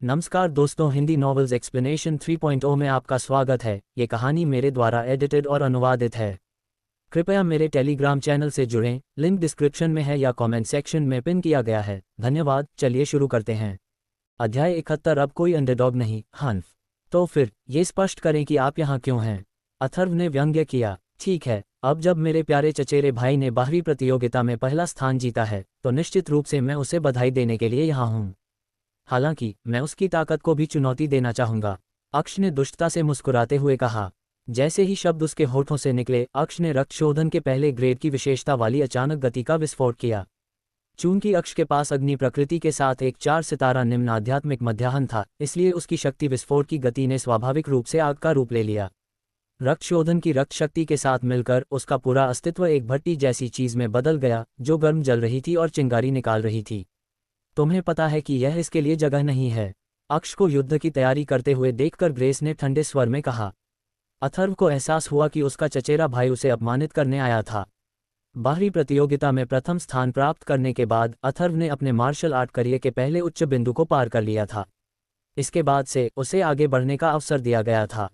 नमस्कार दोस्तों, Hindi novels explanation 3.0 में आपका स्वागत है। ये कहानी मेरे द्वारा एडिटेड और अनुवादित है। कृपया मेरे टेलीग्राम चैनल से जुड़ें, लिंक डिस्क्रिप्शन में है या कमेंट सेक्शन में पिन किया गया है। धन्यवाद। चलिए शुरू करते हैं। अध्याय 71। अब कोई अंडरडॉग नहीं, हन्फ। तो फिर ये स्पष्ट करें कि आप यहाँ क्यों हैं, अथर्व ने व्यंग्य किया। ठीक है, अब जब मेरे प्यारे चचेरे भाई ने बाहरी प्रतियोगिता में पहला स्थान जीता है तो निश्चित रूप से मैं उसे बधाई देने के लिए यहाँ हूँ। हालांकि मैं उसकी ताकत को भी चुनौती देना चाहूंगा, अक्ष ने दुष्टता से मुस्कुराते हुए कहा। जैसे ही शब्द उसके होठों से निकले, अक्ष ने रक्तशोधन के पहले ग्रेड की विशेषता वाली अचानक गति का विस्फोट किया। चूंकि अक्ष के पास अग्नि प्रकृति के साथ एक 4 सितारा निम्न आध्यात्मिक मध्याह्न था, इसलिए उसकी शक्ति विस्फोट की गति ने स्वाभाविक रूप से आग का रूप ले लिया। रक्तशोधन की रक्त शक्ति के साथ मिलकर उसका पूरा अस्तित्व एक भट्टी जैसी चीज में बदल गया, जो गर्म जल रही थी और चिंगारी निकाल रही थी। तुम्हें पता है कि यह इसके लिए जगह नहीं है, अक्ष को युद्ध की तैयारी करते हुए देखकर ग्रेस ने ठंडे स्वर में कहा। अथर्व को एहसास हुआ कि उसका चचेरा भाई उसे अपमानित करने आया था। बाहरी प्रतियोगिता में प्रथम स्थान प्राप्त करने के बाद अथर्व ने अपने मार्शल आर्ट करियर के पहले उच्च बिंदु को पार कर लिया था। इसके बाद से उसे आगे बढ़ने का अवसर दिया गया था।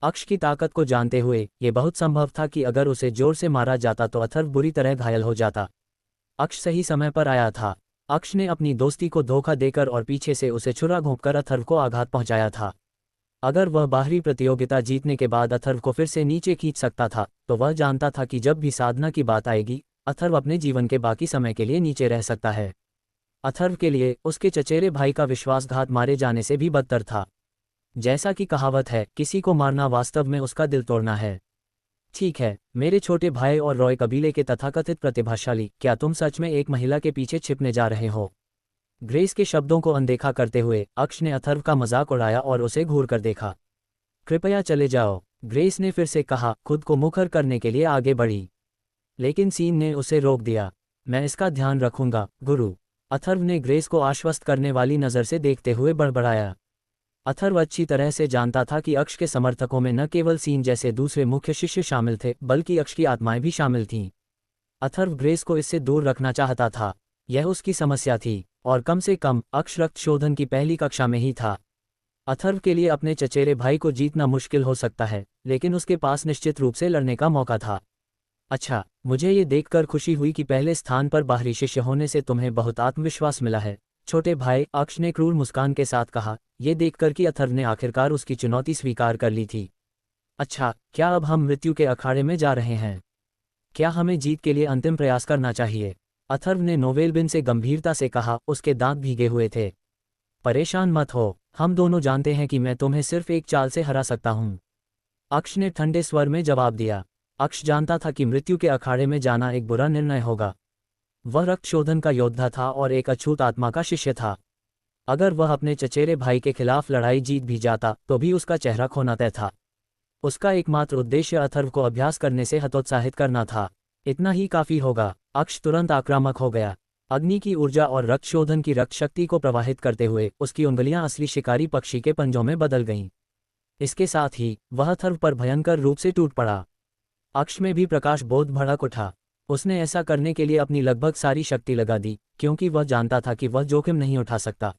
अक्ष की ताकत को जानते हुए ये बहुत संभव था कि अगर उसे जोर से मारा जाता तो अथर्व बुरी तरह घायल हो जाता। अक्ष सही समय पर आया था। अक्ष ने अपनी दोस्ती को धोखा देकर और पीछे से उसे छुरा घोंपकर अथर्व को आघात पहुंचाया था। अगर वह बाहरी प्रतियोगिता जीतने के बाद अथर्व को फिर से नीचे खींच सकता था, तो वह जानता था कि जब भी साधना की बात आएगी, अथर्व अपने जीवन के बाकी समय के लिए नीचे रह सकता है। अथर्व के लिए उसके चचेरे भाई का विश्वासघात मारे जाने से भी बदतर था। जैसा कि कहावत है, किसी को मारना वास्तव में उसका दिल तोड़ना है। ठीक है, मेरे छोटे भाई और रॉय कबीले के तथाकथित प्रतिभाशाली, क्या तुम सच में एक महिला के पीछे छिपने जा रहे हो? ग्रेस के शब्दों को अनदेखा करते हुए अक्ष ने अथर्व का मजाक उड़ाया और उसे घूर कर देखा। कृपया चले जाओ, ग्रेस ने फिर से कहा, खुद को मुखर करने के लिए आगे बढ़ी। लेकिन सीन ने उसे रोक दिया। मैं इसका ध्यान रखूंगा, गुरु, अथर्व ने ग्रेस को आश्वस्त करने वाली नज़र से देखते हुए बड़बड़ाया। अथर्व अच्छी तरह से जानता था कि अक्ष के समर्थकों में न केवल सीन जैसे दूसरे मुख्य शिष्य शामिल थे, बल्कि अक्ष की आत्माएं भी शामिल थीं। अथर्व ग्रेस को इससे दूर रखना चाहता था, यह उसकी समस्या थी, और कम से कम अक्ष रक्तशोधन की पहली कक्षा में ही था। अथर्व के लिए अपने चचेरे भाई को जीतना मुश्किल हो सकता है, लेकिन उसके पास निश्चित रूप से लड़ने का मौका था। अच्छा, मुझे ये देखकर खुशी हुई कि पहले स्थान पर बाहरी शिष्य होने से तुम्हें बहुत आत्मविश्वास मिला है, छोटे भाई, अक्ष ने क्रूर मुस्कान के साथ कहा, ये देखकर कि अथर्व ने आखिरकार उसकी चुनौती स्वीकार कर ली थी। अच्छा, क्या अब हम मृत्यु के अखाड़े में जा रहे हैं? क्या हमें जीत के लिए अंतिम प्रयास करना चाहिए? अथर्व ने नोवेलबिन से गंभीरता से कहा, उसके दांत भीगे हुए थे। परेशान मत हो, हम दोनों जानते हैं कि मैं तुम्हें सिर्फ एक चाल से हरा सकता हूँ, अक्ष ने ठंडे स्वर में जवाब दिया। अक्ष जानता था कि मृत्यु के अखाड़े में जाना एक बुरा निर्णय होगा। वह रक्तशोधन का योद्धा था और एक अछूत आत्मा का शिष्य था। अगर वह अपने चचेरे भाई के खिलाफ लड़ाई जीत भी जाता तो भी उसका चेहरा खोना तय था। उसका एकमात्र उद्देश्य अथर्व को अभ्यास करने से हतोत्साहित करना था। इतना ही काफी होगा। अक्ष तुरंत आक्रामक हो गया। अग्नि की ऊर्जा और रक्तशोधन की रक्त शक्ति को प्रवाहित करते हुए उसकी उंगलियां असली शिकारी पक्षी के पंजों में बदल गईं। इसके साथ ही वह अथर्व पर भयंकर रूप से टूट पड़ा। अक्ष में भी प्रकाश बोध भड़क उठा। उसने ऐसा करने के लिए अपनी लगभग सारी शक्ति लगा दी, क्योंकि वह जानता था कि वह जोखिम नहीं उठा सकता।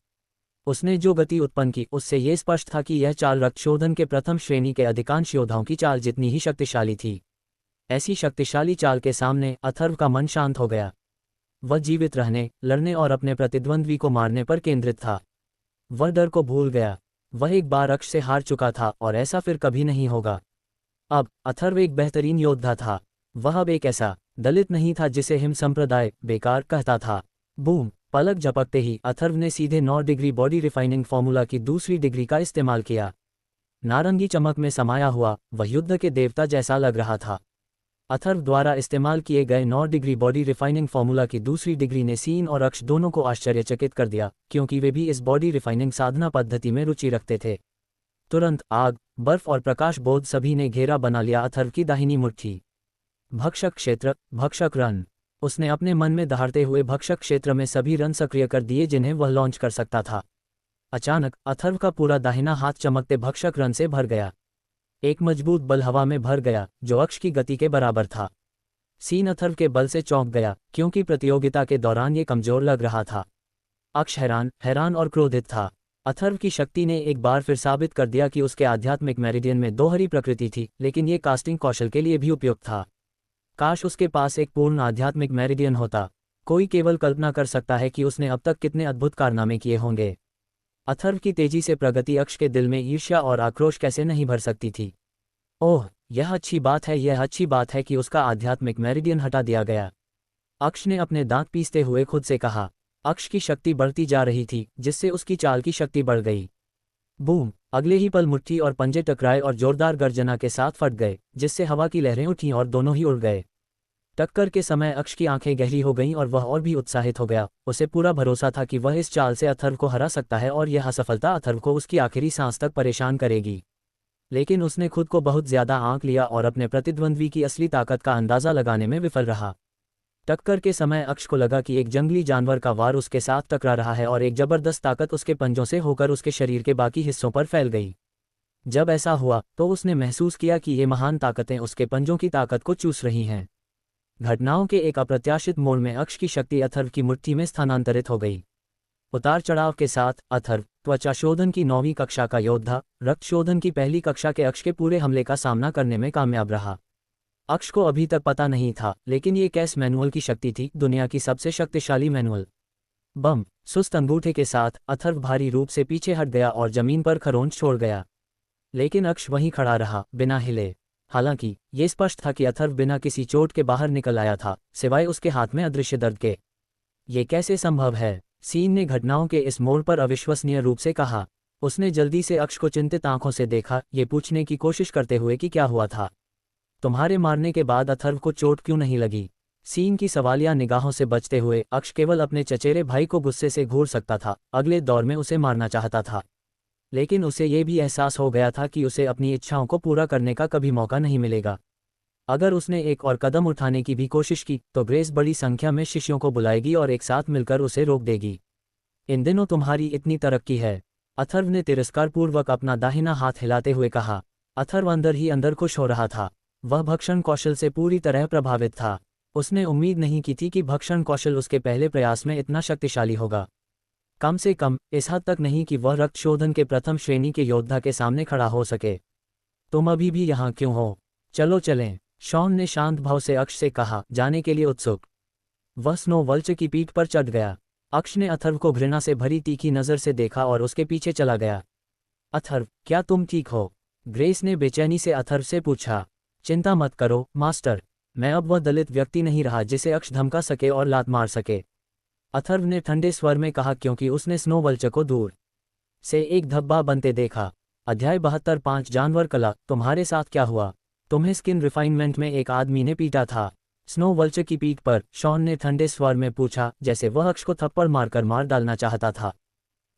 उसने जो गति उत्पन्न की, उससे यह स्पष्ट था कि यह चाल रक्तशोधन के प्रथम श्रेणी के अधिकांश योद्धाओं की चाल जितनी ही शक्तिशाली थी। ऐसी शक्तिशाली चाल के सामने अथर्व का मन शांत हो गया। वह जीवित रहने, लड़ने और अपने प्रतिद्वंद्वी को मारने पर केंद्रित था। वह डर को भूल गया। वह एक बार अक्ष से हार चुका था और ऐसा फिर कभी नहीं होगा। अब अथर्व एक बेहतरीन योद्धा था। वह अब एक ऐसा दलित नहीं था जिसे हिम संप्रदाय बेकार कहता था। बूम! पलक झपकते ही अथर्व ने सीधे 9 डिग्री बॉडी रिफाइनिंग फॉर्मूला की दूसरी डिग्री का इस्तेमाल किया। नारंगी चमक में समाया हुआ वह युद्ध के देवता जैसा लग रहा था। अथर्व द्वारा इस्तेमाल किए गए 9 डिग्री बॉडी रिफाइनिंग फॉर्मूला की दूसरी डिग्री ने सीन और अक्ष दोनों को आश्चर्यचकित कर दिया, क्योंकि वे भी इस बॉडी रिफाइनिंग साधना पद्धति में रुचि रखते थे। तुरंत आग, बर्फ और प्रकाश बोध सभी ने घेरा बना लिया अथर्व की दाहिनी मुट्ठी। भक्षक क्षेत्र, भक्षक रन। उसने अपने मन में दहाड़ते हुए भक्षक क्षेत्र में सभी रन सक्रिय कर दिए जिन्हें वह लॉन्च कर सकता था। अचानक अथर्व का पूरा दाहिना हाथ चमकते भक्षक रन से भर गया। एक मजबूत बल हवा में भर गया जो अक्ष की गति के बराबर था। सीन अथर्व के बल से चौंक गया, क्योंकि प्रतियोगिता के दौरान ये कमजोर लग रहा था। अक्ष हैरान और क्रोधित था। अथर्व की शक्ति ने एक बार फिर साबित कर दिया कि उसके आध्यात्मिक मेरिडियन में दोहरी प्रकृति थी, लेकिन ये कास्टिंग कौशल के लिए भी उपयुक्त था। काश उसके पास एक पूर्ण आध्यात्मिक मेरिडियन होता। कोई केवल कल्पना कर सकता है कि उसने अब तक कितने अद्भुत कारनामे किए होंगे। अथर्व की तेजी से प्रगति अक्ष के दिल में ईर्ष्या और आक्रोश कैसे नहीं भर सकती थी। ओह, यह अच्छी बात है कि उसका आध्यात्मिक मेरिडियन हटा दिया गया। अक्ष ने अपने दांत पीसते हुए खुद से कहा। अक्ष की शक्ति बढ़ती जा रही थी, जिससे उसकी चाल की शक्ति बढ़ गई। बूम! अगले ही पल मुट्ठी और पंजे टकराए और जोरदार गर्जना के साथ फट गए, जिससे हवा की लहरें उठीं और दोनों ही उड़ गए। टक्कर के समय अक्ष की आंखें गहरी हो गईं और वह और भी उत्साहित हो गया। उसे पूरा भरोसा था कि वह इस चाल से अथर्व को हरा सकता है और यह असफलता अथर्व को उसकी आखिरी सांस तक परेशान करेगी। लेकिन उसने खुद को बहुत ज्यादा आंक लिया और अपने प्रतिद्वंद्वी की असली ताकत का अंदाजा लगाने में विफल रहा। टक्कर के समय अक्ष को लगा कि एक जंगली जानवर का वार उसके साथ टकरा रहा है और एक जबरदस्त ताकत उसके पंजों से होकर उसके शरीर के बाकी हिस्सों पर फैल गई। जब ऐसा हुआ तो उसने महसूस किया कि ये महान ताकतें उसके पंजों की ताकत को चूस रही हैं। घटनाओं के एक अप्रत्याशित मोड़ में अक्ष की शक्ति अथर्व की मुट्ठी में स्थानांतरित हो गई। उतार चढ़ाव के साथ अथर्व, त्वचा शोधन की 9वीं कक्षा का योद्धा, रक्त शोधन की पहली कक्षा के अक्ष के पूरे हमले का सामना करने में कामयाब रहा। अक्ष को अभी तक पता नहीं था, लेकिन ये कैस मैनुअल की शक्ति थी, दुनिया की सबसे शक्तिशाली मैनुअल। बम! सुस्त अंगूठे के साथ अथर्व भारी रूप से पीछे हट गया और जमीन पर खरोंच छोड़ गया। लेकिन अक्ष वहीं खड़ा रहा, बिना हिले। हालांकि ये स्पष्ट था कि अथर्व बिना किसी चोट के बाहर निकल आया था, सिवाय उसके हाथ में अदृश्य दर्द के। ये कैसे संभव है? सीन ने घटनाओं के इस मोड़ पर अविश्वसनीय रूप से कहा। उसने जल्दी से अक्ष को चिंतित आंखों से देखा, ये पूछने की कोशिश करते हुए कि क्या हुआ था। तुम्हारे मारने के बाद अथर्व को चोट क्यों नहीं लगी? सीन की सवालिया निगाहों से बचते हुए अक्ष केवल अपने चचेरे भाई को गुस्से से घूर सकता था, अगले दौर में उसे मारना चाहता था। लेकिन उसे ये भी एहसास हो गया था कि उसे अपनी इच्छाओं को पूरा करने का कभी मौका नहीं मिलेगा। अगर उसने एक और कदम उठाने की भी कोशिश की तो ग्रेस बड़ी संख्या में शिष्यों को बुलाएगी और एक साथ मिलकर उसे रोक देगी। इन दिनों तुम्हारी इतनी तरक्की है, अथर्व ने तिरस्कारपूर्वक अपना दाहिना हाथ हिलाते हुए कहा। अथर्व अंदर ही अंदर खुश हो रहा था। वह भक्षण कौशल से पूरी तरह प्रभावित था। उसने उम्मीद नहीं की थी कि भक्षण कौशल उसके पहले प्रयास में इतना शक्तिशाली होगा। कम से कम इस हद तक नहीं कि वह रक्त शोधन के प्रथम श्रेणी के योद्धा के सामने खड़ा हो सके। तुम अभी भी यहाँ क्यों हो? चलो चलें, शॉन ने शांत भाव से अक्ष से कहा, जाने के लिए उत्सुक। वह स्नो वल्चर की पीठ पर चढ़ गया। अक्ष ने अथर्व को घृणा से भरी तीखी नज़र से देखा और उसके पीछे चला गया। अथर्व, क्या तुम ठीक हो? ग्रेस ने बेचैनी से अथर्व से पूछा। चिंता मत करो मास्टर, मैं अब वह दलित व्यक्ति नहीं रहा जिसे अक्ष धमका सके और लात मार सके, अथर्व ने ठंडे स्वर में कहा, क्योंकि उसने स्नो वल्चर को दूर से एक धब्बा बनते देखा। अध्याय 72 5 जानवर कला। तुम्हारे साथ क्या हुआ? तुम्हें स्किन रिफाइनमेंट में एक आदमी ने पीटा था। स्नो वल्चर की पीठ पर शॉन ने ठंडे स्वर में पूछा, जैसे वह अक्ष को थप्पड़ मारकर मार डालना चाहता था।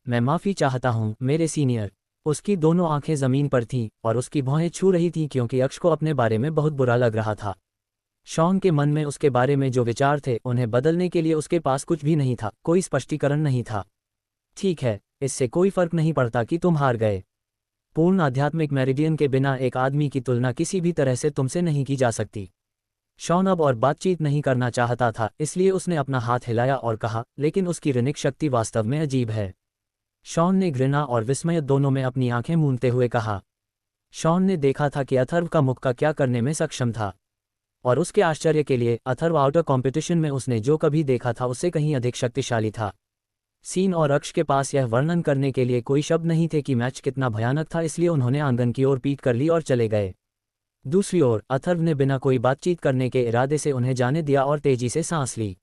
मैं माफ़ी चाहता हूँ मेरे सीनियर। उसकी दोनों आंखें ज़मीन पर थीं और उसकी भौहें छू रही थीं क्योंकि अक्ष को अपने बारे में बहुत बुरा लग रहा था। शॉन के मन में उसके बारे में जो विचार थे उन्हें बदलने के लिए उसके पास कुछ भी नहीं था, कोई स्पष्टीकरण नहीं था। ठीक है, इससे कोई फर्क नहीं पड़ता कि तुम हार गए। पूर्ण आध्यात्मिक मेरिडियन के बिना एक आदमी की तुलना किसी भी तरह से तुमसे नहीं की जा सकती। शॉन अब और बातचीत नहीं करना चाहता था, इसलिए उसने अपना हाथ हिलाया और कहा, लेकिन उसकी ऋणिक शक्ति वास्तव में अजीब है। शॉन ने घृणा और विस्मय दोनों में अपनी आंखें मूंदते हुए कहा। शॉन ने देखा था कि अथर्व का मुक्का क्या करने में सक्षम था, और उसके आश्चर्य के लिए अथर्व आउटर कॉम्पिटिशन में उसने जो कभी देखा था उससे कहीं अधिक शक्तिशाली था। सीन और अक्ष के पास यह वर्णन करने के लिए कोई शब्द नहीं थे कि मैच कितना भयानक था, इसलिए उन्होंने आंगन की ओर पीठ कर ली और चले गए। दूसरी ओर अथर्व ने बिना कोई बातचीत करने के इरादे से उन्हें जाने दिया और तेजी से सांस ली।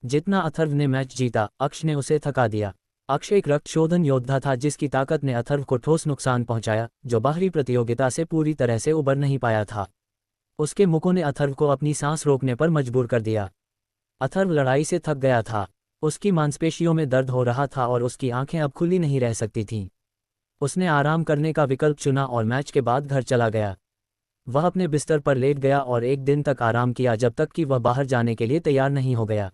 जितना अथर्व ने मैच जीता, अक्ष ने उसे थका दिया। अक्ष एक रक्त शोधन योद्धा था जिसकी ताकत ने अथर्व को ठोस नुकसान पहुंचाया, जो बाहरी प्रतियोगिता से पूरी तरह से उबर नहीं पाया था। उसके मुक्कों ने अथर्व को अपनी सांस रोकने पर मजबूर कर दिया। अथर्व लड़ाई से थक गया था, उसकी मांसपेशियों में दर्द हो रहा था और उसकी आंखें अब खुली नहीं रह सकती थीं। उसने आराम करने का विकल्प चुना और मैच के बाद घर चला गया। वह अपने बिस्तर पर लेट गया और एक दिन तक आराम किया जब तक कि वह बाहर जाने के लिए तैयार नहीं हो गया।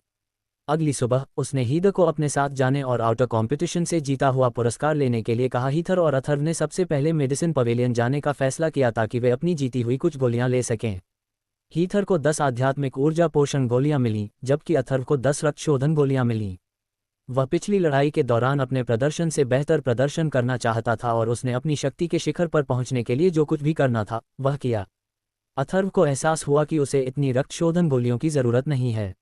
अगली सुबह उसने हीथर को अपने साथ जाने और आउटर कॉम्पिटिशन से जीता हुआ पुरस्कार लेने के लिए कहा। हीथर और अथर्व ने सबसे पहले मेडिसिन पवेलियन जाने का फैसला किया ताकि वे अपनी जीती हुई कुछ गोलियां ले सकें। हीथर को 10 आध्यात्मिक ऊर्जा पोषण गोलियां मिलीं, जबकि अथर्व को 10 रक्त शोधन गोलियां मिलीं। वह पिछली लड़ाई के दौरान अपने प्रदर्शन से बेहतर प्रदर्शन करना चाहता था और उसने अपनी शक्ति के शिखर पर पहुंचने के लिए जो कुछ भी करना था वह किया। अथर्व को एहसास हुआ कि उसे इतनी रक्तशोधन गोलियों की जरूरत नहीं है,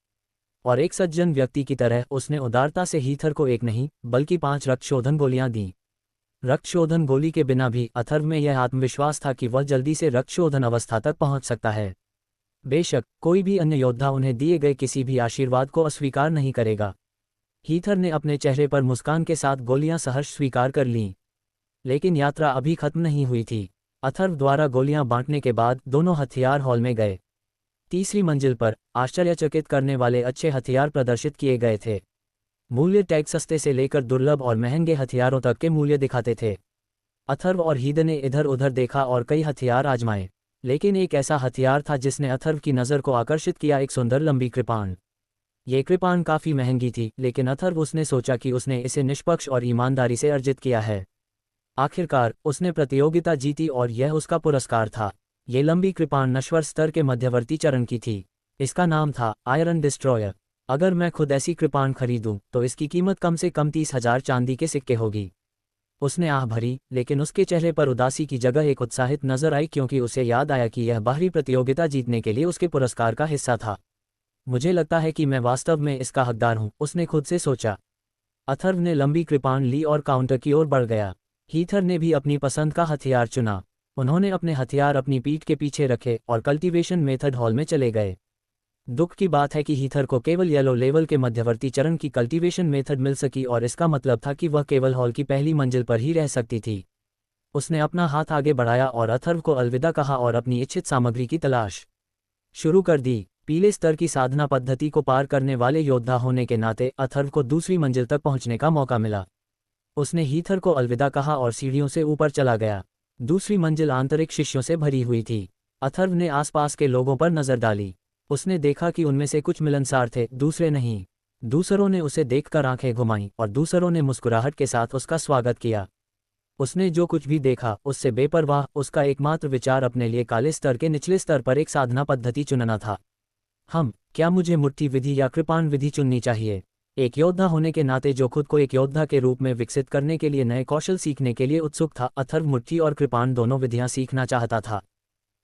और एक सज्जन व्यक्ति की तरह उसने उदारता से हीथर को एक नहीं बल्कि 5 रक्तशोधन गोलियां दीं। रक्तशोधन गोली के बिना भी अथर्व में यह आत्मविश्वास था कि वह जल्दी से रक्तशोधन अवस्था तक पहुंच सकता है। बेशक कोई भी अन्य योद्धा उन्हें दिए गए किसी भी आशीर्वाद को अस्वीकार नहीं करेगा। हीथर ने अपने चेहरे पर मुस्कान के साथ गोलियां सहर्ष स्वीकार कर लीं। लेकिन यात्रा अभी खत्म नहीं हुई थी। अथर्व द्वारा गोलियां बांटने के बाद दोनों हथियार हॉल में गए। तीसरी मंजिल पर आश्चर्यचकित करने वाले अच्छे हथियार प्रदर्शित किए गए थे। मूल्य टैग सस्ते से लेकर दुर्लभ और महंगे हथियारों तक के मूल्य दिखाते थे। अथर्व और हीद ने इधर उधर देखा और कई हथियार आजमाए, लेकिन एक ऐसा हथियार था जिसने अथर्व की नज़र को आकर्षित किया, एक सुंदर लंबी कृपाण। ये कृपाण काफ़ी महंगी थी, लेकिन अथर्व उसने सोचा कि उसने इसे निष्पक्ष और ईमानदारी से अर्जित किया है। आखिरकार उसने प्रतियोगिता जीती और यह उसका पुरस्कार था। ये लंबी कृपाण नश्वर स्तर के मध्यवर्ती चरण की थी। इसका नाम था आयरन डिस्ट्रॉयर। अगर मैं खुद ऐसी कृपाण खरीदूं तो इसकी कीमत कम से कम 30,000 चांदी के सिक्के होगी। उसने आह भरी, लेकिन उसके चेहरे पर उदासी की जगह एक उत्साहित नजर आई, क्योंकि उसे याद आया कि यह बाहरी प्रतियोगिता जीतने के लिए उसके पुरस्कार का हिस्सा था। मुझे लगता है कि मैं वास्तव में इसका हकदार हूं, उसने खुद से सोचा। अथर्व ने लंबी कृपाण ली और काउंटर की ओर बढ़ गया। हीथर ने भी अपनी पसंद का हथियार चुना। उन्होंने अपने हथियार अपनी पीठ के पीछे रखे और कल्टीवेशन मेथड हॉल में चले गए। दुख की बात है कि हीथर को केवल येलो लेवल के मध्यवर्ती चरण की कल्टीवेशन मेथड मिल सकी, और इसका मतलब था कि वह केवल हॉल की पहली मंजिल पर ही रह सकती थी। उसने अपना हाथ आगे बढ़ाया और अथर्व को अलविदा कहा और अपनी इच्छित सामग्री की तलाश शुरू कर दी। पीले स्तर की साधना पद्धति को पार करने वाले योद्धा होने के नाते अथर्व को दूसरी मंजिल तक पहुंचने का मौका मिला। उसने हीथर को अलविदा कहा और सीढ़ियों से ऊपर चला गया। दूसरी मंजिल आंतरिक शिष्यों से भरी हुई थी। अथर्व ने आसपास के लोगों पर नजर डाली। उसने देखा कि उनमें से कुछ मिलनसार थे, दूसरे नहीं। दूसरों ने उसे देखकर आंखें घुमाईं और दूसरों ने मुस्कुराहट के साथ उसका स्वागत किया। उसने जो कुछ भी देखा उससे बेपरवाह उसका एकमात्र विचार अपने लिए काले स्तर के निचले स्तर पर एक साधना पद्धति चुनना था। क्या मुझे मुट्ठी विधि या कृपाण विधि चुननी चाहिए? एक योद्धा होने के नाते जो खुद को एक योद्धा के रूप में विकसित करने के लिए नए कौशल सीखने के लिए उत्सुक था, अथर्व मुट्ठी और कृपाण दोनों विधियां सीखना चाहता था।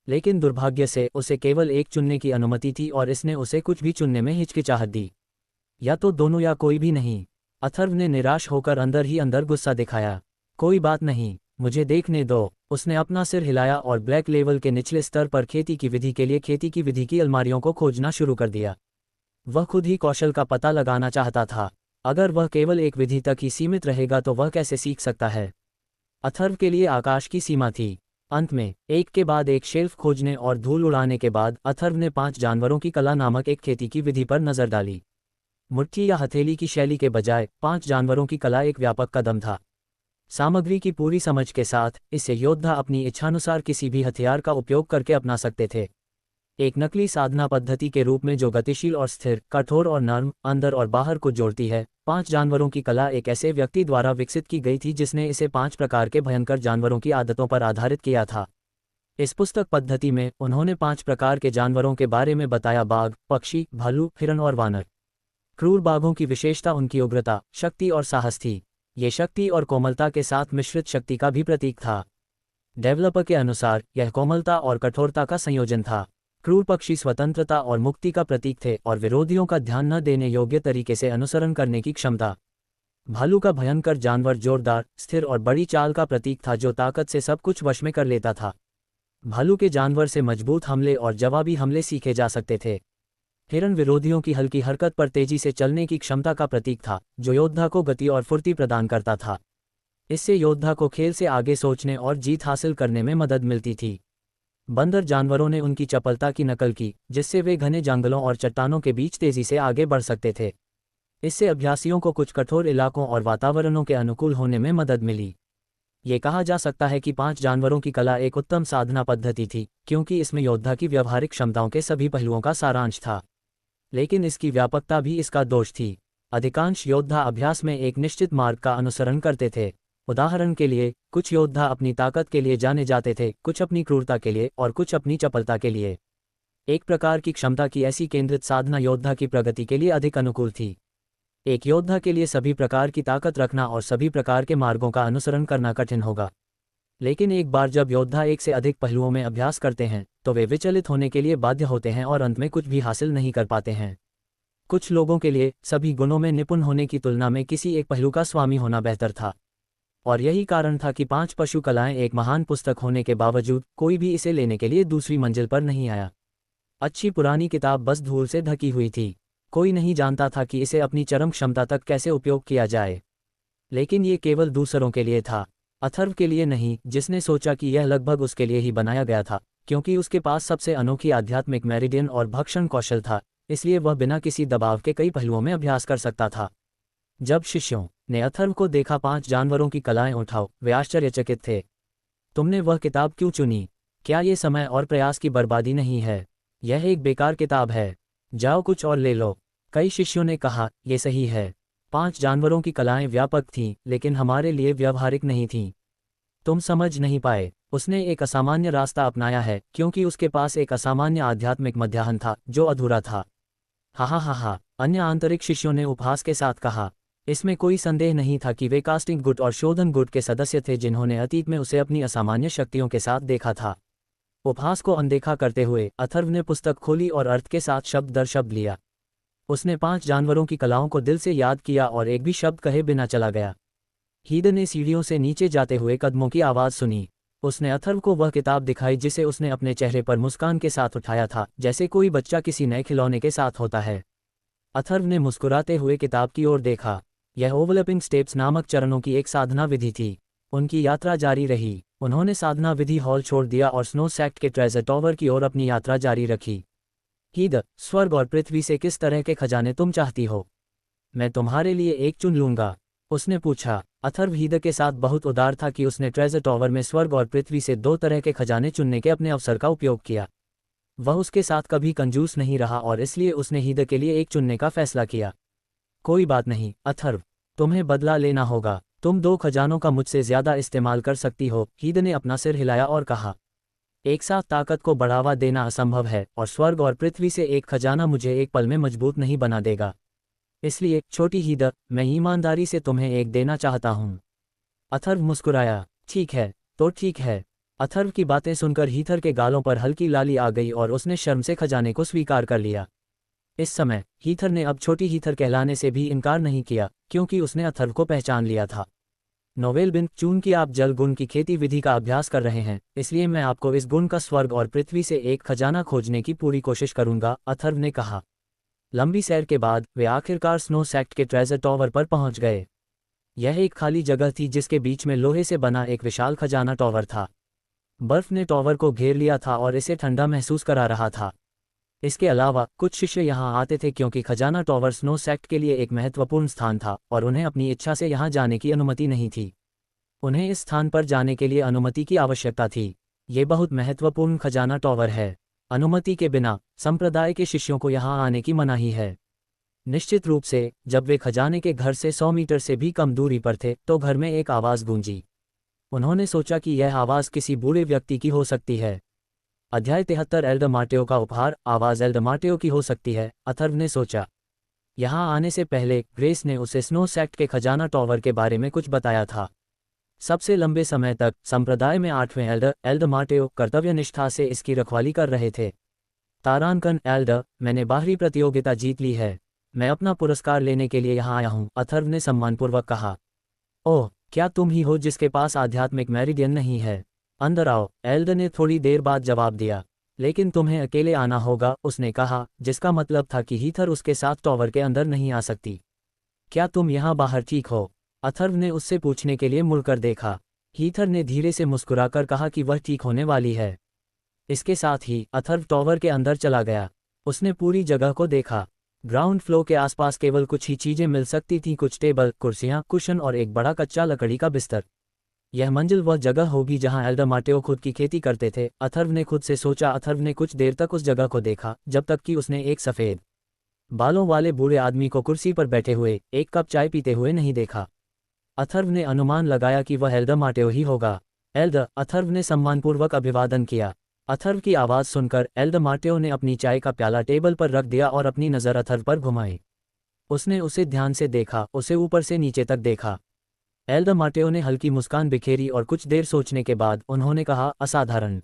लेकिन दुर्भाग्य से उसे केवल एक चुनने की अनुमति थी और इसने उसे कुछ भी चुनने में हिचकिचाहट दी। या तो दोनों या कोई भी नहीं। अथर्व ने निराश होकर अंदर ही अंदर गुस्सा दिखाया। कोई बात नहीं, मुझे देखने दो। उसने अपना सिर हिलाया और ब्लैक लेवल के निचले स्तर पर खेती की विधि के लिए खेती की विधि की अलमारियों को खोजना शुरू कर दिया। वह खुद ही कौशल का पता लगाना चाहता था। अगर वह केवल एक विधि तक ही सीमित रहेगा तो वह कैसे सीख सकता है? अथर्व के लिए आकाश की सीमा थी। अंत में एक के बाद एक शेल्फ खोजने और धूल उड़ाने के बाद अथर्व ने 5 जानवरों की कला नामक एक खेती की विधि पर नजर डाली। मुट्ठी या हथेली की शैली के बजाय 5 जानवरों की कला एक व्यापक कदम था। सामग्री की पूरी समझ के साथ इसे योद्धा अपनी इच्छानुसार किसी भी हथियार का उपयोग करके अपना सकते थे। एक नकली साधना पद्धति के रूप में जो गतिशील और स्थिर, कठोर और नर्म, अंदर और बाहर को जोड़ती है। 5 जानवरों की कला एक ऐसे व्यक्ति द्वारा विकसित की गई थी जिसने इसे 5 प्रकार के भयंकर जानवरों की आदतों पर आधारित किया था। इस पुस्तक पद्धति में उन्होंने 5 प्रकार के जानवरों के बारे में बताया: बाघ, पक्षी, भालू, हिरण और वानर। क्रूर बाघों की विशेषता उनकी उग्रता, शक्ति और साहस थी। ये शक्ति और कोमलता के साथ मिश्रित शक्ति का भी प्रतीक था। डेवलपर के अनुसार यह कोमलता और कठोरता का संयोजन था। क्रूर पक्षी स्वतंत्रता और मुक्ति का प्रतीक थे और विरोधियों का ध्यान न देने योग्य तरीके से अनुसरण करने की क्षमता। भालू का भयंकर जानवर जोरदार, स्थिर और बड़ी चाल का प्रतीक था जो ताकत से सब कुछ वश में कर लेता था। भालू के जानवर से मजबूत हमले और जवाबी हमले सीखे जा सकते थे। हिरण विरोधियों की हल्की हरकत पर तेजी से चलने की क्षमता का प्रतीक था, जो योद्धा को गति और फुर्ती प्रदान करता था। इससे योद्धा को खेल से आगे सोचने और जीत हासिल करने में मदद मिलती थी। बंदर जानवरों ने उनकी चपलता की नकल की, जिससे वे घने जंगलों और चट्टानों के बीच तेजी से आगे बढ़ सकते थे। इससे अभ्यासियों को कुछ कठोर इलाकों और वातावरणों के अनुकूल होने में मदद मिली। ये कहा जा सकता है कि 5 जानवरों की कला एक उत्तम साधना पद्धति थी, क्योंकि इसमें योद्धा की व्यावहारिक क्षमताओं के सभी पहलुओं का सारांश था। लेकिन इसकी व्यापकता भी इसका दोष थी। अधिकांश योद्धा अभ्यास में एक निश्चित मार्ग का अनुसरण करते थे। उदाहरण के लिए, कुछ योद्धा अपनी ताकत के लिए जाने जाते थे, कुछ अपनी क्रूरता के लिए और कुछ अपनी चपलता के लिए। एक प्रकार की क्षमता की ऐसी केंद्रित साधना योद्धा की प्रगति के लिए अधिक अनुकूल थी। एक योद्धा के लिए सभी प्रकार की ताकत रखना और सभी प्रकार के मार्गों का अनुसरण करना कठिन होगा, लेकिन एक बार जब योद्धा एक से अधिक पहलुओं में अभ्यास करते हैं तो वे विचलित होने के लिए बाध्य होते हैं और अंत में कुछ भी हासिल नहीं कर पाते हैं। कुछ लोगों के लिए सभी गुणों में निपुण होने की तुलना में किसी एक पहलू का स्वामी होना बेहतर था, और यही कारण था कि 5 पशु कलाएं एक महान पुस्तक होने के बावजूद कोई भी इसे लेने के लिए दूसरी मंजिल पर नहीं आया। अच्छी पुरानी किताब बस धूल से ढकी हुई थी, कोई नहीं जानता था कि इसे अपनी चरम क्षमता तक कैसे उपयोग किया जाए। लेकिन ये केवल दूसरों के लिए था, अथर्व के लिए नहीं, जिसने सोचा कि यह लगभग उसके लिए ही बनाया गया था, क्योंकि उसके पास सबसे अनोखी आध्यात्मिक मेरिडियन और भक्षण कौशल था, इसलिए वह बिना किसी दबाव के कई पहलुओं में अभ्यास कर सकता था। जब शिष्यों ने अथर्व को देखा 5 जानवरों की कलाएं उठाओ, वे आश्चर्यचकित थे। तुमने वह किताब क्यों चुनी? क्या ये समय और प्रयास की बर्बादी नहीं है? यह एक बेकार किताब है, जाओ कुछ और ले लो। कई शिष्यों ने कहा, ये सही है। 5 जानवरों की कलाएं व्यापक थीं, लेकिन हमारे लिए व्यवहारिक नहीं थीं। तुम समझ नहीं पाए, उसने एक असामान्य रास्ता अपनाया है, क्योंकि उसके पास एक असामान्य आध्यात्मिक मध्याह्न था जो अधूरा था। हा हा हा हा, अन्य आंतरिक शिष्यों ने उपहास के साथ कहा। इसमें कोई संदेह नहीं था कि वे कास्टिंग गुट और शोधन गुट के सदस्य थे जिन्होंने अतीत में उसे अपनी असामान्य शक्तियों के साथ देखा था। उपहास को अनदेखा करते हुए अथर्व ने पुस्तक खोली और अर्थ के साथ शब्द दर शब्द लिया। उसने 5 जानवरों की कलाओं को दिल से याद किया और एक भी शब्द कहे बिना चला गया। हीद ने सीढ़ियों से नीचे जाते हुए कदमों की आवाज़ सुनी। उसने अथर्व को वह किताब दिखाई जिसे उसने अपने चेहरे पर मुस्कान के साथ उठाया था, जैसे कोई बच्चा किसी नए खिलौने के साथ होता है। अथर्व ने मुस्कुराते हुए किताब की ओर देखा। यह ओवरलैपिंग स्टेप्स नामक चरणों की एक साधना विधि थी। उनकी यात्रा जारी रही। उन्होंने साधना विधि हॉल छोड़ दिया और स्नो सेक्ट के ट्रेजर टॉवर की ओर अपनी यात्रा जारी रखी। हीद, स्वर्ग और पृथ्वी से किस तरह के खजाने तुम चाहती हो? मैं तुम्हारे लिए एक चुन लूंगा, उसने पूछा। अथर्व हीद के साथ बहुत उदार था कि उसने ट्रेजर टॉवर में स्वर्ग और पृथ्वी से 2 तरह के खजाने चुनने के अपने अवसर का उपयोग किया। वह उसके साथ कभी कंजूस नहीं रहा और इसलिए उसने हीद के लिए एक चुनने का फैसला किया। कोई बात नहीं अथर्व, तुम्हें बदला लेना होगा। तुम 2 खजानों का मुझसे ज्यादा इस्तेमाल कर सकती हो। हीद ने अपना सिर हिलाया और कहा, एक साथ ताकत को बढ़ावा देना असंभव है और स्वर्ग और पृथ्वी से एक खजाना मुझे एक पल में मजबूत नहीं बना देगा। इसलिए छोटी हीद, मैं ईमानदारी से तुम्हें एक देना चाहता हूँ। अथर्व मुस्कुराया। ठीक है, तो ठीक है। अथर्व की बातें सुनकर हीथर के गालों पर हल्की लाली आ गई और उसने शर्म से खजाने को स्वीकार कर लिया। इस समय हीथर ने अब छोटी हीथर कहलाने से भी इनकार नहीं किया, क्योंकि उसने अथर्व को पहचान लिया था। नोवेल बिन, चूंकि आप जल गुण की खेती विधि का अभ्यास कर रहे हैं, इसलिए मैं आपको इस गुण का स्वर्ग और पृथ्वी से एक खजाना खोजने की पूरी कोशिश करूंगा, अथर्व ने कहा। लंबी सैर के बाद वे आखिरकार स्नो सेक्ट के ट्रेजर टॉवर पर पहुंच गए। यह एक खाली जगह थी जिसके बीच में लोहे से बना एक विशाल खजाना टॉवर था। बर्फ ने टॉवर को घेर लिया था और इसे ठंडा महसूस करा रहा था। इसके अलावा कुछ शिष्य यहाँ आते थे क्योंकि खजाना टॉवर स्नो सेक्ट के लिए एक महत्वपूर्ण स्थान था और उन्हें अपनी इच्छा से यहाँ जाने की अनुमति नहीं थी। उन्हें इस स्थान पर जाने के लिए अनुमति की आवश्यकता थी। ये बहुत महत्वपूर्ण खजाना टॉवर है। अनुमति के बिना संप्रदाय के शिष्यों को यहाँ आने की मनाही है। निश्चित रूप से जब वे खजाने के घर से 100 मीटर से भी कम दूरी पर थे तो घर में एक आवाज़ गूंजी। उन्होंने सोचा कि यह आवाज़ किसी बूढ़े व्यक्ति की हो सकती है। अध्याय 73 एल्डर मार्टेओ का उपहार, आवाज़ एल्डर मार्टेओ की हो सकती है, अथर्व ने सोचा। यहाँ आने से पहले ग्रेस ने उसे स्नो सेक्ट के खजाना टॉवर के बारे में कुछ बताया था। सबसे लंबे समय तक संप्रदाय में 8वें एल्डर मार्टेओ कर्तव्य निष्ठा से इसकी रखवाली कर रहे थे। तारांकन एल्डर, मैंने बाहरी प्रतियोगिता जीत ली है। मैं अपना पुरस्कार लेने के लिए यहाँ आया हूँ, अथर्व ने सम्मानपूर्वक कहा। ओह, क्या तुम ही हो जिसके पास आध्यात्मिक मेरिडियन नहीं है? अंदर आओ, एल्डर ने थोड़ी देर बाद जवाब दिया। लेकिन तुम्हें अकेले आना होगा, उसने कहा, जिसका मतलब था कि हीथर उसके साथ टॉवर के अंदर नहीं आ सकती। क्या तुम यहाँ बाहर ठीक हो? अथर्व ने उससे पूछने के लिए मुड़कर देखा। हीथर ने धीरे से मुस्कुराकर कहा कि वह ठीक होने वाली है। इसके साथ ही अथर्व टॉवर के अंदर चला गया। उसने पूरी जगह को देखा। ग्राउंड फ्लोर के आसपास केवल कुछ ही चीजें मिल सकती थीं, कुछ टेबल, कुर्सियां, कुशन और एक बड़ा कच्चा लकड़ी का बिस्तर। यह मंजिल वह जगह होगी जहां एल्डर मार्टेओ खुद की खेती करते थे, अथर्व ने खुद से सोचा। अथर्व ने कुछ देर तक उस जगह को देखा जब तक कि उसने एक सफ़ेद बालों वाले बूढ़े आदमी को कुर्सी पर बैठे हुए एक कप चाय पीते हुए नहीं देखा। अथर्व ने अनुमान लगाया कि वह एल्डर मार्टेओ ही होगा। एल्डर, अथर्व ने सम्मानपूर्वक अभिवादन किया। अथर्व की आवाज़ सुनकर एल्डर मार्टेओ ने अपनी चाय का प्याला टेबल पर रख दिया और अपनी नज़र अथर्व पर घुमाई। उसने उसे ध्यान से देखा, उसे ऊपर से नीचे तक देखा। एल्दर माटेओ ने हल्की मुस्कान बिखेरी और कुछ देर सोचने के बाद उन्होंने कहा, असाधारण।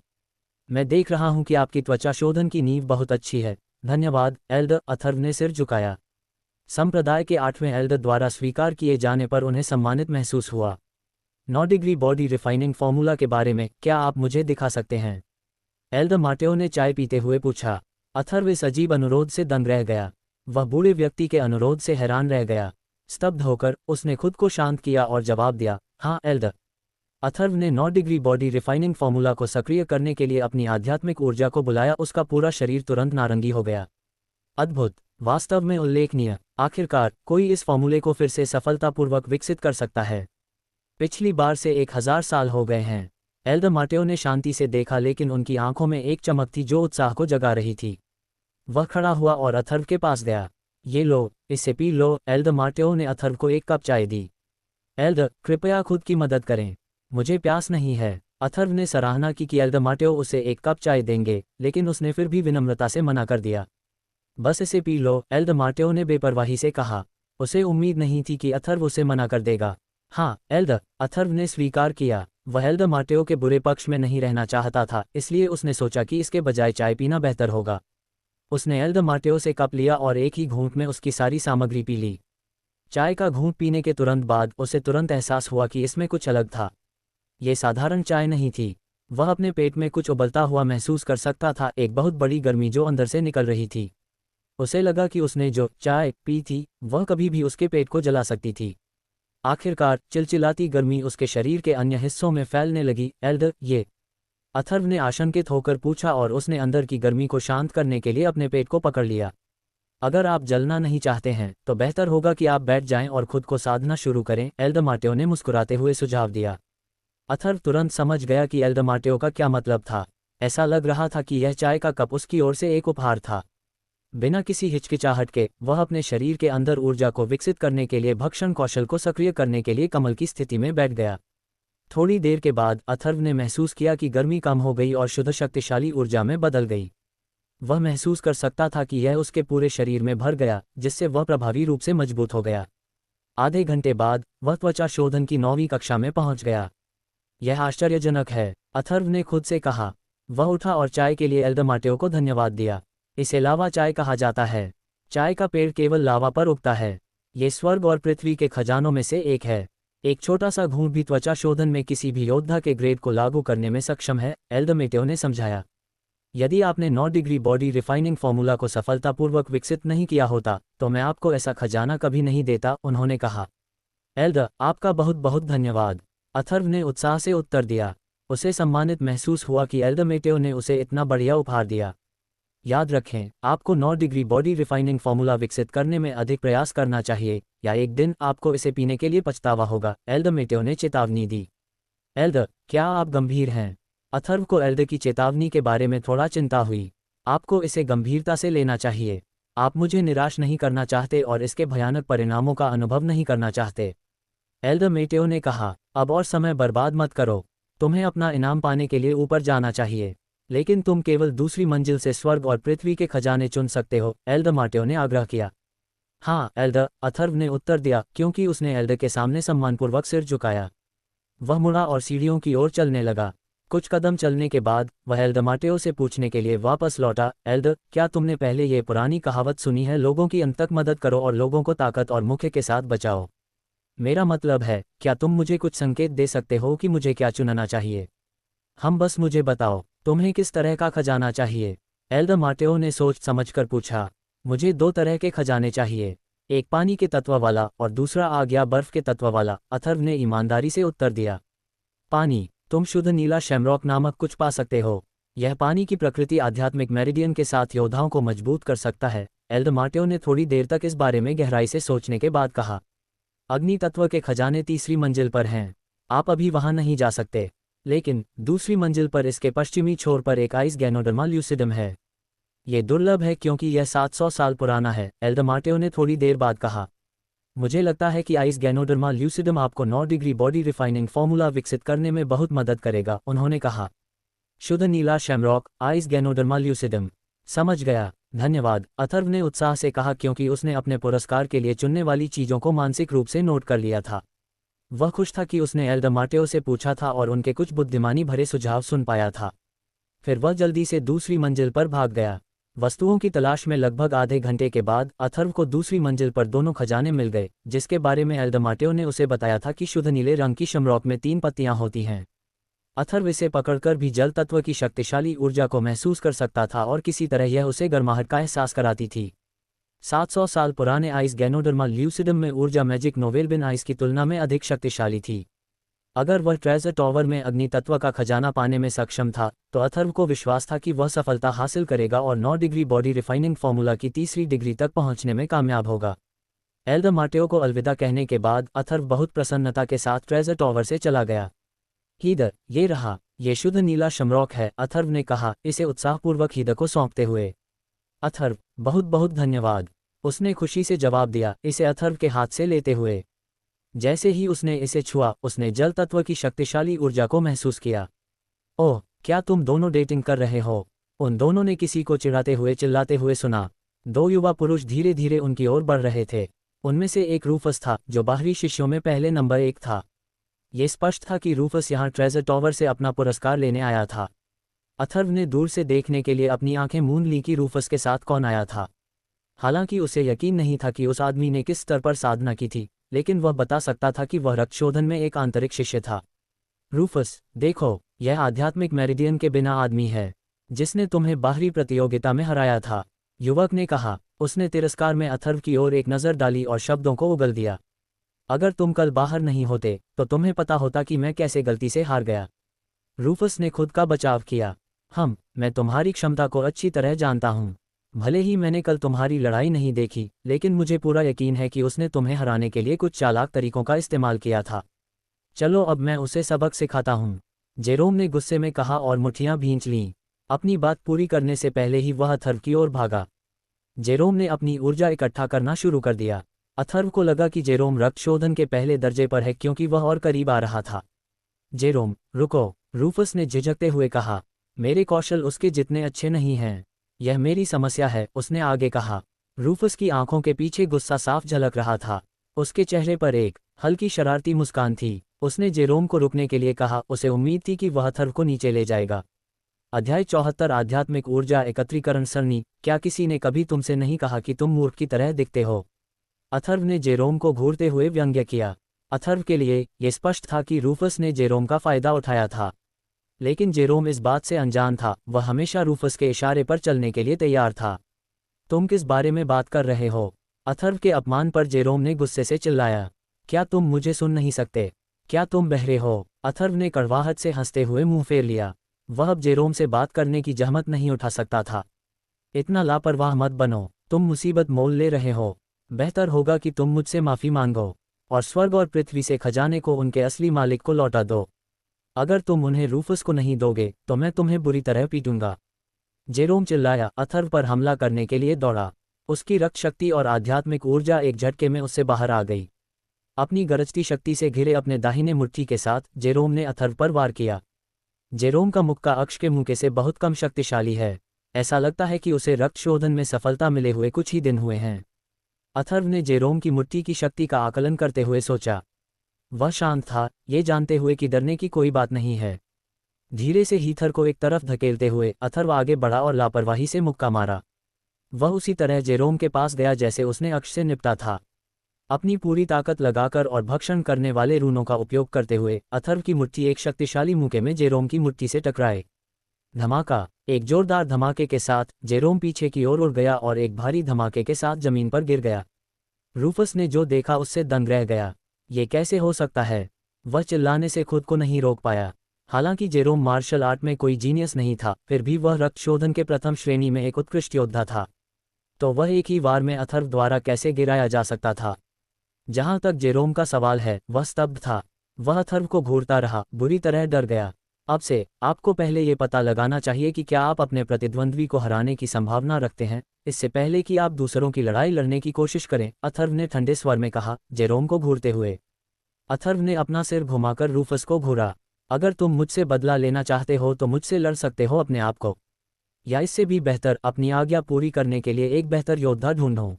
मैं देख रहा हूं कि आपकी त्वचा शोधन की नींव बहुत अच्छी है। धन्यवाद, एल्दर। अथर्व ने सिर झुकाया। संप्रदाय के 8वें एल्डर द्वारा स्वीकार किए जाने पर उन्हें सम्मानित महसूस हुआ। 9 डिग्री बॉडी रिफाइनिंग फॉर्मूला के बारे में क्या आप मुझे दिखा सकते हैं? एल्डर माटेओ ने चाय पीते हुए पूछा। अथर्व इस अजीब अनुरोध से दंग रह गया। वह बूढ़े व्यक्ति के अनुरोध से हैरान रह गया। स्तब्ध होकर उसने खुद को शांत किया और जवाब दिया, हाँ एल्डर। अथर्व ने 9 डिग्री बॉडी रिफाइनिंग फॉर्मूला को सक्रिय करने के लिए अपनी आध्यात्मिक ऊर्जा को बुलाया। उसका पूरा शरीर तुरंत नारंगी हो गया। अद्भुत, वास्तव में उल्लेखनीय। आखिरकार कोई इस फॉर्मूले को फिर से सफलतापूर्वक विकसित कर सकता है। पिछली बार से 1000 साल हो गए हैं। एल्डर माटेओ ने शांति से देखा, लेकिन उनकी आंखों में एक चमक थी जो उत्साह को जगा रही थी। वह खड़ा हुआ और अथर्व के पास गया। ये लो, इसे पी लो। एल्डर माटेओ ने अथर्व को एक कप चाय दी। एल्डर, कृपया खुद की मदद करें, मुझे प्यास नहीं है। अथर्व ने सराहना की कि एल्डर माटेओ उसे एक कप चाय देंगे, लेकिन उसने फिर भी विनम्रता से मना कर दिया। बस इसे पी लो, एल्डर माटेओ ने बेपरवाही से कहा। उसे उम्मीद नहीं थी कि अथर्व उसे मना कर देगा। हाँ एल्डर, अथर्व ने स्वीकार किया। वह एल्डर माटेओ के बुरे पक्ष में नहीं रहना चाहता था, इसलिए उसने सोचा कि इसके बजाय चाय पीना बेहतर होगा। उसने एल्डर माटेओ से कप लिया और एक ही घूंट में उसकी सारी सामग्री पी ली। चाय का घूंट पीने के तुरंत बाद उसे तुरंत एहसास हुआ कि इसमें कुछ अलग था। ये साधारण चाय नहीं थी। वह अपने पेट में कुछ उबलता हुआ महसूस कर सकता था, एक बहुत बड़ी गर्मी जो अंदर से निकल रही थी। उसे लगा कि उसने जो चाय पी थी वह कभी भी उसके पेट को जला सकती थी। आखिरकार चिलचिलाती गर्मी उसके शरीर के अन्य हिस्सों में फैलने लगी। एल्डर, ये? अथर्व ने आशंकित होकर पूछा और उसने अंदर की गर्मी को शांत करने के लिए अपने पेट को पकड़ लिया। अगर आप जलना नहीं चाहते हैं तो बेहतर होगा कि आप बैठ जाएं और खुद को साधना शुरू करें, एल्डर माटेओ ने मुस्कुराते हुए सुझाव दिया। अथर्व तुरंत समझ गया कि एल्डर माटेओ का क्या मतलब था। ऐसा लग रहा था कि यह चाय का कप उसकी ओर से एक उपहार था। बिना किसी हिचकिचाहट के वह अपने शरीर के अंदर ऊर्जा को विकसित करने के लिए भक्षण कौशल को सक्रिय करने के लिए कमल की स्थिति में बैठ गया। थोड़ी देर के बाद अथर्व ने महसूस किया कि गर्मी कम हो गई और शुद्ध शक्तिशाली ऊर्जा में बदल गई। वह महसूस कर सकता था कि यह उसके पूरे शरीर में भर गया, जिससे वह प्रभावी रूप से मजबूत हो गया। आधे घंटे बाद वह त्वचा शोधन की 9वीं कक्षा में पहुंच गया। यह आश्चर्यजनक है, अथर्व ने खुद से कहा। वह उठा और चाय के लिए एल्डर माटेओ को धन्यवाद दिया। इसे लावा चाय कहा जाता है। चाय का पेड़ केवल लावा पर उगता है। ये स्वर्ग और पृथ्वी के खजानों में से एक है। एक छोटा सा घूंट भी त्वचा शोधन में किसी भी योद्धा के ग्रेड को लागू करने में सक्षम है, एल्डर माटेओ ने समझाया। यदि आपने 9 डिग्री बॉडी रिफाइनिंग फॉर्मूला को सफलतापूर्वक विकसित नहीं किया होता तो मैं आपको ऐसा खजाना कभी नहीं देता, उन्होंने कहा। एल्डर, आपका बहुत बहुत धन्यवाद, अथर्व ने उत्साह से उत्तर दिया। उसे सम्मानित महसूस हुआ कि एल्डर माटेओ ने उसे इतना बढ़िया उपहार दिया। याद रखें, आपको 9 डिग्री बॉडी रिफाइनिंग फॉर्मूला विकसित करने में अधिक प्रयास करना चाहिए, या एक दिन आपको इसे पीने के लिए पछतावा होगा, एल्डर माटेओ ने चेतावनी दी। एल्डर, क्या आप गंभीर हैं? अथर्व को एल्डर की चेतावनी के बारे में थोड़ा चिंता हुई। आपको इसे गंभीरता से लेना चाहिए। आप मुझे निराश नहीं करना चाहते और इसके भयानक परिणामों का अनुभव नहीं करना चाहते, एल्डर माटेओ ने कहा। अब और समय बर्बाद मत करो। तुम्हें अपना इनाम पाने के लिए ऊपर जाना चाहिए, लेकिन तुम केवल दूसरी मंजिल से स्वर्ग और पृथ्वी के खजाने चुन सकते हो, एल्डर माटेओ ने आग्रह किया। हाँ एल्डर, अथर्व ने उत्तर दिया, क्योंकि उसने एल्डर के सामने सम्मानपूर्वक सिर झुकाया। वह मुड़ा और सीढ़ियों की ओर चलने लगा। कुछ कदम चलने के बाद वह एल्डर माटेओ से पूछने के लिए वापस लौटा। एल्डर, क्या तुमने पहले ये पुरानी कहावत सुनी है, लोगों की अंत तक मदद करो और लोगों को ताकत और मुख्य के साथ बचाओ? मेरा मतलब है, क्या तुम मुझे कुछ संकेत दे सकते हो कि मुझे क्या चुनना चाहिए? बस मुझे बताओ, तुम्हें किस तरह का खजाना चाहिए? एल्डर माटेओ ने सोच समझकर पूछा। मुझे 2 तरह के खजाने चाहिए, एक पानी के तत्व वाला और दूसरा आग या बर्फ के तत्व वाला, अथर्व ने ईमानदारी से उत्तर दिया। पानी, तुम शुद्ध नीला शैमरॉक नामक कुछ पा सकते हो। यह पानी की प्रकृति आध्यात्मिक मेरिडियन के साथ योद्धाओं को मजबूत कर सकता है, एल्डर माटेओ ने थोड़ी देर तक इस बारे में गहराई से सोचने के बाद कहा। अग्नि तत्व के खजाने तीसरी मंजिल पर हैं। आप अभी वहां नहीं जा सकते, लेकिन दूसरी मंजिल पर इसके पश्चिमी छोर पर एक आइस गैनोडर्मा ल्यूसिडम है। ये दुर्लभ है क्योंकि यह 700 साल पुराना है, एल्डर माटेओ ने थोड़ी देर बाद कहा। मुझे लगता है कि आइस गैनोडर्मा ल्यूसिडम आपको 9 डिग्री बॉडी रिफाइनिंग फॉर्मूला विकसित करने में बहुत मदद करेगा, उन्होंने कहा। शुद्ध नीला शैमरॉक, आइस गैनोडर्मा ल्यूसिडम। समझ गया। धन्यवाद, अथर्व ने उत्साह से कहा क्योंकि उसने अपने पुरस्कार के लिए चुनने वाली चीज़ों को मानसिक रूप से नोट कर लिया था। वह खुश था कि उसने एल्डरमाटेओ से पूछा था और उनके कुछ बुद्धिमानी भरे सुझाव सुन पाया था। फिर वह जल्दी से दूसरी मंजिल पर भाग गया। वस्तुओं की तलाश में लगभग आधे घंटे के बाद अथर्व को दूसरी मंजिल पर दोनों खजाने मिल गए, जिसके बारे में एल्डरमाटेओ ने उसे बताया था कि शुद्ध नीले रंग की शमरॉक में 3 पत्तियां होती हैं। अथर्व इसे पकड़कर भी जल तत्व की शक्तिशाली ऊर्जा को महसूस कर सकता था और किसी तरह यह उसे गर्माहट का एहसास कराती थी। 700 साल पुराने आइस गैनोडर्मा ल्यूसिडम में ऊर्जा मैजिक नोवेलबिन आइस की तुलना में अधिक शक्तिशाली थी। अगर वह ट्रेजर टॉवर में अग्नि तत्व का खजाना पाने में सक्षम था, तो अथर्व को विश्वास था कि वह सफलता हासिल करेगा और 9 डिग्री बॉडी रिफाइनिंग फॉर्मूला की तीसरी डिग्री तक पहुंचने में कामयाब होगा। एल्डरमाटेओ को अलविदा कहने के बाद अथर्व बहुत प्रसन्नता के साथ ट्रेजर टॉवर से चला गया। हीदर, ये रहा, ये शुद्ध नीला शमरॉक है, अथर्व ने कहा, इसे उत्साहपूर्वक हीदर को सौंपते हुए। अथर्व, बहुत बहुत धन्यवाद, उसने खुशी से जवाब दिया, इसे अथर्व के हाथ से लेते हुए। जैसे ही उसने इसे छुआ, उसने जल तत्व की शक्तिशाली ऊर्जा को महसूस किया। ओह, क्या तुम दोनों डेटिंग कर रहे हो? उन दोनों ने किसी को चिढ़ाते हुए चिल्लाते हुए सुना। 2 युवा पुरुष धीरे धीरे उनकी ओर बढ़ रहे थे। उनमें से एक रूफस था, जो बाहरी शिष्यों में पहले नंबर 1 था। ये स्पष्ट था कि रूफस यहाँ ट्रेजर टॉवर से अपना पुरस्कार लेने आया था। अथर्व ने दूर से देखने के लिए अपनी आंखें मूंद लीं कि रूफस के साथ कौन आया था। हालांकि उसे यकीन नहीं था कि उस आदमी ने किस स्तर पर साधना की थी, लेकिन वह बता सकता था कि वह रक्तशोधन में एक आंतरिक शिष्य था। रूफस, देखो, यह आध्यात्मिक मेरिडियन के बिना आदमी है, जिसने तुम्हें बाहरी प्रतियोगिता में हराया था, युवक ने कहा। उसने तिरस्कार में अथर्व की ओर एक नज़र डाली और शब्दों को उगल दिया। अगर तुम कल बाहर नहीं होते, तो तुम्हें पता होता कि मैं कैसे गलती से हार गया। रूफस ने खुद का बचाव किया। मैं तुम्हारी क्षमता को अच्छी तरह जानता हूँ। भले ही मैंने कल तुम्हारी लड़ाई नहीं देखी, लेकिन मुझे पूरा यकीन है कि उसने तुम्हें हराने के लिए कुछ चालाक तरीकों का इस्तेमाल किया था। चलो अब मैं उसे सबक सिखाता हूँ, जेरोम ने गुस्से में कहा और मुट्ठियां भींच लीं। अपनी बात पूरी करने से पहले ही वह अथर्व की ओर भागा। जेरोम ने अपनी ऊर्जा इकट्ठा करना शुरू कर दिया। अथर्व को लगा कि जेरोम रक्तशोधन के पहले दर्जे पर है क्योंकि वह और करीब आ रहा था। जेरोम, रुको, रूफस ने झिझकते हुए कहा, मेरे कौशल उसके जितने अच्छे नहीं हैं। यह मेरी समस्या है, उसने आगे कहा। रूफस की आंखों के पीछे गुस्सा साफ झलक रहा था। उसके चेहरे पर एक हल्की शरारती मुस्कान थी। उसने जेरोम को रुकने के लिए कहा, उसे उम्मीद थी कि वह अथर्व को नीचे ले जाएगा। अध्याय 74 आध्यात्मिक ऊर्जा एकत्रीकरण सरणी। क्या किसी ने कभी तुमसे नहीं कहा कि तुम मूर्ख की तरह दिखते हो? अथर्व ने जेरोम को घूरते हुए व्यंग्य किया। अथर्व के लिए यह स्पष्ट था कि रूफस ने जेरोम का फायदा उठाया था, लेकिन जेरोम इस बात से अनजान था। वह हमेशा रूफस के इशारे पर चलने के लिए तैयार था। तुम किस बारे में बात कर रहे हो? अथर्व के अपमान पर जेरोम ने गुस्से से चिल्लाया। क्या तुम मुझे सुन नहीं सकते? क्या तुम बहरे हो? अथर्व ने कड़वाहट से हंसते हुए मुंह फेर लिया। वह अब जेरोम से बात करने की जहमत नहीं उठा सकता था। इतना लापरवाह मत बनो, तुम मुसीबत मोल ले रहे हो। बेहतर होगा कि तुम मुझसे माफ़ी मांगो और स्वर्ग और पृथ्वी से खजाने को उनके असली मालिक को लौटा दो। अगर तुम उन्हें रूफस को नहीं दोगे, तो मैं तुम्हें बुरी तरह पीटूंगा। जेरोम चिल्लाया, अथर्व पर हमला करने के लिए दौड़ा। उसकी रक्त शक्ति और आध्यात्मिक ऊर्जा एक झटके में उससे बाहर आ गई। अपनी गरजती शक्ति से घिरे अपने दाहिने मुट्ठी के साथ जेरोम ने अथर्व पर वार किया। जेरोम का मुक्का अक्ष के मुक्के से बहुत कम शक्तिशाली है। ऐसा लगता है कि उसे रक्तशोधन में सफलता मिले हुए कुछ ही दिन हुए हैं। अथर्व ने जेरोम की मुट्ठी की शक्ति का आकलन करते हुए सोचा। वह शांत था, ये जानते हुए कि डरने की कोई बात नहीं है। धीरे से हीथर को एक तरफ धकेलते हुए अथर्व आगे बढ़ा और लापरवाही से मुक्का मारा। वह उसी तरह जेरोम के पास गया जैसे उसने अक्ष से निपटा था। अपनी पूरी ताकत लगाकर और भक्षण करने वाले रूनों का उपयोग करते हुए अथर्व की मुट्ठी एक शक्तिशाली मुक्के में जेरोम की मुट्ठी से टकराए। धमाका! एक जोरदार धमाके के साथ जेरोम पीछे की ओर उड़ गया और एक भारी धमाके के साथ जमीन पर गिर गया। रूफस ने जो देखा उससे दंग रह गया। ये कैसे हो सकता है? वह चिल्लाने से खुद को नहीं रोक पाया। हालांकि जेरोम मार्शल आर्ट में कोई जीनियस नहीं था, फिर भी वह रक्तशोधन के प्रथम श्रेणी में एक उत्कृष्ट योद्धा था। तो वह एक ही वार में अथर्व द्वारा कैसे गिराया जा सकता था? जहां तक जेरोम का सवाल है, वह स्तब्ध था। वह अथर्व को घूरता रहा, बुरी तरह डर गया। अब से आपको पहले ये पता लगाना चाहिए कि क्या आप अपने प्रतिद्वंद्वी को हराने की संभावना रखते हैं, इससे पहले कि आप दूसरों की लड़ाई लड़ने की कोशिश करें, अथर्व ने ठंडे स्वर में कहा, जेरोम को घूरते हुए। अथर्व ने अपना सिर घुमाकर रूफस को घूरा। अगर तुम मुझसे बदला लेना चाहते हो तो मुझसे लड़ सकते हो अपने आप को। या इससे भी बेहतर, अपनी आज्ञा पूरी करने के लिए एक बेहतर योद्धा ढूंढो।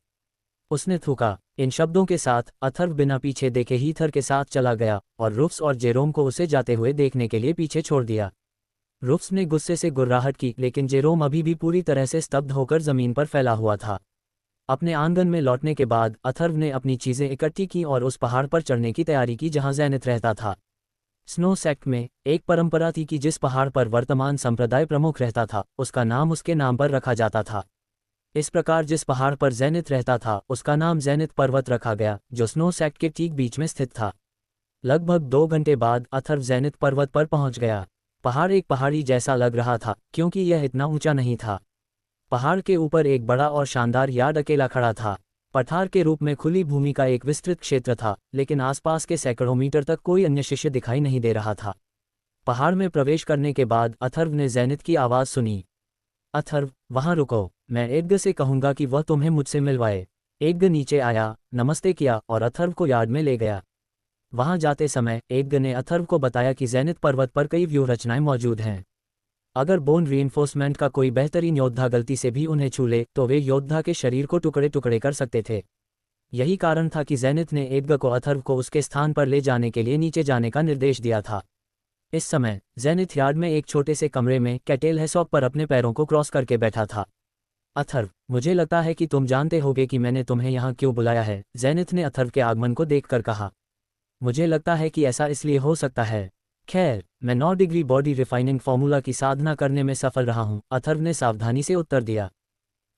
उसने थूका। इन शब्दों के साथ अथर्व बिना पीछे देखे हीथर के साथ चला गया और रुफ्स और जेरोम को उसे जाते हुए देखने के लिए पीछे छोड़ दिया। रुफ्स ने गुस्से से गुर्राहट की, लेकिन जेरोम अभी भी पूरी तरह से स्तब्ध होकर जमीन पर फैला हुआ था। अपने आंगन में लौटने के बाद अथर्व ने अपनी चीजें इकट्ठी की और उस पहाड़ पर चढ़ने की तैयारी की जहां ज़ेनिथ रहता था। स्नो सेक्ट में एक परंपरा थी कि जिस पहाड़ पर वर्तमान संप्रदाय प्रमुख रहता था उसका नाम उसके नाम पर रखा जाता था। इस प्रकार जिस पहाड़ पर ज़ेनिथ रहता था उसका नाम ज़ेनिथ पर्वत रखा गया, जो स्नो सेक्ट के ठीक बीच में स्थित था। लगभग 2 घंटे बाद अथर्व ज़ेनिथ पर्वत पर पहुंच गया। पहाड़ एक पहाड़ी जैसा लग रहा था क्योंकि यह इतना ऊंचा नहीं था। पहाड़ के ऊपर एक बड़ा और शानदार यार्ड अकेला खड़ा था। पठार के रूप में खुली भूमि का एक विस्तृत क्षेत्र था, लेकिन आसपास के सैकड़ों मीटर तक कोई अन्य शिष्य दिखाई नहीं दे रहा था। पहाड़ में प्रवेश करने के बाद अथर्व ने ज़ेनिथ की आवाज़ सुनी। अथर्व, वहाँ रुको, मैं एडगर से कहूँगा कि वह तुम्हें मुझसे मिलवाए। एडगर नीचे आया, नमस्ते किया और अथर्व को यार्ड में ले गया। वहाँ जाते समय एडगर ने अथर्व को बताया कि ज़ेनिथ पर्वत पर कई व्यूह रचनाएं मौजूद हैं। अगर बोन रीइंफोर्समेंट का कोई बेहतरीन योद्धा गलती से भी उन्हें छू ले तो वे योद्धा के शरीर को टुकड़े टुकड़े कर सकते थे। यही कारण था कि ज़ेनिथ ने एडगर को अथर्व को उसके स्थान पर ले जाने के लिए नीचे जाने का निर्देश दिया था। इस समय ज़ेनिथ यार्ड में एक छोटे से कमरे में कैटेल हेसॉप पर अपने पैरों को क्रॉस करके बैठा था। अथर्व, मुझे लगता है कि तुम जानते होगे कि मैंने तुम्हें यहाँ क्यों बुलाया है, ज़ेनिथ ने अथर्व के आगमन को देखकर कहा। मुझे लगता है कि ऐसा इसलिए हो सकता है। खैर, मैं 9 डिग्री बॉडी रिफाइनिंग फार्मूला की साधना करने में सफल रहा हूँ, अथर्व ने सावधानी से उत्तर दिया।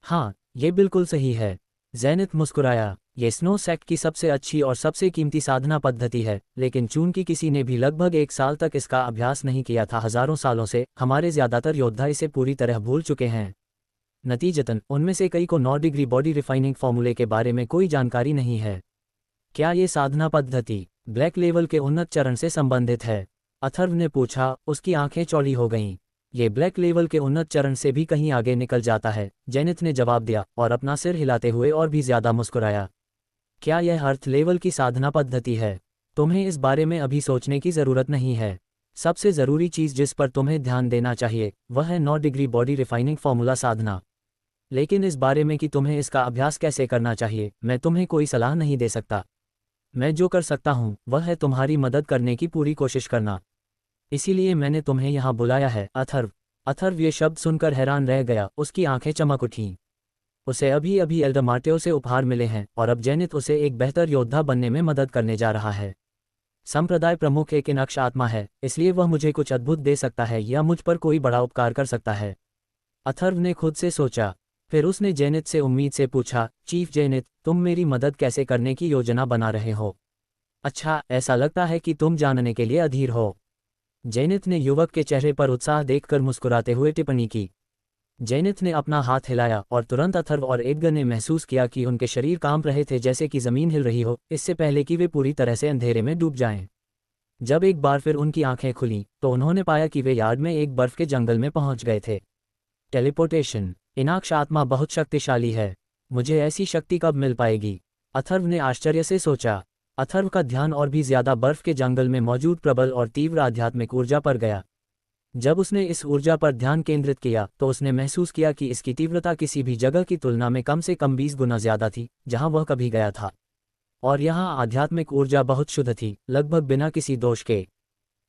हाँ, ये बिल्कुल सही है। ज़ेनिथ मुस्कुराया। ये स्नो सेक्ट की सबसे अच्छी और सबसे कीमती साधना पद्धति है, लेकिन चूंकि किसी ने भी लगभग 1 साल तक इसका अभ्यास नहीं किया था, हजारों सालों से हमारे ज़्यादातर योद्धा इसे पूरी तरह भूल चुके हैं। नतीजतन उनमें से कई को 9 डिग्री बॉडी रिफाइनिंग फार्मूले के बारे में कोई जानकारी नहीं है। क्या ये साधना पद्धति ब्लैक लेवल के उन्नत चरण से संबंधित है? अथर्व ने पूछा। उसकी आंखें चौड़ी हो गईं। ये ब्लैक लेवल के उन्नत चरण से भी कहीं आगे निकल जाता है, ज़ेनिथ ने जवाब दिया और अपना सिर हिलाते हुए और भी ज्यादा मुस्कुराया। क्या यह अर्थ लेवल की साधना पद्धति है? तुम्हें इस बारे में अभी सोचने की ज़रूरत नहीं है। सबसे ज़रूरी चीज़ जिस पर तुम्हें ध्यान देना चाहिए वह है 9 डिग्री बॉडी रिफाइनिंग फार्मूला साधना। लेकिन इस बारे में कि तुम्हें इसका अभ्यास कैसे करना चाहिए, मैं तुम्हें कोई सलाह नहीं दे सकता। मैं जो कर सकता हूँ वह है तुम्हारी मदद करने की पूरी कोशिश करना। इसीलिए मैंने तुम्हें यहाँ बुलाया है, अथर्व। अथर्व ये शब्द सुनकर हैरान रह गया, उसकी आंखें चमक उठीं। उसे अभी अभी एल्डरमार्टेओ से उपहार मिले हैं और अब ज़ेनिथ उसे एक बेहतर योद्धा बनने में मदद करने जा रहा है। संप्रदाय प्रमुख एक इनक्ष आत्मा है, इसलिए वह मुझे कुछ अद्भुत दे सकता है या मुझ पर कोई बड़ा उपकार कर सकता है। अथर्व ने खुद से सोचा। फिर उसने ज़ेनिथ से उम्मीद से पूछा, चीफ ज़ेनिथ, तुम मेरी मदद कैसे करने की योजना बना रहे हो? अच्छा, ऐसा लगता है कि तुम जानने के लिए अधीर हो। ज़ेनिथ ने युवक के चेहरे पर उत्साह देखकर मुस्कुराते हुए टिप्पणी की। ज़ेनिथ ने अपना हाथ हिलाया और तुरंत अथर्व और एडगर ने महसूस किया कि उनके शरीर कांप रहे थे, जैसे कि ज़मीन हिल रही हो, इससे पहले कि वे पूरी तरह से अंधेरे में डूब जाएं। जब एक बार फिर उनकी आंखें खुलीं तो उन्होंने पाया कि वे यार्ड में एक बर्फ के जंगल में पहुंच गए थे। टेलीपोर्टेशन। इनक्ष आत्मा बहुत शक्तिशाली है। मुझे ऐसी शक्ति कब मिल पाएगी? अथर्व ने आश्चर्य से सोचा। अथर्व का ध्यान और भी ज्यादा बर्फ के जंगल में मौजूद प्रबल और तीव्र आध्यात्मिक ऊर्जा पर गया। जब उसने इस ऊर्जा पर ध्यान केंद्रित किया तो उसने महसूस किया कि इसकी तीव्रता किसी भी जगह की तुलना में कम से कम 20 गुना ज्यादा थी जहां वह कभी गया था। और यहाँ आध्यात्मिक ऊर्जा बहुत शुद्ध थी, लगभग बिना किसी दोष के।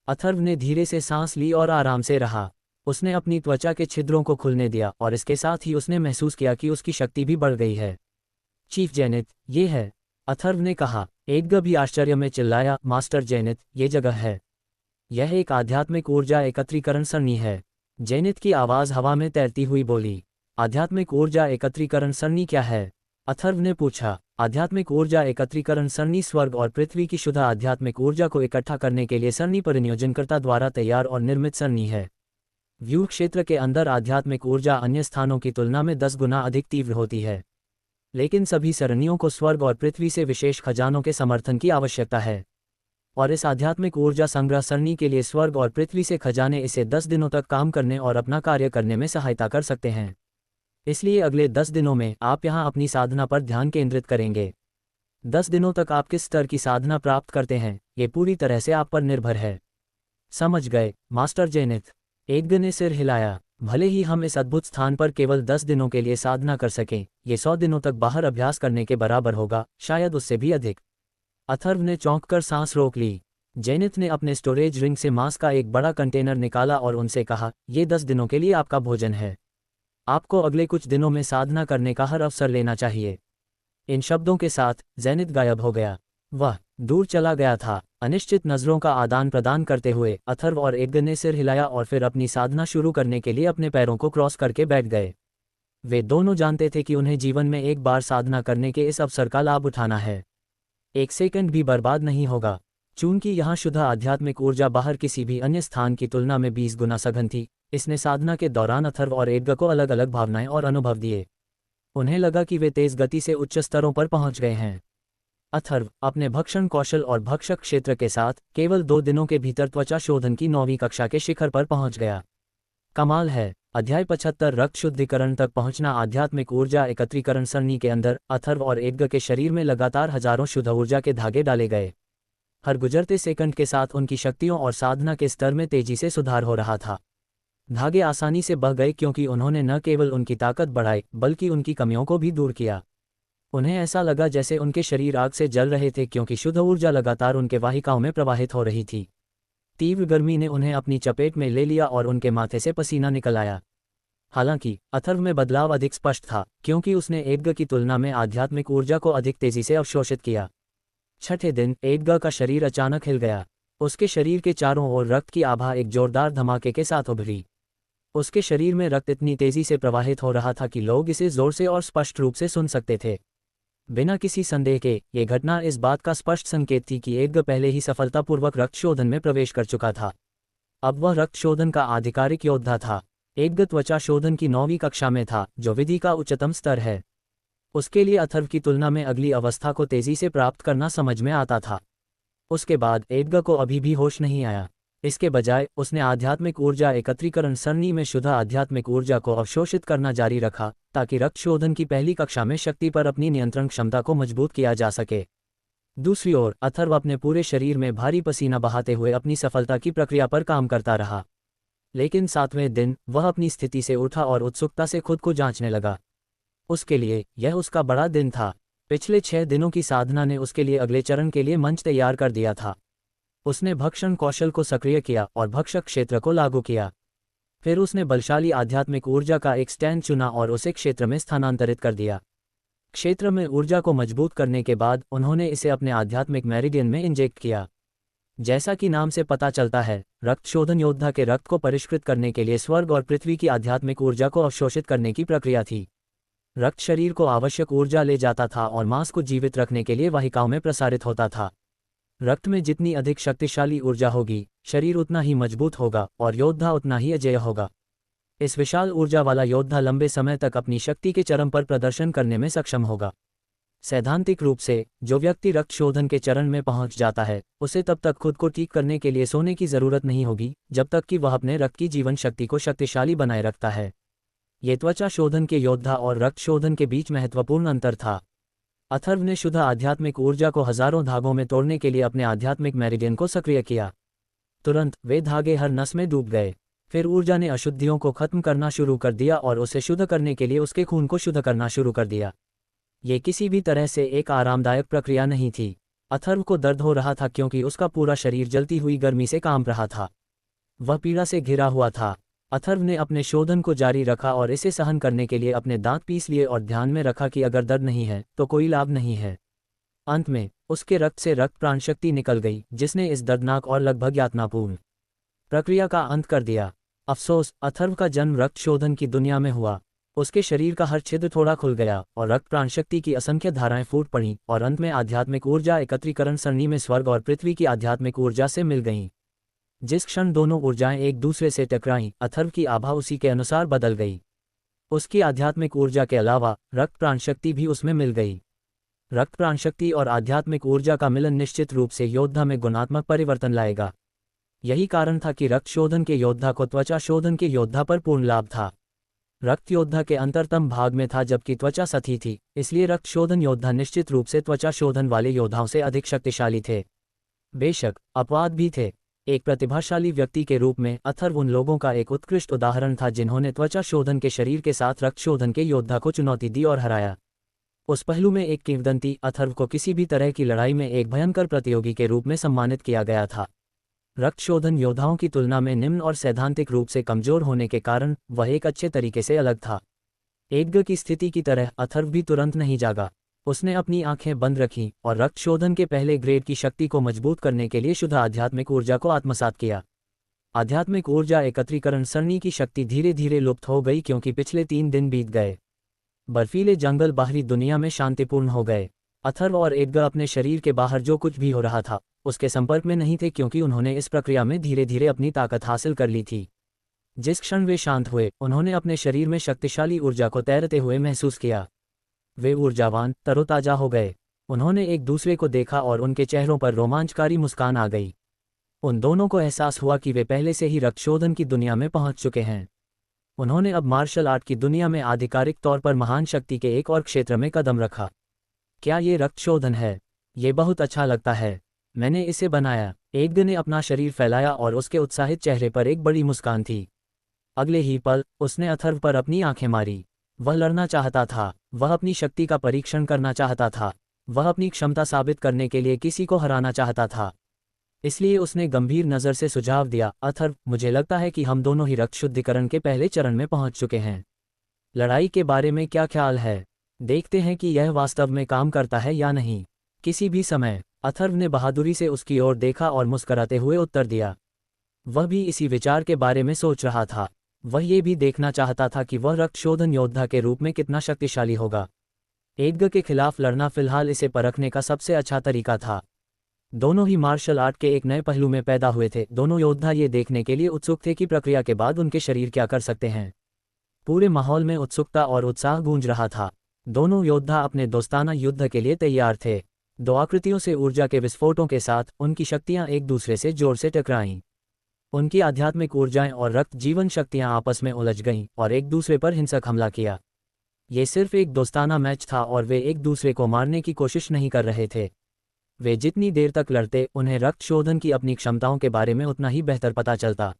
अथर्व ने धीरे से सांस ली और आराम से रहा। उसने अपनी त्वचा के छिद्रों को खुलने दिया और इसके साथ ही उसने महसूस किया कि उसकी शक्ति भी बढ़ गई है। चीफ ज़ेनिथ, ये है, अथर्व ने कहा। एडगर भी आश्चर्य में चिल्लाया, मास्टर ज़ेनिथ, ये जगह है। यह एक आध्यात्मिक ऊर्जा एकत्रीकरण सरणी है। ज़ेनिथ की आवाज़ हवा में तैरती हुई बोली। आध्यात्मिक ऊर्जा एकत्रीकरण सरणी क्या है? अथर्व ने पूछा। आध्यात्मिक ऊर्जा एकत्रीकरण सरणी स्वर्ग और पृथ्वी की शुद्ध आध्यात्मिक ऊर्जा को इकट्ठा करने के लिए सरणी परिनियोजनकर्ता द्वारा तैयार और निर्मित सरणी है। व्यूह क्षेत्र के अंदर आध्यात्मिक ऊर्जा अन्य स्थानों की तुलना में 10 गुना अधिक तीव्र होती है। लेकिन सभी सरणियों को स्वर्ग और पृथ्वी से विशेष खजानों के समर्थन की आवश्यकता है। और इस आध्यात्मिक ऊर्जा संग्रह सरणी के लिए स्वर्ग और पृथ्वी से खजाने इसे 10 दिनों तक काम करने और अपना कार्य करने में सहायता कर सकते हैं। इसलिए अगले 10 दिनों में आप यहाँ अपनी साधना पर ध्यान केंद्रित करेंगे। 10 दिनों तक आप किस स्तर की साधना प्राप्त करते हैं, ये पूरी तरह से आप पर निर्भर है। समझ गए, मास्टर ज़ेनिथ? एडगर ने सिर हिलाया। भले ही हम इस अद्भुत स्थान पर केवल 10 दिनों के लिए साधना कर सकें, ये 100 दिनों तक बाहर अभ्यास करने के बराबर होगा, शायद उससे भी अधिक। अथर्व ने चौंककर सांस रोक ली। जेनिथ ने अपने स्टोरेज रिंग से मांस का एक बड़ा कंटेनर निकाला और उनसे कहा, ये 10 दिनों के लिए आपका भोजन है। आपको अगले कुछ दिनों में साधना करने का हर अवसर लेना चाहिए। इन शब्दों के साथ जेनिथ गायब हो गया। वह दूर चला गया था। अनिश्चित नज़रों का आदान प्रदान करते हुए अथर्व और एडगर ने सिर हिलाया और फिर अपनी साधना शुरू करने के लिए अपने पैरों को क्रॉस करके बैठ गए। वे दोनों जानते थे कि उन्हें जीवन में एक बार साधना करने के इस अवसर का लाभ उठाना है। एक सेकंड भी बर्बाद नहीं होगा। चूंकि यहाँ शुद्ध आध्यात्मिक ऊर्जा बाहर किसी भी अन्य स्थान की तुलना में 20 गुना सघन थी, इसने साधना के दौरान अथर्व और एडगर को अलग अलग भावनाएं और अनुभव दिए। उन्हें लगा कि वे तेज गति से उच्च स्तरों पर पहुंच गए हैं। अथर्व अपने भक्षण कौशल और भक्षक क्षेत्र के साथ केवल 2 दिनों के भीतर त्वचा शोधन की 9वीं कक्षा के शिखर पर पहुंच गया। कमाल है। अध्याय 75 रक्त शुद्धिकरण तक पहुंचना। आध्यात्मिक ऊर्जा एकत्रीकरण सरणी के अंदर अथर्व और एडगर के शरीर में लगातार हजारों शुद्ध ऊर्जा के धागे डाले गए। हर गुजरते सेकंड के साथ उनकी शक्तियों और साधना के स्तर में तेजी से सुधार हो रहा था। धागे आसानी से बह गए क्योंकि उन्होंने न केवल उनकी ताकत बढ़ाई बल्कि उनकी कमियों को भी दूर किया। उन्हें ऐसा लगा जैसे उनके शरीर आग से जल रहे थे क्योंकि शुद्ध ऊर्जा लगातार उनके वाहिकाओं में प्रवाहित हो रही थी। तीव्र गर्मी ने उन्हें अपनी चपेट में ले लिया और उनके माथे से पसीना निकल आया। हालांकि अथर्व में बदलाव अधिक स्पष्ट था क्योंकि उसने एडगर की तुलना में आध्यात्मिक ऊर्जा को अधिक तेजी से अवशोषित किया। छठे दिन एडगर का शरीर अचानक हिल गया। उसके शरीर के चारों ओर रक्त की आभा एक जोरदार धमाके के साथ उभरी। उसके शरीर में रक्त इतनी तेजी से प्रवाहित हो रहा था कि लोग इसे जोर से और स्पष्ट रूप से सुन सकते थे। बिना किसी संदेह के ये घटना इस बात का स्पष्ट संकेत थी कि एडगर पहले ही सफलतापूर्वक रक्त शोधन में प्रवेश कर चुका था। अब वह रक्त शोधन का आधिकारिक योद्धा था। एडगर त्वचा शोधन की 9वीं कक्षा में था, जो विधि का उच्चतम स्तर है। उसके लिए अथर्व की तुलना में अगली अवस्था को तेजी से प्राप्त करना समझ में आता था। उसके बाद एडगर को अभी भी होश नहीं आया। इसके बजाय उसने आध्यात्मिक ऊर्जा एकत्रीकरण सरणी में शुद्ध आध्यात्मिक ऊर्जा को अवशोषित करना जारी रखा ताकि रक्त शोधन की पहली कक्षा में शक्ति पर अपनी नियंत्रण क्षमता को मजबूत किया जा सके। दूसरी ओर अथर्व अपने पूरे शरीर में भारी पसीना बहाते हुए अपनी सफलता की प्रक्रिया पर काम करता रहा। लेकिन 7वें दिन वह अपनी स्थिति से उठा और उत्सुकता से खुद को जांचने लगा। उसके लिए यह उसका बड़ा दिन था। पिछले 6 दिनों की साधना ने उसके लिए अगले चरण के लिए मंच तैयार कर दिया था। उसने भक्षण कौशल को सक्रिय किया और भक्षक क्षेत्र को लागू किया। फिर उसने बलशाली आध्यात्मिक ऊर्जा का एक स्टैंड चुना और उसे क्षेत्र में स्थानांतरित कर दिया। क्षेत्र में ऊर्जा को मजबूत करने के बाद उन्होंने इसे अपने आध्यात्मिक मेरिडियन में इंजेक्ट किया। जैसा कि नाम से पता चलता है, रक्त शोधन योद्धा के रक्त को परिष्कृत करने के लिए स्वर्ग और पृथ्वी की आध्यात्मिक ऊर्जा को अवशोषित करने की प्रक्रिया थी। रक्त शरीर को आवश्यक ऊर्जा ले जाता था और मांस को जीवित रखने के लिए वाहिकाओं में प्रसारित होता था। रक्त में जितनी अधिक शक्तिशाली ऊर्जा होगी, शरीर उतना ही मजबूत होगा और योद्धा उतना ही अजेय होगा। इस विशाल ऊर्जा वाला योद्धा लंबे समय तक अपनी शक्ति के चरम पर प्रदर्शन करने में सक्षम होगा। सैद्धांतिक रूप से जो व्यक्ति रक्त शोधन के चरण में पहुंच जाता है, उसे तब तक खुद को ठीक करने के लिए सोने की जरूरत नहीं होगी जब तक कि वह अपने रक्त की जीवन शक्ति को शक्तिशाली बनाए रखता है। ये त्वचा शोधन के योद्धा और रक्त शोधन के बीच महत्वपूर्ण अंतर था। अथर्व ने शुद्ध आध्यात्मिक ऊर्जा को हजारों धागों में तोड़ने के लिए अपने आध्यात्मिक मेरिडियन को सक्रिय किया। तुरंत वे धागे हर नस में डूब गए। फिर ऊर्जा ने अशुद्धियों को खत्म करना शुरू कर दिया और उसे शुद्ध करने के लिए उसके खून को शुद्ध करना शुरू कर दिया। ये किसी भी तरह से एक आरामदायक प्रक्रिया नहीं थी। अथर्व को दर्द हो रहा था क्योंकि उसका पूरा शरीर जलती हुई गर्मी से कांप रहा था। वह पीड़ा से घिरा हुआ था। अथर्व ने अपने शोधन को जारी रखा और इसे सहन करने के लिए अपने दांत पीस लिए और ध्यान में रखा कि अगर दर्द नहीं है तो कोई लाभ नहीं है। अंत में उसके रक्त से रक्त प्राण शक्ति निकल गई, जिसने इस दर्दनाक और लगभग यातनापूर्ण प्रक्रिया का अंत कर दिया। अफसोस, अथर्व का जन्म रक्त शोधन की दुनिया में हुआ। उसके शरीर का हर छिद्र थोड़ा खुल गया और रक्त प्राण शक्ति की असंख्य धाराएं फूट पड़ीं और अंत में आध्यात्मिक ऊर्जा एकत्रीकरण सरणी में स्वर्ग और पृथ्वी की आध्यात्मिक ऊर्जा से मिल गईं। जिस क्षण दोनों ऊर्जाएं एक दूसरे से टकराईं, अथर्व की आभा उसी के अनुसार बदल गई। उसकी आध्यात्मिक ऊर्जा के अलावा रक्त प्राण शक्ति भी उसमें मिल गई। रक्त प्राण शक्ति और आध्यात्मिक ऊर्जा का मिलन निश्चित रूप से योद्धा में गुणात्मक परिवर्तन लाएगा। यही कारण था कि रक्त शोधन के योद्धा को त्वचा शोधन के योद्धा पर पूर्ण लाभ था। रक्त योद्धा के अंतरतम भाग में था जबकि त्वचा सतही थी, इसलिए रक्त शोधन योद्धा निश्चित रूप से त्वचा शोधन वाले योद्धाओं से अधिक शक्तिशाली थे। बेशक अपवाद भी थे। एक प्रतिभाशाली व्यक्ति के रूप में अथर्व उन लोगों का एक उत्कृष्ट उदाहरण था जिन्होंने त्वचा शोधन के शरीर के साथ रक्त शोधन के योद्धा को चुनौती दी और हराया। उस पहलू में एक किंवदंती अथर्व को किसी भी तरह की लड़ाई में एक भयंकर प्रतियोगी के रूप में सम्मानित किया गया था। रक्त शोधन योद्धाओं की तुलना में निम्न और सैद्धांतिक रूप से कमजोर होने के कारण वह एक अच्छे तरीके से अलग था। एडगर की स्थिति की तरह अथर्व भी तुरंत नहीं जागा। उसने अपनी आंखें बंद रखीं और रक्त शोधन के पहले ग्रेड की शक्ति को मजबूत करने के लिए शुद्ध आध्यात्मिक ऊर्जा को आत्मसात किया। आध्यात्मिक ऊर्जा एकत्रीकरण सरणी की शक्ति धीरे धीरे लुप्त हो गई क्योंकि पिछले 3 दिन बीत गए। बर्फीले जंगल बाहरी दुनिया में शांतिपूर्ण हो गए। अथर्व और एडगर अपने शरीर के बाहर जो कुछ भी हो रहा था उसके संपर्क में नहीं थे क्योंकि उन्होंने इस प्रक्रिया में धीरे धीरे अपनी ताकत हासिल कर ली थी। जिस क्षण वे शांत हुए उन्होंने अपने शरीर में शक्तिशाली ऊर्जा को तैरते हुए महसूस किया। वे ऊर्जावान तरोताजा हो गए। उन्होंने एक दूसरे को देखा और उनके चेहरों पर रोमांचकारी मुस्कान आ गई। उन दोनों को एहसास हुआ कि वे पहले से ही रक्तशोधन की दुनिया में पहुंच चुके हैं। उन्होंने अब मार्शल आर्ट की दुनिया में आधिकारिक तौर पर महान शक्ति के एक और क्षेत्र में कदम रखा। क्या ये रक्तशोधन है? ये बहुत अच्छा लगता है। मैंने इसे बनाया। एडगर ने अपना शरीर फैलाया और उसके उत्साहित चेहरे पर एक बड़ी मुस्कान थी। अगले ही पल उसने अथर्व पर अपनी आंखें मारी। वह लड़ना चाहता था। वह अपनी शक्ति का परीक्षण करना चाहता था। वह अपनी क्षमता साबित करने के लिए किसी को हराना चाहता था। इसलिए उसने गंभीर नज़र से सुझाव दिया, अथर्व, मुझे लगता है कि हम दोनों ही रक्त शुद्धिकरण के पहले चरण में पहुंच चुके हैं। लड़ाई के बारे में क्या ख्याल है? देखते हैं कि यह वास्तव में काम करता है या नहीं। किसी भी समय। अथर्व ने बहादुरी से उसकी ओर देखा और मुस्कराते हुए उत्तर दिया। वह भी इसी विचार के बारे में सोच रहा था। वह ये भी देखना चाहता था कि वह रक्त शोधन योद्धा के रूप में कितना शक्तिशाली होगा। एडगर के खिलाफ लड़ना फिलहाल इसे परखने का सबसे अच्छा तरीका था। दोनों ही मार्शल आर्ट के एक नए पहलू में पैदा हुए थे। दोनों योद्धा ये देखने के लिए उत्सुक थे कि प्रक्रिया के बाद उनके शरीर क्या कर सकते हैं। पूरे माहौल में उत्सुकता और उत्साह गूंज रहा था। दोनों योद्धा अपने दोस्ताना युद्ध के लिए तैयार थे। दो आकृतियों से ऊर्जा के विस्फोटों के साथ उनकी शक्तियां एक दूसरे से जोर से टकराईं। उनकी आध्यात्मिक ऊर्जाएं और रक्त जीवन शक्तियां आपस में उलझ गईं और एक दूसरे पर हिंसक हमला किया। ये सिर्फ एक दोस्ताना मैच था और वे एक दूसरे को मारने की कोशिश नहीं कर रहे थे। वे जितनी देर तक लड़ते उन्हें रक्त शोधन की अपनी क्षमताओं के बारे में उतना ही बेहतर पता चलता।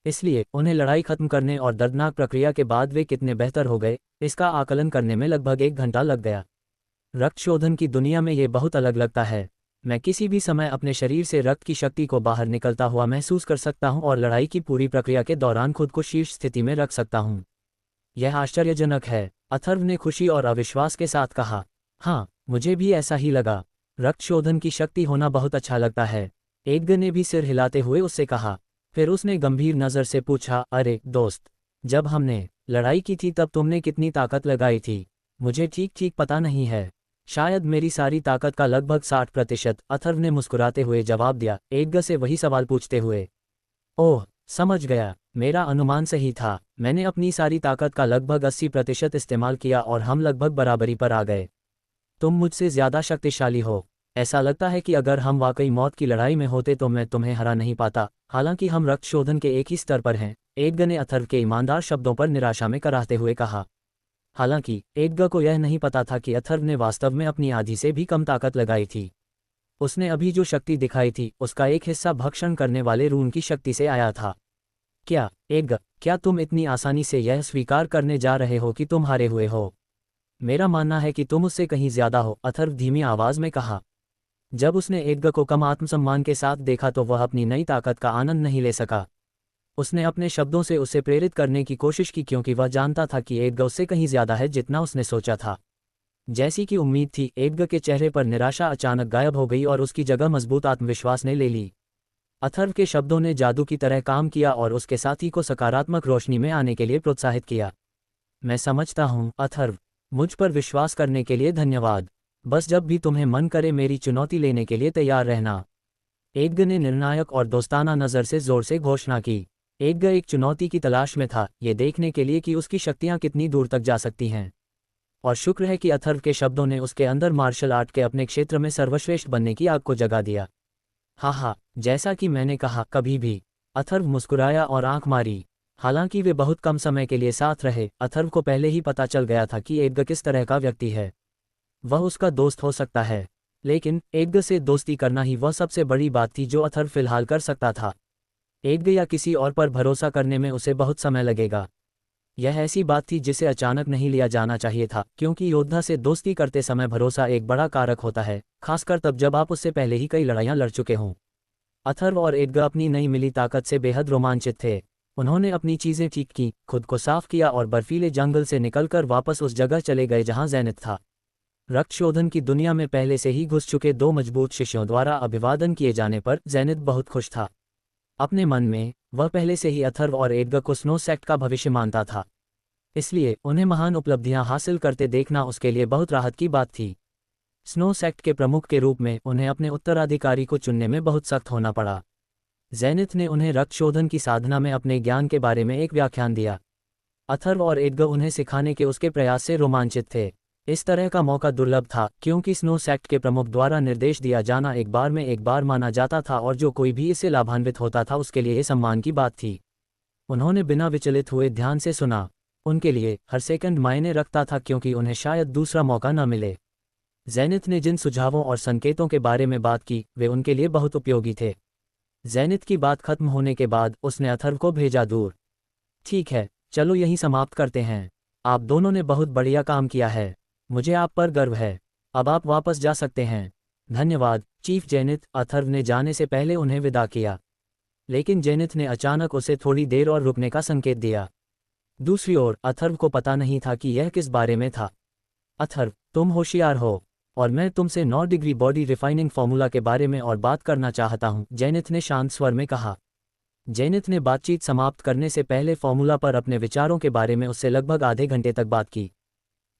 इसलिए उन्हें लड़ाई खत्म करने और दर्दनाक प्रक्रिया के बाद वे कितने बेहतर हो गए इसका आकलन करने में लगभग 1 घंटा लग गया। रक्त शोधन की दुनिया में ये बहुत अलग लगता है। मैं किसी भी समय अपने शरीर से रक्त की शक्ति को बाहर निकलता हुआ महसूस कर सकता हूं और लड़ाई की पूरी प्रक्रिया के दौरान खुद को शीर्ष स्थिति में रख सकता हूं। यह आश्चर्यजनक है, अथर्व ने खुशी और अविश्वास के साथ कहा। हाँ, मुझे भी ऐसा ही लगा। रक्त शोधन की शक्ति होना बहुत अच्छा लगता है। एडगर ने भी सिर हिलाते हुए उससे कहा। फिर उसने गंभीर नज़र से पूछा, अरे दोस्त, जब हमने लड़ाई की थी तब तुमने कितनी ताकत लगाई थी? मुझे ठीक ठीक पता नहीं है। शायद मेरी सारी ताकत का लगभग 60%, अथर्व ने मुस्कुराते हुए जवाब दिया, एडगर से वही सवाल पूछते हुए। ओह, समझ गया, मेरा अनुमान सही था। मैंने अपनी सारी ताकत का लगभग 80% इस्तेमाल किया और हम लगभग बराबरी पर आ गए। तुम मुझसे ज़्यादा शक्तिशाली हो। ऐसा लगता है कि अगर हम वाकई मौत की लड़ाई में होते तो मैं तुम्हें हरा नहीं पाता। हालांकि हम रक्त शोधन के एक ही स्तर पर हैं, एडगर ने अथर्व के ईमानदार शब्दों पर निराशा में कराहते हुए कहा। हालांकि एडगर को यह नहीं पता था कि अथर्व ने वास्तव में अपनी आधी से भी कम ताकत लगाई थी। उसने अभी जो शक्ति दिखाई थी उसका एक हिस्सा भक्षण करने वाले रून की शक्ति से आया था। क्या एडगर, क्या तुम इतनी आसानी से यह स्वीकार करने जा रहे हो कि तुम हारे हुए हो? मेरा मानना है कि तुम उससे कहीं ज्यादा हो, अथर्व धीमी आवाज में कहा। जब उसने एडगर को कम आत्मसम्मान के साथ देखा तो वह अपनी नई ताकत का आनंद नहीं ले सका। उसने अपने शब्दों से उसे प्रेरित करने की कोशिश की क्योंकि वह जानता था कि एडगर उससे कहीं ज्यादा है जितना उसने सोचा था। जैसी कि उम्मीद थी, एडगर के चेहरे पर निराशा अचानक गायब हो गई और उसकी जगह मजबूत आत्मविश्वास ने ले ली। अथर्व के शब्दों ने जादू की तरह काम किया और उसके साथी को सकारात्मक रोशनी में आने के लिए प्रोत्साहित किया। मैं समझता हूँ अथर्व, मुझ पर विश्वास करने के लिए धन्यवाद। बस जब भी तुम्हें मन करे मेरी चुनौती लेने के लिए तैयार रहना। एडगर ने निर्णायक और दोस्ताना नज़र से जोर से घोषणा की। एडगर एक चुनौती की तलाश में था, ये देखने के लिए कि उसकी शक्तियाँ कितनी दूर तक जा सकती हैं। और शुक्र है कि अथर्व के शब्दों ने उसके अंदर मार्शल आर्ट के अपने क्षेत्र में सर्वश्रेष्ठ बनने की आग को जगा दिया। हाँ, जैसा कि मैंने कहा, कभी भी। अथर्व मुस्कुराया और आंख मारी। हालांकि वे बहुत कम समय के लिए साथ रहे, अथर्व को पहले ही पता चल गया था कि एडगर किस तरह का व्यक्ति है। वह उसका दोस्त हो सकता है, लेकिन एडगर से दोस्ती करना ही वह सबसे बड़ी बात थी जो अथर्व फिलहाल कर सकता था। एडगर या किसी और पर भरोसा करने में उसे बहुत समय लगेगा। यह ऐसी बात थी जिसे अचानक नहीं लिया जाना चाहिए था, क्योंकि योद्धा से दोस्ती करते समय भरोसा एक बड़ा कारक होता है, खासकर तब जब आप उससे पहले ही कई लड़ाइयां लड़ चुके हों। अथर्व और एडगर अपनी नई मिली ताकत से बेहद रोमांचित थे। उन्होंने अपनी चीज़ें ठीक की, खुद को साफ किया और बर्फीले जंगल से निकलकर वापस उस जगह चले गए जहां ज़ेनिथ था। रक्तशोधन की दुनिया में पहले से ही घुस चुके दो मजबूत शिष्यों द्वारा अभिवादन किए जाने पर ज़ेनिथ बहुत खुश था। अपने मन में वह पहले से ही अथर्व और एडगर को स्नो सेक्ट का भविष्य मानता था, इसलिए उन्हें महान उपलब्धियां हासिल करते देखना उसके लिए बहुत राहत की बात थी। स्नो सेक्ट के प्रमुख के रूप में उन्हें अपने उत्तराधिकारी को चुनने में बहुत सख्त होना पड़ा। ज़ेनिथ ने उन्हें रक्तशोधन की साधना में अपने ज्ञान के बारे में एक व्याख्यान दिया। अथर्व और एडगर उन्हें सिखाने के उसके प्रयास से रोमांचित थे। इस तरह का मौका दुर्लभ था, क्योंकि स्नो सेक्ट के प्रमुख द्वारा निर्देश दिया जाना एक बार माना जाता था और जो कोई भी इससे लाभान्वित होता था उसके लिए सम्मान की बात थी। उन्होंने बिना विचलित हुए ध्यान से सुना। उनके लिए हर सेकंड मायने रखता था, क्योंकि उन्हें शायद दूसरा मौका न मिले। ज़ेनिथ ने जिन सुझावों और संकेतों के बारे में बात की वे उनके लिए बहुत उपयोगी थे। ज़ेनिथ की बात खत्म होने के बाद उसने अथर्व को भेजा दूर। ठीक है, चलो यहीं समाप्त करते हैं। आप दोनों ने बहुत बढ़िया काम किया है। मुझे आप पर गर्व है। अब आप वापस जा सकते हैं। धन्यवाद चीफ जेनिथ। अथर्व ने जाने से पहले उन्हें विदा किया, लेकिन जेनिथ ने अचानक उसे थोड़ी देर और रुकने का संकेत दिया। दूसरी ओर अथर्व को पता नहीं था कि यह किस बारे में था। अथर्व, तुम होशियार हो और मैं तुमसे 9 डिग्री बॉडी रिफाइनिंग फार्मूला के बारे में और बात करना चाहता हूं, जेनिथ ने शांत स्वर में कहा। जेनिथ ने बातचीत समाप्त करने से पहले फार्मूला पर अपने विचारों के बारे में उससे लगभग आधे घंटे तक बात की।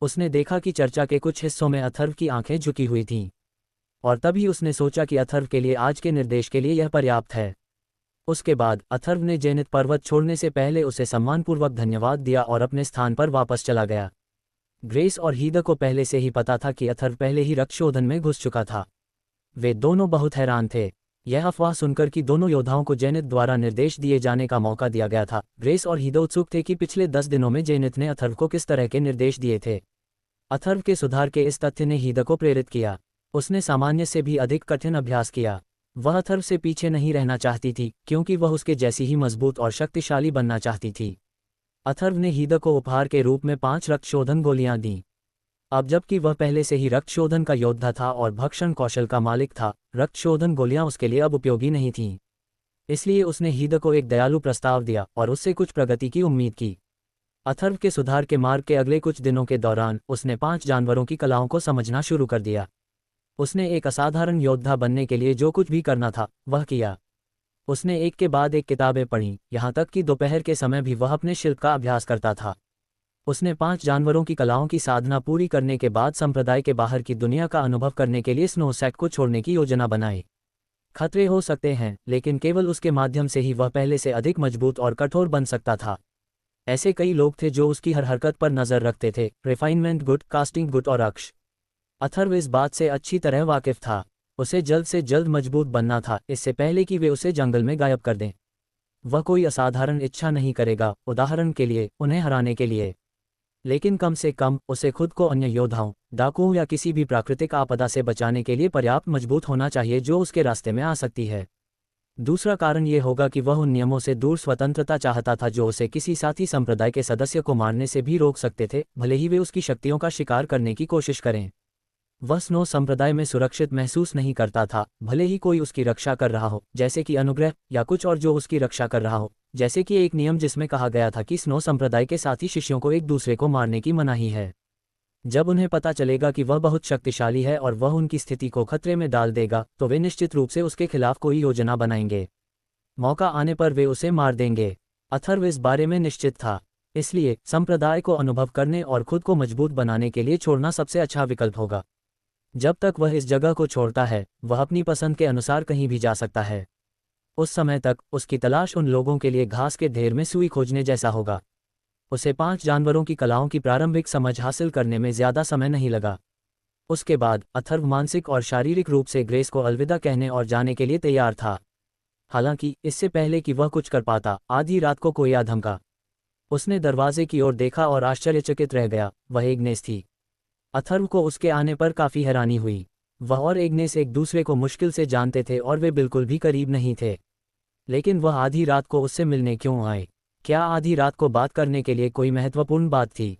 उसने देखा कि चर्चा के कुछ हिस्सों में अथर्व की आंखें झुकी हुई थीं, और तभी उसने सोचा कि अथर्व के लिए आज के निर्देश के लिए यह पर्याप्त है। उसके बाद अथर्व ने जेनिथ पर्वत छोड़ने से पहले उसे सम्मानपूर्वक धन्यवाद दिया और अपने स्थान पर वापस चला गया। ग्रेस और हीदर को पहले से ही पता था कि अथर्व पहले ही रक्तशोधन में घुस चुका था। वे दोनों बहुत हैरान थे। यह अफवाह सुनकर कि दोनों योद्धाओं को जेनिथ द्वारा निर्देश दिए जाने का मौका दिया गया था। ग्रेस और हीदर उत्सुक थे कि पिछले 10 दिनों में जेनिथ ने अथर्व को किस तरह के निर्देश दिए थे। अथर्व के सुधार के इस तथ्य ने हीदर को प्रेरित किया। उसने सामान्य से भी अधिक कठिन अभ्यास किया। वह अथर्व से पीछे नहीं रहना चाहती थी, क्योंकि वह उसके जैसी ही मजबूत और शक्तिशाली बनना चाहती थी। अथर्व ने हीदर को उपहार के रूप में 5 रक्तशोधन गोलियां दीं। अब जबकि वह पहले से ही रक्तशोधन का योद्धा था और भक्षण कौशल का मालिक था, रक्तशोधन गोलियां उसके लिए अब उपयोगी नहीं थीं। इसलिए उसने हीदर को एक दयालु प्रस्ताव दिया और उससे कुछ प्रगति की उम्मीद की। अथर्व के सुधार के मार्ग के अगले कुछ दिनों के दौरान उसने 5 जानवरों की कलाओं को समझना शुरू कर दिया। उसने एक असाधारण योद्धा बनने के लिए जो कुछ भी करना था वह किया। उसने एक के बाद एक किताबें पढ़ीं, यहाँ तक कि दोपहर के समय भी वह अपने शिल्प का अभ्यास करता था। उसने 5 जानवरों की कलाओं की साधना पूरी करने के बाद संप्रदाय के बाहर की दुनिया का अनुभव करने के लिए स्नो सेक्ट को छोड़ने की योजना बनाई। खतरे हो सकते हैं, लेकिन केवल उसके माध्यम से ही वह पहले से अधिक मजबूत और कठोर बन सकता था। ऐसे कई लोग थे जो उसकी हर हरकत पर नजर रखते थे, रिफाइनमेंट गुट, कास्टिंग गुट और अक्ष। अथर्व इस बात से अच्छी तरह वाकिफ था। उसे जल्द से जल्द मजबूत बनना था, इससे पहले कि वे उसे जंगल में गायब कर दें। वह कोई असाधारण इच्छा नहीं करेगा, उदाहरण के लिए उन्हें हराने के लिए, लेकिन कम से कम उसे खुद को अन्य योद्धाओं, डाकुओं या किसी भी प्राकृतिक आपदा से बचाने के लिए पर्याप्त मजबूत होना चाहिए जो उसके रास्ते में आ सकती है। दूसरा कारण ये होगा कि वह उन नियमों से दूर स्वतंत्रता चाहता था जो उसे किसी साथी संप्रदाय के सदस्य को मारने से भी रोक सकते थे, भले ही वे उसकी शक्तियों का शिकार करने की कोशिश करें। वह स्नो संप्रदाय में सुरक्षित महसूस नहीं करता था, भले ही कोई उसकी रक्षा कर रहा हो, जैसे कि अनुग्रह, या कुछ और जो उसकी रक्षा कर रहा हो, जैसे कि एक नियम जिसमें कहा गया था कि स्नो संप्रदाय के साथी शिष्यों को एक दूसरे को मारने की मनाही है। जब उन्हें पता चलेगा कि वह बहुत शक्तिशाली है और वह उनकी स्थिति को खतरे में डाल देगा, तो वे निश्चित रूप से उसके खिलाफ कोई योजना बनाएंगे। मौका आने पर वे उसे मार देंगे। अथर्व इस बारे में निश्चित था, इसलिए संप्रदाय को अनुभव करने और खुद को मजबूत बनाने के लिए छोड़ना सबसे अच्छा विकल्प होगा। जब तक वह इस जगह को छोड़ता है, वह अपनी पसंद के अनुसार कहीं भी जा सकता है। उस समय तक उसकी तलाश उन लोगों के लिए घास के ढेर में सुई खोजने जैसा होगा। उसे 5 जानवरों की कलाओं की प्रारंभिक समझ हासिल करने में ज़्यादा समय नहीं लगा। उसके बाद अथर्व मानसिक और शारीरिक रूप से ग्रेस को अलविदा कहने और जाने के लिए तैयार था। हालांकि इससे पहले कि वह कुछ कर पाता, आधी रात को कोई आ धमका। उसने दरवाजे की ओर देखा और आश्चर्यचकित रह गया। वह एग्नेस थी। अथर्व को उसके आने पर काफ़ी हैरानी हुई। वह और एग्नेस एक दूसरे को मुश्किल से जानते थे और वे बिल्कुल भी करीब नहीं थे। लेकिन वह आधी रात को उससे मिलने क्यों आए? क्या आधी रात को बात करने के लिए कोई महत्वपूर्ण बात थी?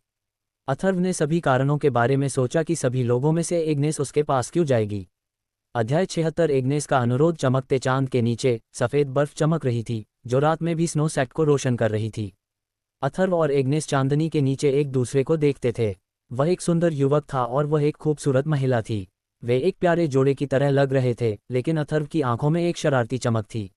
अथर्व ने सभी कारणों के बारे में सोचा कि सभी लोगों में से एग्नेस उसके पास क्यों जाएगी। अध्याय 76। एग्नेस का अनुरोध। चमकते चांद के नीचे सफ़ेद बर्फ चमक रही थी, जो रात में भी स्नो सेक्ट को रोशन कर रही थी। अथर्व और एग्नेस चांदनी के नीचे एक दूसरे को देखते थे। वह एक सुंदर युवक था और वह एक खूबसूरत महिला थी। वे एक प्यारे जोड़े की तरह लग रहे थे, लेकिन अथर्व की आंखों में एक शरारती चमक थी।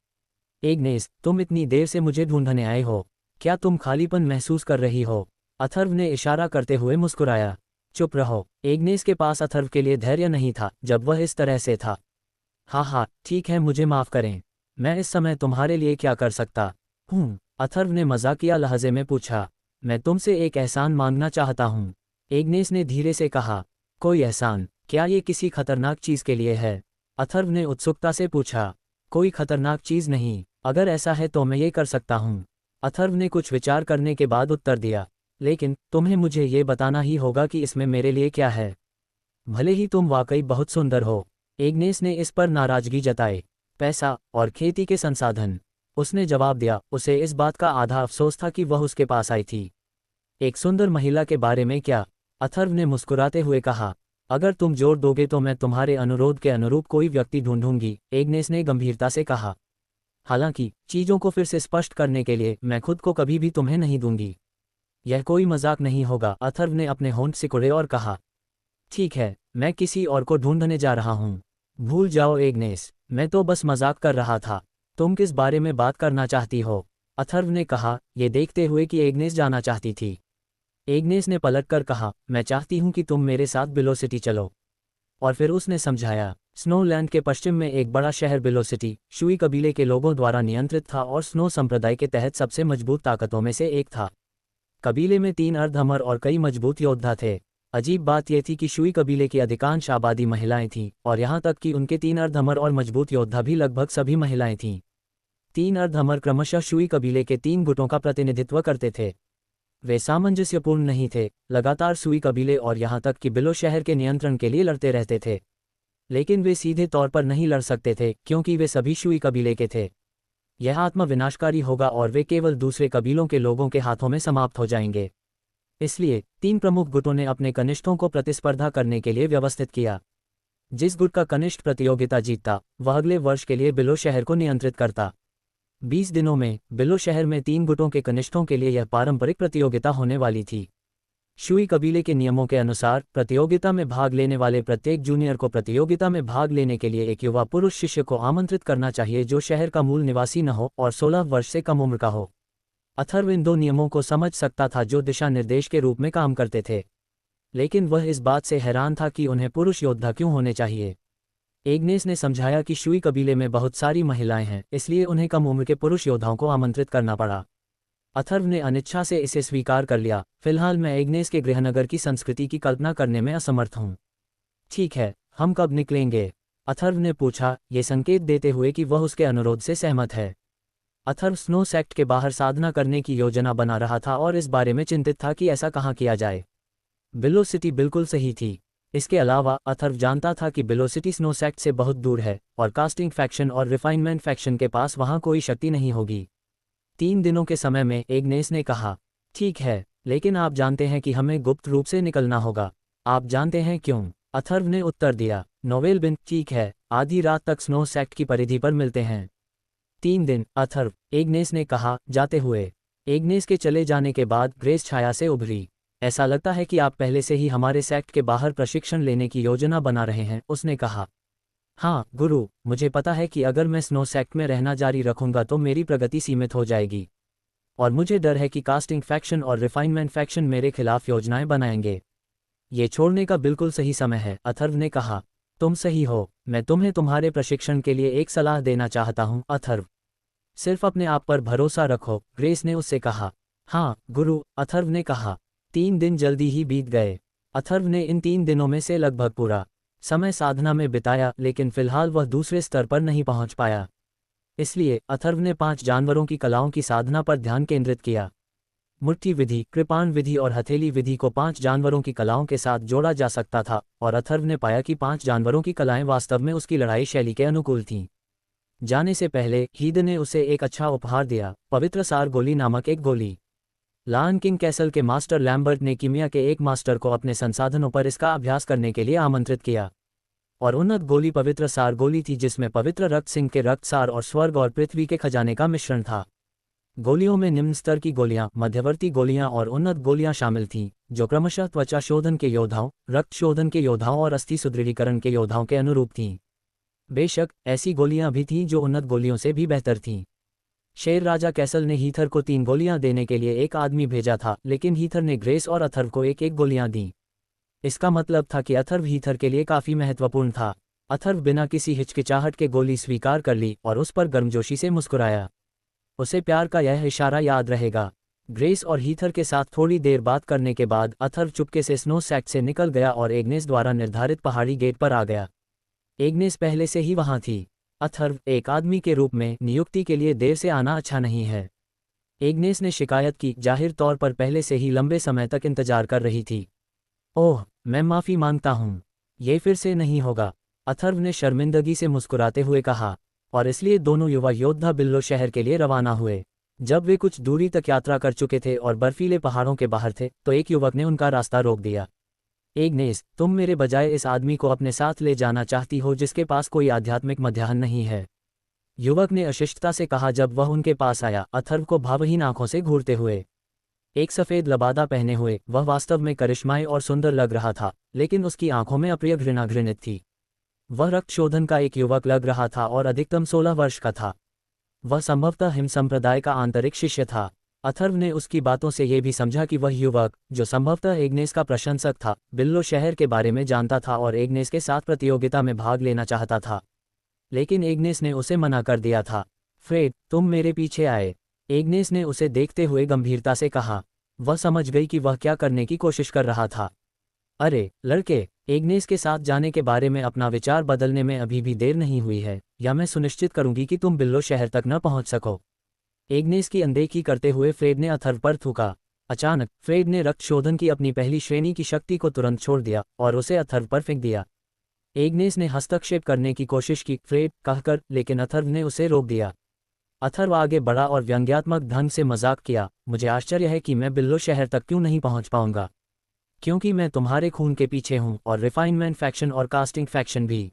एग्नेस, तुम इतनी देर से मुझे ढूंढने आए हो। क्या तुम खालीपन महसूस कर रही हो? अथर्व ने इशारा करते हुए मुस्कुराया। चुप रहो। एग्नेस के पास अथर्व के लिए धैर्य नहीं था जब वह इस तरह से था। हाँ, ठीक है, मुझे माफ़ करें। मैं इस समय तुम्हारे लिए क्या कर सकता हूँ? अथर्व ने मजाकिया लहजे में पूछा। मैं तुमसे एक एहसान मांगना चाहता हूँ, एग्नेस ने धीरे से कहा। कोई एहसान? क्या ये किसी खतरनाक चीज़ के लिए है? अथर्व ने उत्सुकता से पूछा। कोई खतरनाक चीज़ नहीं। अगर ऐसा है तो मैं ये कर सकता हूँ, अथर्व ने कुछ विचार करने के बाद उत्तर दिया। लेकिन तुम्हें मुझे ये बताना ही होगा कि इसमें मेरे लिए क्या है। भले ही तुम वाकई बहुत सुंदर हो, एग्नेस ने इस पर नाराजगी जताई। पैसा और खेती के संसाधन, उसने जवाब दिया। उसे इस बात का आधा अफसोस था कि वह उसके पास आई थी। एक सुंदर महिला के बारे में क्या? अथर्व ने मुस्कुराते हुए कहा। अगर तुम जोर दोगे तो मैं तुम्हारे अनुरोध के अनुरूप कोई व्यक्ति ढूंढूंगी, एग्नेस ने गंभीरता से कहा। हालांकि चीज़ों को फिर से स्पष्ट करने के लिए, मैं खुद को कभी भी तुम्हें नहीं दूंगी। यह कोई मजाक नहीं होगा, अथर्व ने अपने होंठ सिकुड़े और कहा। ठीक है, मैं किसी और को ढूंढने जा रहा हूँ। भूल जाओ एग्नेस, मैं तो बस मजाक कर रहा था। तुम किस बारे में बात करना चाहती हो? अथर्व ने कहा, ये देखते हुए कि एग्नेस जाना चाहती थी। एग्नेस ने पलटकर कहा, मैं चाहती हूँ कि तुम मेरे साथ बिलो सिटी चलो। और फिर उसने समझाया। स्नोलैंड के पश्चिम में एक बड़ा शहर बिलो सिटी शुई कबीले के लोगों द्वारा नियंत्रित था और स्नो संप्रदाय के तहत सबसे मजबूत ताकतों में से एक था। कबीले में 3 अर्धहमर और कई मजबूत योद्धा थे। अजीब बात यह थी कि शुई कबीले की अधिकांश आबादी महिलाएं थीं, और यहाँ तक कि उनके 3 अर्धहमर और मजबूत योद्धा भी लगभग सभी महिलाएं थीं। 3 अर्धहमर क्रमशः शुई कबीले के 3 गुटों का प्रतिनिधित्व करते थे। वे सामंजस्यपूर्ण नहीं थे, लगातार शुई कबीले और यहाँ तक कि बिलो शहर के नियंत्रण के लिए लड़ते रहते थे। लेकिन वे सीधे तौर पर नहीं लड़ सकते थे क्योंकि वे सभी शुई कबीले के थे। यह आत्म विनाशकारी होगा और वे केवल दूसरे कबीलों के लोगों के हाथों में समाप्त हो जाएंगे। इसलिए 3 प्रमुख गुटों ने अपने कनिष्ठों को प्रतिस्पर्धा करने के लिए व्यवस्थित किया। जिस गुट का कनिष्ठ प्रतियोगिता जीतता, वह अगले वर्ष के लिए बिलो शहर को नियंत्रित करता। 20 दिनों में बिलो शहर में 3 गुटों के कनिष्ठों के लिए यह पारंपरिक प्रतियोगिता होने वाली थी। शुई कबीले के नियमों के अनुसार प्रतियोगिता में भाग लेने वाले प्रत्येक जूनियर को प्रतियोगिता में भाग लेने के लिए एक युवा पुरुष शिष्य को आमंत्रित करना चाहिए जो शहर का मूल निवासी न हो और 16 वर्ष से कम उम्र का हो। अथर्व इन 2 नियमों को समझ सकता था जो दिशा निर्देश के रूप में काम करते थे, लेकिन वह इस बात से हैरान था कि उन्हें पुरुष योद्धा क्यों होने चाहिए। एग्नेस ने समझाया कि शुई कबीले में बहुत सारी महिलाएं हैं, इसलिए उन्हें कम उम्र के पुरुष योद्धाओं को आमंत्रित करना पड़ा। अथर्व ने अनिच्छा से इसे स्वीकार कर लिया। फिलहाल मैं एग्नेस के गृहनगर की संस्कृति की कल्पना करने में असमर्थ हूँ। ठीक है, हम कब निकलेंगे? अथर्व ने पूछा, ये संकेत देते हुए कि वह उसके अनुरोध से सहमत है। अथर्व स्नो सेक्ट के बाहर साधना करने की योजना बना रहा था और इस बारे में चिंतित था कि ऐसा कहाँ किया जाए। बिलो सिटी बिल्कुल सही थी। इसके अलावा अथर्व जानता था कि बिलो सिटी स्नो सेक्ट से बहुत दूर है और कास्टिंग फैक्शन और रिफाइनमेंट फैक्शन के पास वहाँ कोई शक्ति नहीं होगी। 3 दिनों के समय में, एग्नेस ने कहा। ठीक है, लेकिन आप जानते हैं कि हमें गुप्त रूप से निकलना होगा। आप जानते हैं क्यों? अथर्व ने उत्तर दिया। नोवेल बिन, ठीक है, आधी रात तक स्नो सेक्ट की परिधि पर मिलते हैं। 3 दिन, अथर्व, एग्नेस ने कहा जाते हुए। एग्नेस के चले जाने के बाद ग्रेस छाया से उभरी। ऐसा लगता है कि आप पहले से ही हमारे सेक्ट के बाहर प्रशिक्षण लेने की योजना बना रहे हैं, उसने कहा। हाँ गुरु, मुझे पता है कि अगर मैं स्नो सेक्ट में रहना जारी रखूंगा तो मेरी प्रगति सीमित हो जाएगी, और मुझे डर है कि कास्टिंग फैक्शन और रिफाइनमेंट फैक्शन मेरे खिलाफ योजनाएं बनाएंगे। ये छोड़ने का बिल्कुल सही समय है, अथर्व ने कहा। तुम सही हो, मैं तुम्हें तुम्हारे प्रशिक्षण के लिए एक सलाह देना चाहता हूँ अथर्व। सिर्फ अपने आप पर भरोसा रखो, ग्रेस ने उससे कहा। हाँ गुरु, अथर्व ने कहा। 3 दिन जल्दी ही बीत गए। अथर्व ने इन 3 दिनों में से लगभग पूरा समय साधना में बिताया, लेकिन फिलहाल वह दूसरे स्तर पर नहीं पहुंच पाया। इसलिए अथर्व ने 5 जानवरों की कलाओं की साधना पर ध्यान केंद्रित किया। मुट्ठी विधि, कृपाण विधि और हथेली विधि को 5 जानवरों की कलाओं के साथ जोड़ा जा सकता था, और अथर्व ने पाया कि 5 जानवरों की कलाएं वास्तव में उसकी लड़ाई शैली के अनुकूल थीं। जाने से पहले हीद ने उसे एक अच्छा उपहार दिया, पवित्र सार गोली नामक एक गोली। लायन किंग कैसल के मास्टर लैम्बर्ट ने कीमिया के एक मास्टर को अपने संसाधनों पर इसका अभ्यास करने के लिए आमंत्रित किया, और उन्नत गोली पवित्र सार गोली थी जिसमें पवित्र रक्त सिंह के रक्त सार और स्वर्ग और पृथ्वी के खजाने का मिश्रण था। गोलियों में निम्न स्तर की गोलियां, मध्यवर्ती गोलियां और उन्नत गोलियां शामिल थीं, जो क्रमशः त्वचा शोधन के योद्धाओं, रक्त शोधन के योद्धाओं और अस्थि सुदृढ़ीकरण के योद्धाओं के अनुरूप थीं। बेशक ऐसी गोलियां भी थीं जो उन्नत गोलियों से भी बेहतर थीं। शेर राजा कैसल ने हीथर को 3 गोलियां देने के लिए एक आदमी भेजा था, लेकिन हीथर ने ग्रेस और अथर्व को एक एक गोलियां दीं। इसका मतलब था कि अथर्व हीथर के लिए काफी महत्वपूर्ण था। अथर्व बिना किसी हिचकिचाहट के गोली स्वीकार कर ली और उस पर गर्मजोशी से मुस्कुराया। उसे प्यार का यह इशारा याद रहेगा। ग्रेस और हीथर के साथ थोड़ी देर बात करने के बाद अथर्व चुपके से स्नो सैक से निकल गया और एग्नेस द्वारा निर्धारित पहाड़ी गेट पर आ गया। एग्नेस पहले से ही वहां थी। अथर्व, एक आदमी के रूप में नियुक्ति के लिए देर से आना अच्छा नहीं है। एग्नेस ने शिकायत की, जाहिर तौर पर पहले से ही लंबे समय तक इंतजार कर रही थी। ओह, मैं माफी मांगता हूँ, ये फिर से नहीं होगा, अथर्व ने शर्मिंदगी से मुस्कुराते हुए कहा। और इसलिए दोनों युवा योद्धा बिल्लो शहर के लिए रवाना हुए। जब वे कुछ दूरी तक यात्रा कर चुके थे और बर्फीले पहाड़ों के बाहर थे, तो एक युवक ने उनका रास्ता रोक दिया। एग्नेस, तुम मेरे बजाय इस आदमी को अपने साथ ले जाना चाहती हो जिसके पास कोई आध्यात्मिक मध्याह्न नहीं है, युवक ने अशिष्टता से कहा जब वह उनके पास आया, अथर्व को भावहीन आंखों से घूरते हुए। एक सफ़ेद लबादा पहने हुए वह वास्तव में करिश्माई और सुंदर लग रहा था, लेकिन उसकी आंखों में अप्रिय घृणा घृणित थी। वह रक्त शोधन का एक युवक लग रहा था और अधिकतम 16 वर्ष का था। वह संभवतः हिम संप्रदाय का आंतरिक शिष्य था। अथर्व ने उसकी बातों से यह भी समझा कि वह युवक, जो संभवतः एग्नेस का प्रशंसक था, बिल्लो शहर के बारे में जानता था और एग्नेस के साथ प्रतियोगिता में भाग लेना चाहता था। लेकिन एग्नेस ने उसे मना कर दिया था। फ्रेड, तुम मेरे पीछे आए, एग्नेस ने उसे देखते हुए गंभीरता से कहा। वह समझ गई कि वह क्या करने की कोशिश कर रहा था। अरे लड़के, एग्नेस के साथ जाने के बारे में अपना विचार बदलने में अभी भी देर नहीं हुई है, या मैं सुनिश्चित करूंगी कि तुम बिल्लो शहर तक न पहुंच सको। एग्नेस की अनदेखी करते हुए फ्रेड ने अथर्व पर थूका। अचानक फ्रेड ने रक्त शोधन की अपनी पहली श्रेणी की शक्ति को तुरंत छोड़ दिया और उसे अथर्व पर फेंक दिया। एग्नेस ने हस्तक्षेप करने की कोशिश की, फ्रेड कहकर, लेकिन अथर्व ने उसे रोक दिया। अथर्व आगे बढ़ा और व्यंग्यात्मक ढंग से मजाक किया, मुझे आश्चर्य है कि मैं बिल्लो शहर तक क्यों नहीं पहुंच पाऊंगा, क्योंकि मैं तुम्हारे खून के पीछे हूं, और रिफाइनमेंट फैक्शन और कास्टिंग फैक्शन भी।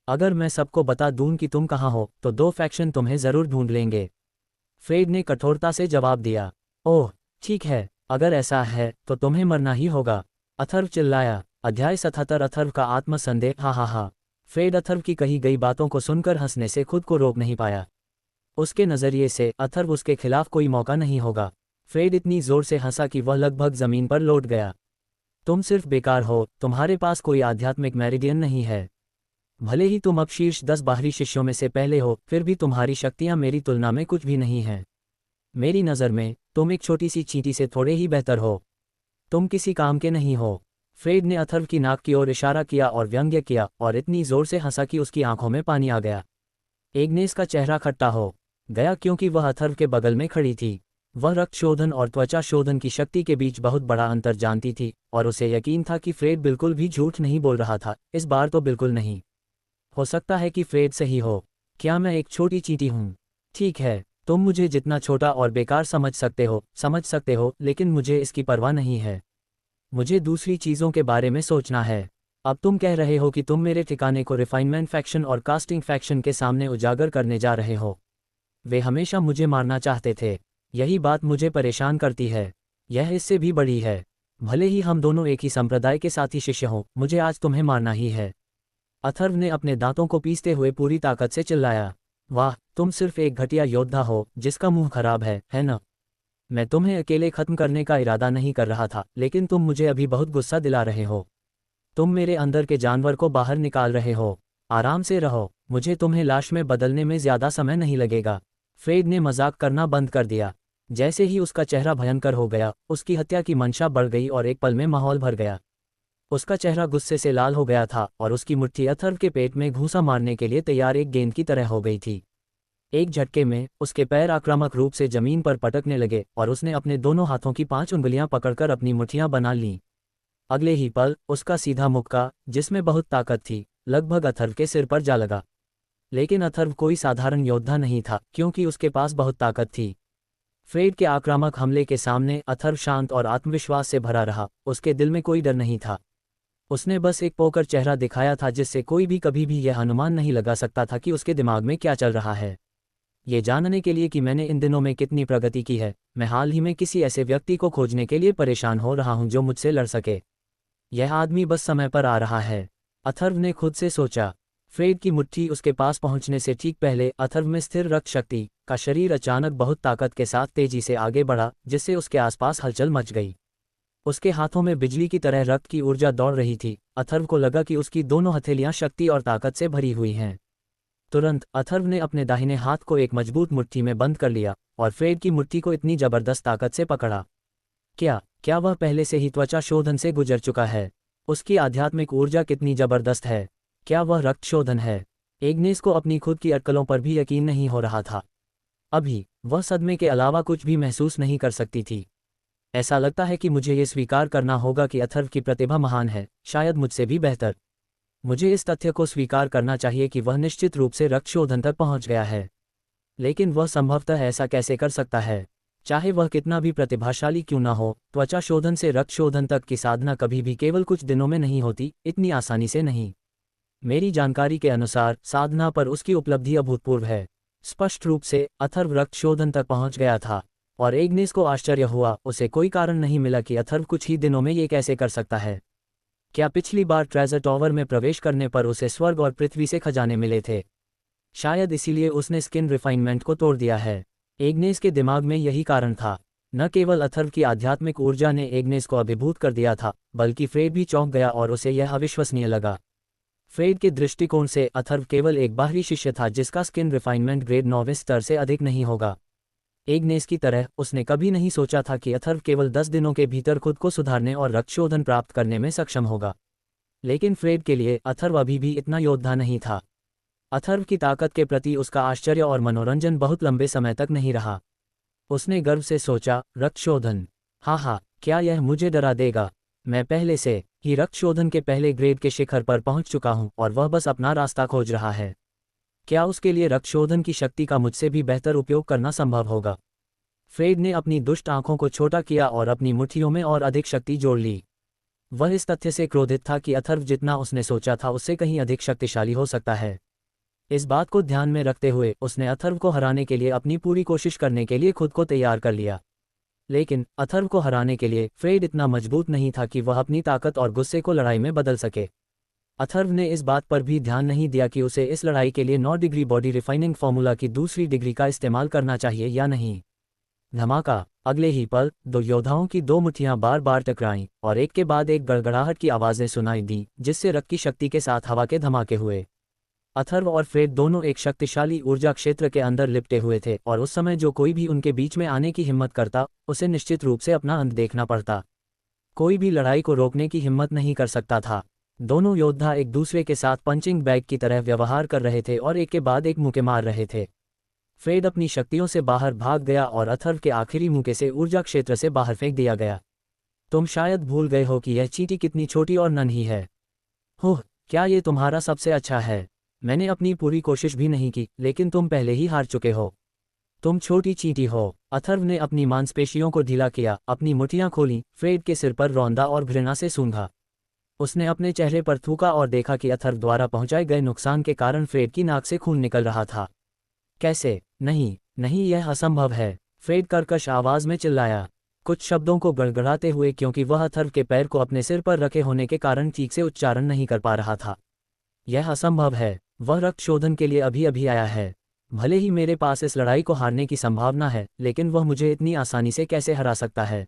अगर मैं सबको बता दूं कि तुम कहाँ हो, तो 2 फैक्शन तुम्हें जरूर ढूंढ लेंगे। फ्रेड ने कठोरता से जवाब दिया। ओह ठीक है, अगर ऐसा है तो तुम्हें मरना ही होगा, अथर्व चिल्लाया। अध्याय 77 अथर्व का आत्मसंदेह। हा। फ्रेड अथर्व की कही गई बातों को सुनकर हंसने से खुद को रोक नहीं पाया। उसके नज़रिए से अथर्व उसके खिलाफ कोई मौका नहीं होगा। फ्रेड इतनी जोर से हंसा कि वह लगभग जमीन पर लौट गया। तुम सिर्फ बेकार हो, तुम्हारे पास कोई आध्यात्मिक मेरिडियन नहीं है। भले ही तुम अब शीर्ष 10 बाहरी शिष्यों में से पहले हो, फिर भी तुम्हारी शक्तियां मेरी तुलना में कुछ भी नहीं हैं। मेरी नज़र में तुम एक छोटी सी चींटी से थोड़े ही बेहतर हो। तुम किसी काम के नहीं हो। फ्रेड ने अथर्व की नाक की ओर इशारा किया और व्यंग्य किया, और इतनी जोर से हंसा कि उसकी आंखों में पानी आ गया। एग्नेस का चेहरा खट्टा हो गया क्योंकि वह अथर्व के बगल में खड़ी थी। वह रक्त शोधन और त्वचा शोधन की शक्ति के बीच बहुत बड़ा अंतर जानती थी, और उसे यकीन था कि फ्रेड बिल्कुल भी झूठ नहीं बोल रहा था। इस बार तो बिल्कुल नहीं। हो सकता है कि फ्रेड सही हो। क्या मैं एक छोटी चींटी हूँ? ठीक है, तुम मुझे जितना छोटा और बेकार समझ सकते हो, लेकिन मुझे इसकी परवाह नहीं है। मुझे दूसरी चीज़ों के बारे में सोचना है। अब तुम कह रहे हो कि तुम मेरे ठिकाने को रिफाइनमेंट फैक्शन और कास्टिंग फैक्शन के सामने उजागर करने जा रहे हो। वे हमेशा मुझे मारना चाहते थे। यही बात मुझे परेशान करती है। यह इससे भी बड़ी है। भले ही हम दोनों एक ही संप्रदाय के साथी शिष्य हों, मुझे आज तुम्हें मारना ही है। अथर्व ने अपने दांतों को पीसते हुए पूरी ताकत से चिल्लाया। वाह, तुम सिर्फ एक घटिया योद्धा हो जिसका मुंह खराब है ना? मैं तुम्हें अकेले खत्म करने का इरादा नहीं कर रहा था, लेकिन तुम मुझे अभी बहुत गुस्सा दिला रहे हो। तुम मेरे अंदर के जानवर को बाहर निकाल रहे हो। आराम से रहो, मुझे तुम्हें लाश में बदलने में ज़्यादा समय नहीं लगेगा। फ्रेड ने मजाक करना बंद कर दिया। जैसे ही उसका चेहरा भयंकर हो गया, उसकी हत्या की मंशा बढ़ गई और एक पल में माहौल भर गया। उसका चेहरा गुस्से से लाल हो गया था और उसकी मुट्ठी अथर्व के पेट में घूंसा मारने के लिए तैयार एक गेंद की तरह हो गई थी। एक झटके में उसके पैर आक्रामक रूप से जमीन पर पटकने लगे और उसने अपने दोनों हाथों की 5 उंगलियां पकड़कर अपनी मुट्ठियां बना लीं। अगले ही पल उसका सीधा मुक्का, जिसमें बहुत ताकत थी, लगभग अथर्व के सिर पर जा लगा। लेकिन अथर्व कोई साधारण योद्धा नहीं था, क्योंकि उसके पास बहुत ताकत थी। फ्रेड के आक्रामक हमले के सामने अथर्व शांत और आत्मविश्वास से भरा रहा। उसके दिल में कोई डर नहीं था। उसने बस एक पोकर चेहरा दिखाया था, जिससे कोई भी कभी भी यह अनुमान नहीं लगा सकता था कि उसके दिमाग में क्या चल रहा है। ये जानने के लिए कि मैंने इन दिनों में कितनी प्रगति की है, मैं हाल ही में किसी ऐसे व्यक्ति को खोजने के लिए परेशान हो रहा हूं जो मुझसे लड़ सके। यह आदमी बस समय पर आ रहा है, अथर्व ने खुद से सोचा। फ्रेड की मुट्ठी उसके पास पहुंचने से ठीक पहले अथर्व में स्थिर रक्त शक्ति का शरीर अचानक बहुत ताकत के साथ तेजी से आगे बढ़ा, जिससे उसके आसपास हलचल मच गई। उसके हाथों में बिजली की तरह रक्त की ऊर्जा दौड़ रही थी। अथर्व को लगा कि उसकी दोनों हथेलियां शक्ति और ताकत से भरी हुई हैं। तुरंत अथर्व ने अपने दाहिने हाथ को एक मजबूत मुट्ठी में बंद कर लिया और फ्रेड की मुट्ठी को इतनी जबरदस्त ताकत से पकड़ा। क्या वह पहले से ही त्वचा शोधन से गुजर चुका है? उसकी आध्यात्मिक ऊर्जा कितनी जबरदस्त है! क्या वह रक्त शोधन है? एग्नेस को अपनी खुद की अटकलों पर भी यकीन नहीं हो रहा था। अभी वह सदमे के अलावा कुछ भी महसूस नहीं कर सकती थी। ऐसा लगता है कि मुझे ये स्वीकार करना होगा कि अथर्व की प्रतिभा महान है, शायद मुझसे भी बेहतर। मुझे इस तथ्य को स्वीकार करना चाहिए कि वह निश्चित रूप से रक्त शोधन तक पहुंच गया है। लेकिन वह संभवतः ऐसा कैसे कर सकता है? चाहे वह कितना भी प्रतिभाशाली क्यों न हो, त्वचा शोधन से रक्त शोधन तक की साधना कभी भी केवल कुछ दिनों में नहीं होती, इतनी आसानी से नहीं। मेरी जानकारी के अनुसार साधना पर उसकी उपलब्धि अभूतपूर्व है। स्पष्ट रूप से अथर्व रक्त शोधन तक पहुंच गया था और एग्नेस को आश्चर्य हुआ। उसे कोई कारण नहीं मिला कि अथर्व कुछ ही दिनों में ये कैसे कर सकता है। क्या पिछली बार ट्रेजर टॉवर में प्रवेश करने पर उसे स्वर्ग और पृथ्वी से खजाने मिले थे? शायद इसीलिए उसने स्किन रिफाइनमेंट को तोड़ दिया है। एग्नेस के दिमाग में यही कारण था। न केवल अथर्व की आध्यात्मिक ऊर्जा ने एग्नेस को अभिभूत कर दिया था, बल्कि फ्रेड भी चौंक गया और उसे यह अविश्वसनीय लगा। फ्रेड के दृष्टिकोण से अथर्व केवल एक बाहरी शिष्य था जिसका स्किन रिफाइनमेंट ग्रेड 9वें स्तर से अधिक नहीं होगा। एग्नेस की तरह उसने कभी नहीं सोचा था कि अथर्व केवल 10 दिनों के भीतर खुद को सुधारने और रक्तशोधन प्राप्त करने में सक्षम होगा। लेकिन फ्रेड के लिए अथर्व अभी भी इतना योद्धा नहीं था। अथर्व की ताकत के प्रति उसका आश्चर्य और मनोरंजन बहुत लंबे समय तक नहीं रहा। उसने गर्व से सोचा, रक्तशोधन, हाँ, क्या यह मुझे डरा देगा? मैं पहले से ही रक्तशोधन के पहले ग्रेड के शिखर पर पहुंच चुका हूं और वह बस अपना रास्ता खोज रहा है। क्या उसके लिए रक्तशोधन की शक्ति का मुझसे भी बेहतर उपयोग करना संभव होगा? फ्रेड ने अपनी दुष्ट आंखों को छोटा किया और अपनी मुट्ठियों में और अधिक शक्ति जोड़ ली। वह इस तथ्य से क्रोधित था कि अथर्व जितना उसने सोचा था उससे कहीं अधिक शक्तिशाली हो सकता है। इस बात को ध्यान में रखते हुए उसने अथर्व को हराने के लिए अपनी पूरी कोशिश करने के लिए खुद को तैयार कर लिया। लेकिन अथर्व को हराने के लिए फ्रेड इतना मजबूत नहीं था कि वह अपनी ताकत और गुस्से को लड़ाई में बदल सके। अथर्व ने इस बात पर भी ध्यान नहीं दिया कि उसे इस लड़ाई के लिए 9 डिग्री बॉडी रिफाइनिंग फॉर्मूला की दूसरी डिग्री का इस्तेमाल करना चाहिए या नहीं। धमाका! अगले ही पल दो योद्धाओं की दो मुट्ठियां बार बार टकराईं और एक के बाद एक गड़गड़ाहट की आवाज़ें सुनाई दी, जिससे रक्त की शक्ति के साथ हवा के धमाके हुए। अथर्व और फ्रेड दोनों एक शक्तिशाली ऊर्जा क्षेत्र के अंदर लिपटे हुए थे और उस समय जो कोई भी उनके बीच में आने की हिम्मत करता, उसे निश्चित रूप से अपना अंत देखना पड़ता। कोई भी लड़ाई को रोकने की हिम्मत नहीं कर सकता था। दोनों योद्धा एक दूसरे के साथ पंचिंग बैग की तरह व्यवहार कर रहे थे और एक के बाद एक मुक्के मार रहे थे। फ्रेड अपनी शक्तियों से बाहर भाग गया और अथर्व के आखिरी मुक्के से ऊर्जा क्षेत्र से बाहर फेंक दिया गया। तुम शायद भूल गए हो कि यह चींटी कितनी छोटी और नन्ही है। होह, क्या ये तुम्हारा सबसे अच्छा है? मैंने अपनी पूरी कोशिश भी नहीं की, लेकिन तुम पहले ही हार चुके हो। तुम छोटी चींटी हो। अथर्व ने अपनी मांसपेशियों को ढीला किया, अपनी मुट्ठियां खोलीं, फ्रेड के सिर पर रौंदा और घृणा से सूंघा। उसने अपने चेहरे पर थूका और देखा कि अथर्व द्वारा पहुंचाए गए नुकसान के कारण फ्रेड की नाक से खून निकल रहा था। कैसे? नहीं, यह असंभव है, फ्रेड कर्कश आवाज में चिल्लाया, कुछ शब्दों को गड़गड़ाते हुए, क्योंकि वह अथर्व के पैर को अपने सिर पर रखे होने के कारण ठीक से उच्चारण नहीं कर पा रहा था। यह असंभव है, वह रक्त शोधन के लिए अभी अभी आया है। भले ही मेरे पास इस लड़ाई को हारने की संभावना है, लेकिन वह मुझे इतनी आसानी से कैसे हरा सकता है?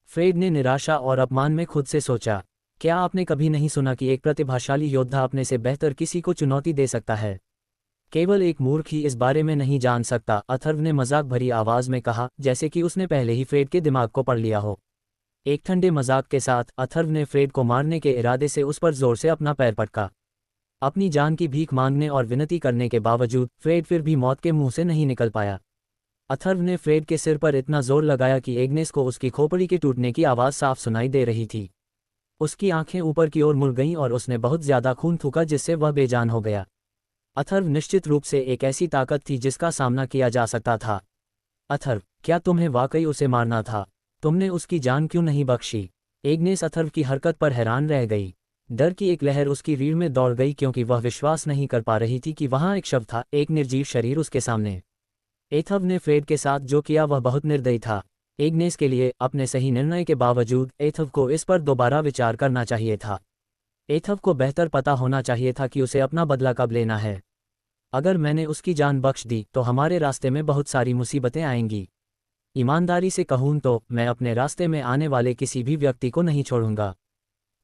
फ्रेड ने निराशा और अपमान में खुद से सोचा। क्या आपने कभी नहीं सुना कि एक प्रतिभाशाली योद्धा अपने से बेहतर किसी को चुनौती दे सकता है? केवल एक मूर्ख ही इस बारे में नहीं जान सकता, अथर्व ने मजाक भरी आवाज में कहा, जैसे कि उसने पहले ही फ्रेड के दिमाग को पढ़ लिया हो। एक ठंडे मजाक के साथ अथर्व ने फ्रेड को मारने के इरादे से उस पर जोर से अपना पैर पटका। अपनी जान की भीख मांगने और विनती करने के बावजूद फ्रेड फिर भी मौत के मुंह से नहीं निकल पाया। अथर्व ने फ्रेड के सिर पर इतना जोर लगाया कि एग्नेस को उसकी खोपड़ी के टूटने की आवाज़ साफ सुनाई दे रही थी। उसकी आंखें ऊपर की ओर मुड़ गईं और उसने बहुत ज़्यादा खून थूका जिससे वह बेजान हो गया। अथर्व निश्चित रूप से एक ऐसी ताकत थी जिसका सामना किया जा सकता था। अथर्व, क्या तुम्हें वाकई उसे मारना था? तुमने उसकी जान क्यों नहीं बख्शी? एग्नेस अथर्व की हरकत पर हैरान रह गई। डर की एक लहर उसकी रीढ़ में दौड़ गई क्योंकि वह विश्वास नहीं कर पा रही थी कि वहाँ एक शव था, एक निर्जीव शरीर उसके सामने। एथव ने फ्रेड के साथ जो किया वह बहुत निर्दयी था। एग्नेस के लिए अपने सही निर्णय के बावजूद एथव को इस पर दोबारा विचार करना चाहिए था। एथव को बेहतर पता होना चाहिए था कि उसे अपना बदला कब लेना है। अगर मैंने उसकी जान बख्श दी तो हमारे रास्ते में बहुत सारी मुसीबतें आएंगी। ईमानदारी से कहूँ तो मैं अपने रास्ते में आने वाले किसी भी व्यक्ति को नहीं छोड़ूंगा।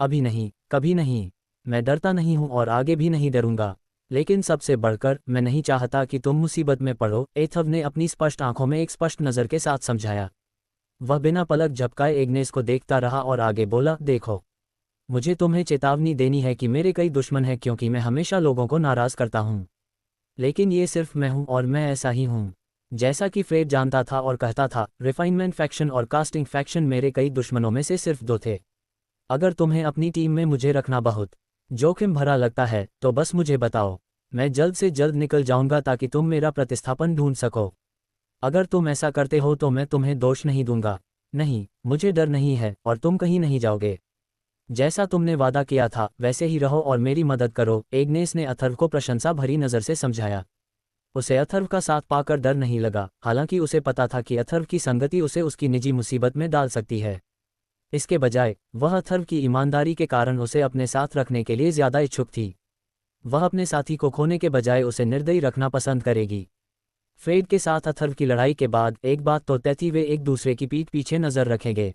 अभी नहीं, कभी नहीं। मैं डरता नहीं हूँ और आगे भी नहीं डरूंगा, लेकिन सबसे बढ़कर मैं नहीं चाहता कि तुम मुसीबत में पड़ो, एथव ने अपनी स्पष्ट आंखों में एक स्पष्ट नज़र के साथ समझाया। वह बिना पलक झपकाए एग्नेस को देखता रहा और आगे बोला, देखो, मुझे तुम्हें चेतावनी देनी है कि मेरे कई दुश्मन हैं क्योंकि मैं हमेशा लोगों को नाराज़ करता हूँ। लेकिन ये सिर्फ मैं हूँ और मैं ऐसा ही हूँ। जैसा कि फ्रेड जानता था और कहता था, रिफाइनमेंट फैक्शन और कास्टिंग फैक्शन मेरे कई दुश्मनों में से सिर्फ दो थे। अगर तुम्हें अपनी टीम में मुझे रखना बहुत जोखिम भरा लगता है तो बस मुझे बताओ, मैं जल्द से जल्द निकल जाऊंगा ताकि तुम मेरा प्रतिस्थापन ढूंढ सको। अगर तुम ऐसा करते हो तो मैं तुम्हें दोष नहीं दूंगा। नहीं, मुझे डर नहीं है और तुम कहीं नहीं जाओगे। जैसा तुमने वादा किया था वैसे ही रहो और मेरी मदद करो, एग्नेस ने अथर्व को प्रशंसा भरी नज़र से समझाया। उसे अथर्व का साथ पाकर डर नहीं लगा, हालांकि उसे पता था कि अथर्व की संगति उसे उसकी निजी मुसीबत में डाल सकती है। इसके बजाय वह अथर्व की ईमानदारी के कारण उसे अपने साथ रखने के लिए ज़्यादा इच्छुक थी। वह अपने साथी को खोने के बजाय उसे निर्दयी रखना पसंद करेगी। फ्रेड के साथ अथर्व की लड़ाई के बाद एक बात तो तय थी, वे एक दूसरे की पीठ पीछे नज़र रखेंगे।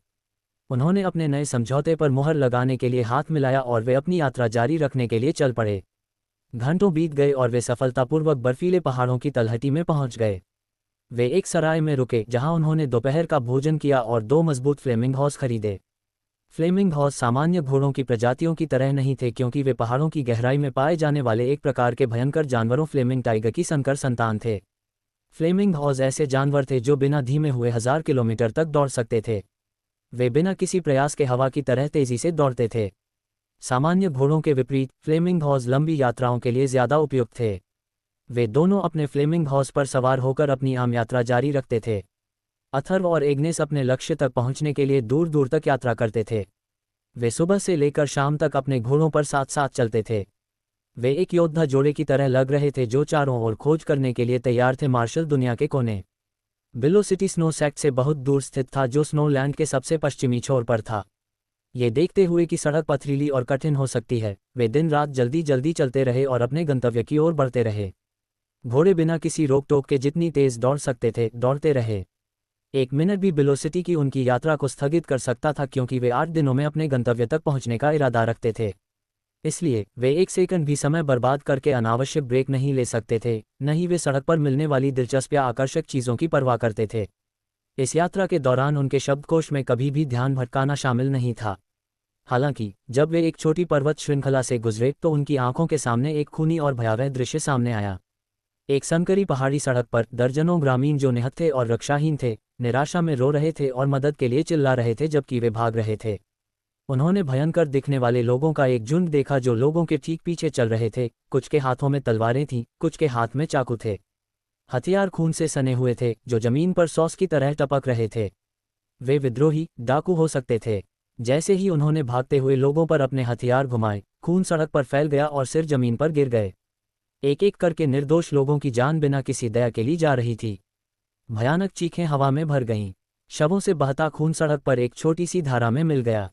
उन्होंने अपने नए समझौते पर मुहर लगाने के लिए हाथ मिलाया और वे अपनी यात्रा जारी रखने के लिए चल पड़े। घंटों बीत गए और वे सफलतापूर्वक बर्फीले पहाड़ों की तलहटी में पहुंच गए। वे एक सराय में रुके जहां उन्होंने दोपहर का भोजन किया और 2 मजबूत फ्लेमिंग हॉर्स खरीदे। फ्लेमिंग हॉर्स सामान्य घोड़ों की प्रजातियों की तरह नहीं थे क्योंकि वे पहाड़ों की गहराई में पाए जाने वाले एक प्रकार के भयंकर जानवरों फ्लेमिंग टाइगर की संकर संतान थे। फ्लेमिंग हॉर्स ऐसे जानवर थे जो बिना धीमे हुए 1000 किलोमीटर तक दौड़ सकते थे। वे बिना किसी प्रयास के हवा की तरह तेजी से दौड़ते थे। सामान्य घोड़ों के विपरीत फ्लेमिंग हॉर्स लंबी यात्राओं के लिए ज़्यादा उपयुक्त थे। वे दोनों अपने फ्लेमिंग हॉर्स पर सवार होकर अपनी आम यात्रा जारी रखते थे। अथर्व और एग्नेस अपने लक्ष्य तक पहुंचने के लिए दूर दूर तक यात्रा करते थे। वे सुबह से लेकर शाम तक अपने घोड़ों पर साथ साथ चलते थे। वे एक योद्धा जोड़े की तरह लग रहे थे जो चारों ओर खोज करने के लिए तैयार थे। मार्शल दुनिया के कोने बिलो सिटी स्नो सेक्ट से बहुत दूर स्थित था जो स्नोलैंड के सबसे पश्चिमी छोर पर था। ये देखते हुए कि सड़क पथरीली और कठिन हो सकती है, वे दिन रात जल्दी जल्दी चलते रहे और अपने गंतव्य की ओर बढ़ते रहे। घोड़े बिना किसी रोक टोक के जितनी तेज दौड़ सकते थे दौड़ते रहे। 1 मिनट भी वेलोसिटी की उनकी यात्रा को स्थगित कर सकता था क्योंकि वे 8 दिनों में अपने गंतव्य तक पहुंचने का इरादा रखते थे। इसलिए वे 1 सेकंड भी समय बर्बाद करके अनावश्यक ब्रेक नहीं ले सकते थे, न ही वे सड़क पर मिलने वाली दिलचस्प या आकर्षक चीज़ों की परवाह करते थे। इस यात्रा के दौरान उनके शब्दकोश में कभी भी ध्यान भटकाना शामिल नहीं था। हालांकि जब वे एक छोटी पर्वत श्रृंखला से गुजरे तो उनकी आंखों के सामने एक खूनी और भयावह दृश्य सामने आया। एक संकरी पहाड़ी सड़क पर दर्जनों ग्रामीण जो निहत्थे और रक्षाहीन थे, निराशा में रो रहे थे और मदद के लिए चिल्ला रहे थे जबकि वे भाग रहे थे। उन्होंने भयंकर दिखने वाले लोगों का एक झुंड देखा जो लोगों के ठीक पीछे चल रहे थे। कुछ के हाथों में तलवारें थीं, कुछ के हाथ में चाकू थे। हथियार खून से सने हुए थे जो जमीन पर सॉस की तरह टपक रहे थे। वे विद्रोही डाकू हो सकते थे। जैसे ही उन्होंने भागते हुए लोगों पर अपने हथियार घुमाए, खून सड़क पर फैल गया और सिर जमीन पर गिर गए। एक एक करके निर्दोष लोगों की जान बिना किसी दया के ली जा रही थी। भयानक चीखें हवा में भर गईं। शवों से बहता खून सड़क पर एक छोटी सी धारा में मिल गया।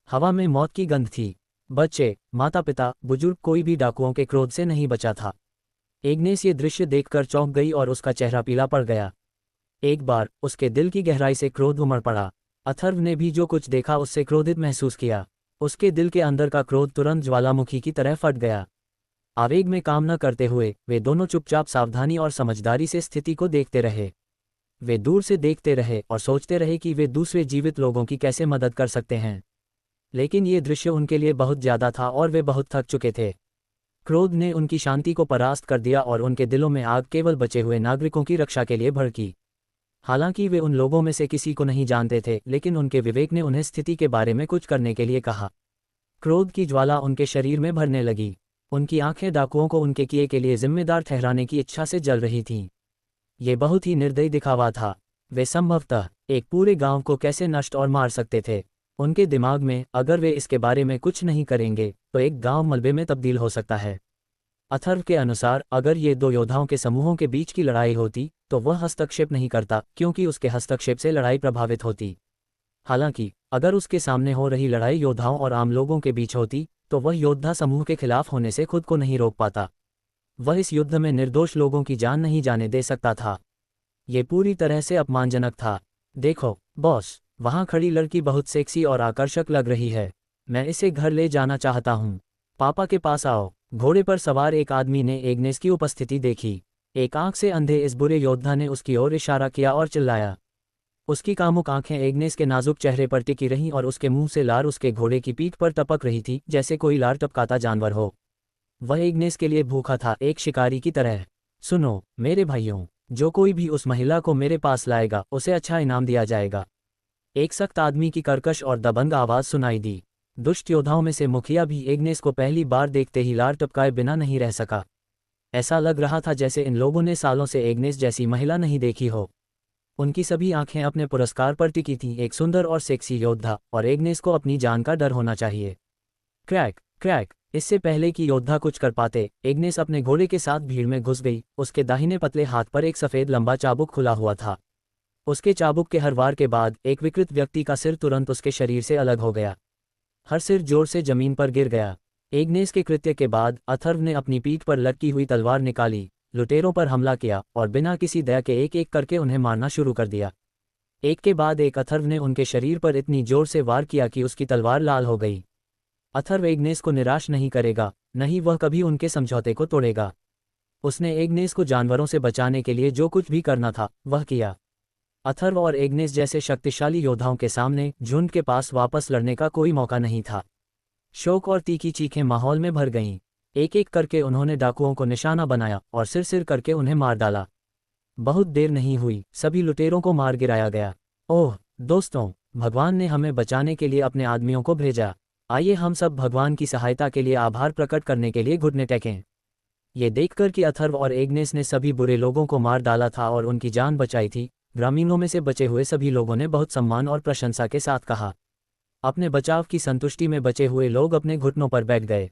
हवा में मौत की गंध थी। बच्चे, माता पिता, बुजुर्ग, कोई भी डाकुओं के क्रोध से नहीं बचा था। एग्नेस ये दृश्य देखकर चौंक गई और उसका चेहरा पीला पड़ गया। एक बार उसके दिल की गहराई से क्रोध उमड़ पड़ा। अथर्व ने भी जो कुछ देखा उससे क्रोधित महसूस किया। उसके दिल के अंदर का क्रोध तुरंत ज्वालामुखी की तरह फट गया। आवेग में काम न करते हुए वे दोनों चुपचाप सावधानी और समझदारी से स्थिति को देखते रहे। वे दूर से देखते रहे और सोचते रहे कि वे दूसरे जीवित लोगों की कैसे मदद कर सकते हैं। लेकिन ये दृश्य उनके लिए बहुत ज़्यादा था और वे बहुत थक चुके थे। क्रोध ने उनकी शांति को परास्त कर दिया और उनके दिलों में आग केवल बचे हुए नागरिकों की रक्षा के लिए भड़की। हालांकि वे उन लोगों में से किसी को नहीं जानते थे, लेकिन उनके विवेक ने उन्हें स्थिति के बारे में कुछ करने के लिए कहा। क्रोध की ज्वाला उनके शरीर में भरने लगी। उनकी आंखें डाकुओं को उनके किए के लिए जिम्मेदार ठहराने की इच्छा से जल रही थीं। ये बहुत ही निर्दयी दिखावा था। वे संभवतः एक पूरे गांव को कैसे नष्ट और मार सकते थे। उनके दिमाग में, अगर वे इसके बारे में कुछ नहीं करेंगे तो एक गांव मलबे में तब्दील हो सकता है। अथर्व के अनुसार अगर ये दो योद्धाओं के समूहों के बीच की लड़ाई होती तो वह हस्तक्षेप नहीं करता, क्योंकि उसके हस्तक्षेप से लड़ाई प्रभावित होती। हालांकि अगर उसके सामने हो रही लड़ाई योद्धाओं और आम लोगों के बीच होती तो वह योद्धा समूह के खिलाफ होने से खुद को नहीं रोक पाता। वह इस युद्ध में निर्दोष लोगों की जान नहीं जाने दे सकता था। ये पूरी तरह से अपमानजनक था। देखो बॉस, वहां खड़ी लड़की बहुत सेक्सी और आकर्षक लग रही है। मैं इसे घर ले जाना चाहता हूँ। पापा के पास आओ। घोड़े पर सवार एक आदमी ने एग्नेस की उपस्थिति देखी। एक आंख से अंधे इस बुरे योद्धा ने उसकी ओर इशारा किया और चिल्लाया। उसकी कामुक आंखें एग्नेस के नाजुक चेहरे पर टिकी रहीं और उसके मुंह से लार उसके घोड़े की पीठ पर टपक रही थी, जैसे कोई लार टपकाता जानवर हो। वह एग्नेस के लिए भूखा था, एक शिकारी की तरह। सुनो मेरे भाइयों, जो कोई भी उस महिला को मेरे पास लाएगा उसे अच्छा इनाम दिया जाएगा। एक सख्त आदमी की कर्कश और दबंग आवाज सुनाई दी। दुष्ट योद्धाओं में से मुखिया भी एग्नेस को पहली बार देखते ही लार टपकाए बिना नहीं रह सका। ऐसा लग रहा था जैसे इन लोगों ने सालों से एग्नेस जैसी महिला नहीं देखी हो। उनकी सभी आंखें अपने पुरस्कार पर टिकी थीं, एक सुंदर और सेक्सी योद्धा, और एग्नेस को अपनी जान का डर होना चाहिए। Crack crack. इससे पहले कि योद्धा कुछ कर पाते, एग्नेस अपने घोड़े के साथ भीड़ में घुस गई। उसके दाहिने पतले हाथ पर एक सफ़ेद लंबा चाबुक खुला हुआ था। उसके चाबुक के हर वार के बाद एक विकृत व्यक्ति का सिर तुरंत उसके शरीर से अलग हो गया। हर सिर जोर से जमीन पर गिर गया। एग्नेस के कृत्य के बाद अथर्व ने अपनी पीठ पर लटकी हुई तलवार निकाली, लुटेरों पर हमला किया और बिना किसी दया के एक एक करके उन्हें मारना शुरू कर दिया। एक के बाद एक अथर्व ने उनके शरीर पर इतनी जोर से वार किया कि उसकी तलवार लाल हो गई। अथर्व एग्नेस को निराश नहीं करेगा, नहीं वह कभी उनके समझौते को तोड़ेगा। उसने एग्नेस को जानवरों से बचाने के लिए जो कुछ भी करना था वह किया। अथर्व और एग्नेस जैसे शक्तिशाली योद्धाओं के सामने झुंड के पास वापस लड़ने का कोई मौका नहीं था। शोक और तीखी चीखें माहौल में भर गईं। एक एक करके उन्होंने डाकुओं को निशाना बनाया और सिर सिर करके उन्हें मार डाला। बहुत देर नहीं हुई, सभी लुटेरों को मार गिराया गया। ओह दोस्तों, भगवान ने हमें बचाने के लिए अपने आदमियों को भेजा। आइए हम सब भगवान की सहायता के लिए आभार प्रकट करने के लिए घुटने टेकें। ये देखकर कि अथर्व और एग्नेस ने सभी बुरे लोगों को मार डाला था और उनकी जान बचाई थी, ग्रामीणों में से बचे हुए सभी लोगों ने बहुत सम्मान और प्रशंसा के साथ कहा। अपने बचाव की संतुष्टि में बचे हुए लोग अपने घुटनों पर बैठ गए।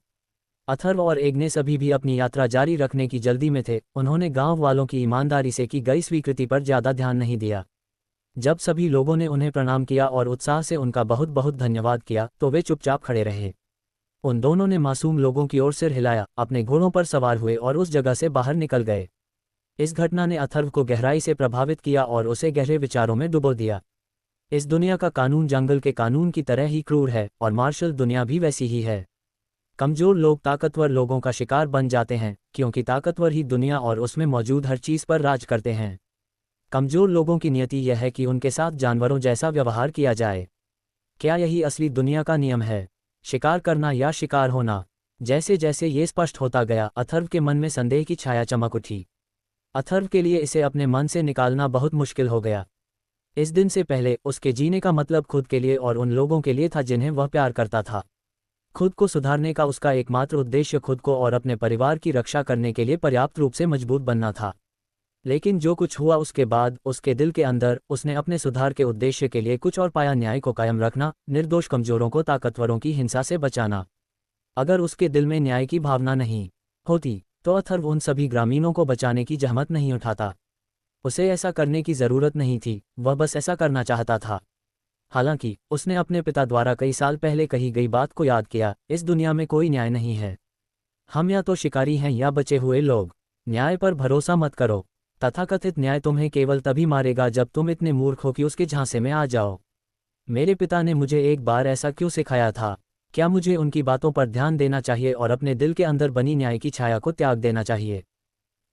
अथर्व और एग्नेस अभी भी अपनी यात्रा जारी रखने की जल्दी में थे। उन्होंने गांव वालों की ईमानदारी से की गई स्वीकृति पर ज़्यादा ध्यान नहीं दिया। जब सभी लोगों ने उन्हें प्रणाम किया और उत्साह से उनका बहुत बहुत धन्यवाद किया तो वे चुपचाप खड़े रहे। उन दोनों ने मासूम लोगों की ओर सिर हिलाया, अपने घोड़ों पर सवार हुए और उस जगह से बाहर निकल गए। इस घटना ने अथर्व को गहराई से प्रभावित किया और उसे गहरे विचारों में डुबो दिया। इस दुनिया का कानून जंगल के कानून की तरह ही क्रूर है और मार्शल दुनिया भी वैसी ही है। कमजोर लोग ताकतवर लोगों का शिकार बन जाते हैं, क्योंकि ताकतवर ही दुनिया और उसमें मौजूद हर चीज़ पर राज करते हैं। कमजोर लोगों की नियति यह है कि उनके साथ जानवरों जैसा व्यवहार किया जाए। क्या यही असली दुनिया का नियम है? शिकार करना या शिकार होना? जैसे जैसे ये स्पष्ट होता गया, अथर्व के मन में संदेह की छाया चमक उठी। अथर्व के लिए इसे अपने मन से निकालना बहुत मुश्किल हो गया। इस दिन से पहले उसके जीने का मतलब खुद के लिए और उन लोगों के लिए था जिन्हें वह प्यार करता था। खुद को सुधारने का उसका एकमात्र उद्देश्य खुद को और अपने परिवार की रक्षा करने के लिए पर्याप्त रूप से मजबूत बनना था। लेकिन जो कुछ हुआ उसके बाद उसके दिल के अंदर उसने अपने सुधार के उद्देश्य के लिए कुछ और पाया, न्याय को कायम रखना, निर्दोष कमजोरों को ताकतवरों की हिंसा से बचाना। अगर उसके दिल में न्याय की भावना नहीं होती तो अथर्व उन सभी ग्रामीणों को बचाने की जहमत नहीं उठाता। उसे ऐसा करने की ज़रूरत नहीं थी, वह बस ऐसा करना चाहता था। हालांकि उसने अपने पिता द्वारा कई साल पहले कही गई बात को याद किया, इस दुनिया में कोई न्याय नहीं है। हम या तो शिकारी हैं या बचे हुए लोग। न्याय पर भरोसा मत करो। तथाकथित न्याय तुम्हें केवल तभी मारेगा जब तुम इतने मूर्ख हो कि उसके झांसे में आ जाओ। मेरे पिता ने मुझे एक बार ऐसा क्यों सिखाया था? क्या मुझे उनकी बातों पर ध्यान देना चाहिए और अपने दिल के अंदर बनी न्याय की छाया को त्याग देना चाहिए?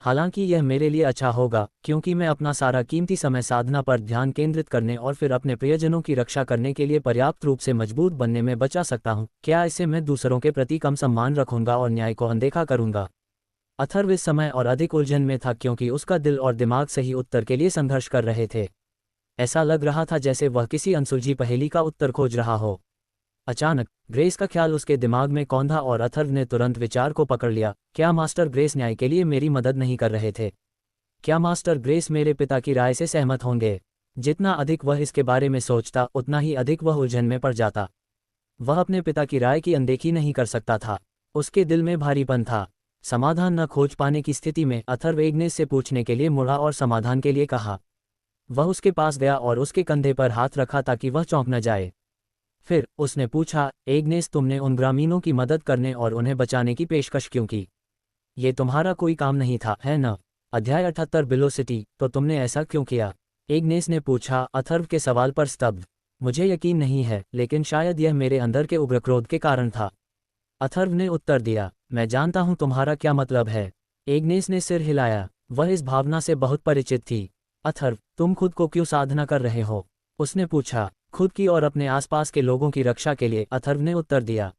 हालांकि यह मेरे लिए अच्छा होगा क्योंकि मैं अपना सारा कीमती समय साधना पर ध्यान केंद्रित करने और फिर अपने प्रियजनों की रक्षा करने के लिए पर्याप्त रूप से मजबूत बनने में बचा सकता हूँ। क्या इससे मैं दूसरों के प्रति कम सम्मान रखूंगा और न्याय को अनदेखा करूंगा? अथर्व इस समय और अधिक उलझन में था क्योंकि उसका दिल और दिमाग सही उत्तर के लिए संघर्ष कर रहे थे। ऐसा लग रहा था जैसे वह किसी अनसुलझी पहेली का उत्तर खोज रहा हो। अचानक ग्रेस का ख्याल उसके दिमाग में कौंधा और अथर्व ने तुरंत विचार को पकड़ लिया। क्या मास्टर ग्रेस न्याय के लिए मेरी मदद नहीं कर रहे थे? क्या मास्टर ग्रेस मेरे पिता की राय से सहमत होंगे? जितना अधिक वह इसके बारे में सोचता उतना ही अधिक वह उलझन में पड़ जाता। वह अपने पिता की राय की अनदेखी नहीं कर सकता था। उसके दिल में भारीपन था। समाधान न खोज पाने की स्थिति में अथर्व एग्नेस से पूछने के लिए मुड़ा और समाधान के लिए कहा। वह उसके पास गया और उसके कंधे पर हाथ रखा ताकि वह चौंक न जाए। फिर उसने पूछा, एग्नेस, तुमने उन ग्रामीणों की मदद करने और उन्हें बचाने की पेशकश क्यों की? ये तुम्हारा कोई काम नहीं था, है न? अध्याय 78 वेलोसिटी। तो तुमने ऐसा क्यों किया? एग्नेस ने पूछा, अथर्व के सवाल पर स्तब्ध। मुझे यकीन नहीं है, लेकिन शायद यह मेरे अंदर के उग्र क्रोध के कारण था। अथर्व ने उत्तर दिया, मैं जानता हूं तुम्हारा क्या मतलब है। एग्नेस ने सिर हिलाया। वह इस भावना से बहुत परिचित थी। अथर्व, तुम खुद को क्यों साधना कर रहे हो? उसने पूछा। खुद की और अपने आसपास के लोगों की रक्षा के लिए, अथर्व ने उत्तर दिया।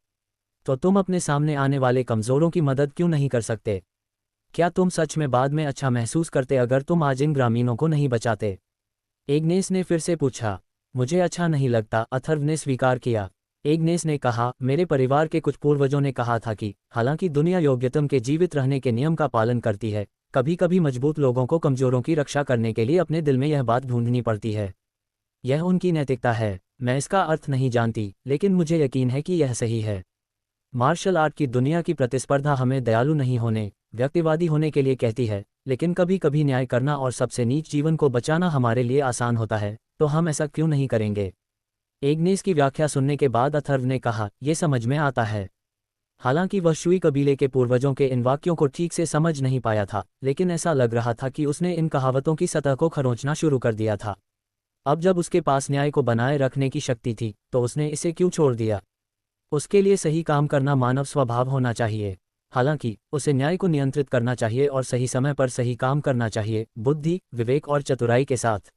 तो तुम अपने सामने आने वाले कमजोरों की मदद क्यों नहीं कर सकते? क्या तुम सच में बाद में अच्छा महसूस करते अगर तुम आज इन ग्रामीणों को नहीं बचाते? एग्नेस ने फिर से पूछा। मुझे अच्छा नहीं लगता, अथर्व ने स्वीकार किया। एग्नेस ने कहा, मेरे परिवार के कुछ पूर्वजों ने कहा था कि हालांकि दुनिया योग्यतम के जीवित रहने के नियम का पालन करती है, कभी कभी मजबूत लोगों को कमजोरों की रक्षा करने के लिए अपने दिल में यह बात ढूंढनी पड़ती है। यह उनकी नैतिकता है। मैं इसका अर्थ नहीं जानती, लेकिन मुझे यकीन है कि यह सही है। मार्शल आर्ट की दुनिया की प्रतिस्पर्धा हमें दयालु नहीं होने, व्यक्तिवादी होने के लिए कहती है, लेकिन कभी कभी न्याय करना और सबसे नीच जीवन को बचाना हमारे लिए आसान होता है, तो हम ऐसा क्यों नहीं करेंगे? एग्नेस की व्याख्या सुनने के बाद अथर्व ने कहा, यह समझ में आता है। हालांकि वह शुई कबीले के पूर्वजों के इन वाक्यों को ठीक से समझ नहीं पाया था, लेकिन ऐसा लग रहा था कि उसने इन कहावतों की सतह को खरोंचना शुरू कर दिया था। अब जब उसके पास न्याय को बनाए रखने की शक्ति थी, तो उसने इसे क्यों छोड़ दिया? उसके लिए सही काम करना मानव स्वभाव होना चाहिए। हालांकि उसे न्याय को नियंत्रित करना चाहिए और सही समय पर सही काम करना चाहिए, बुद्धि, विवेक और चतुराई के साथ।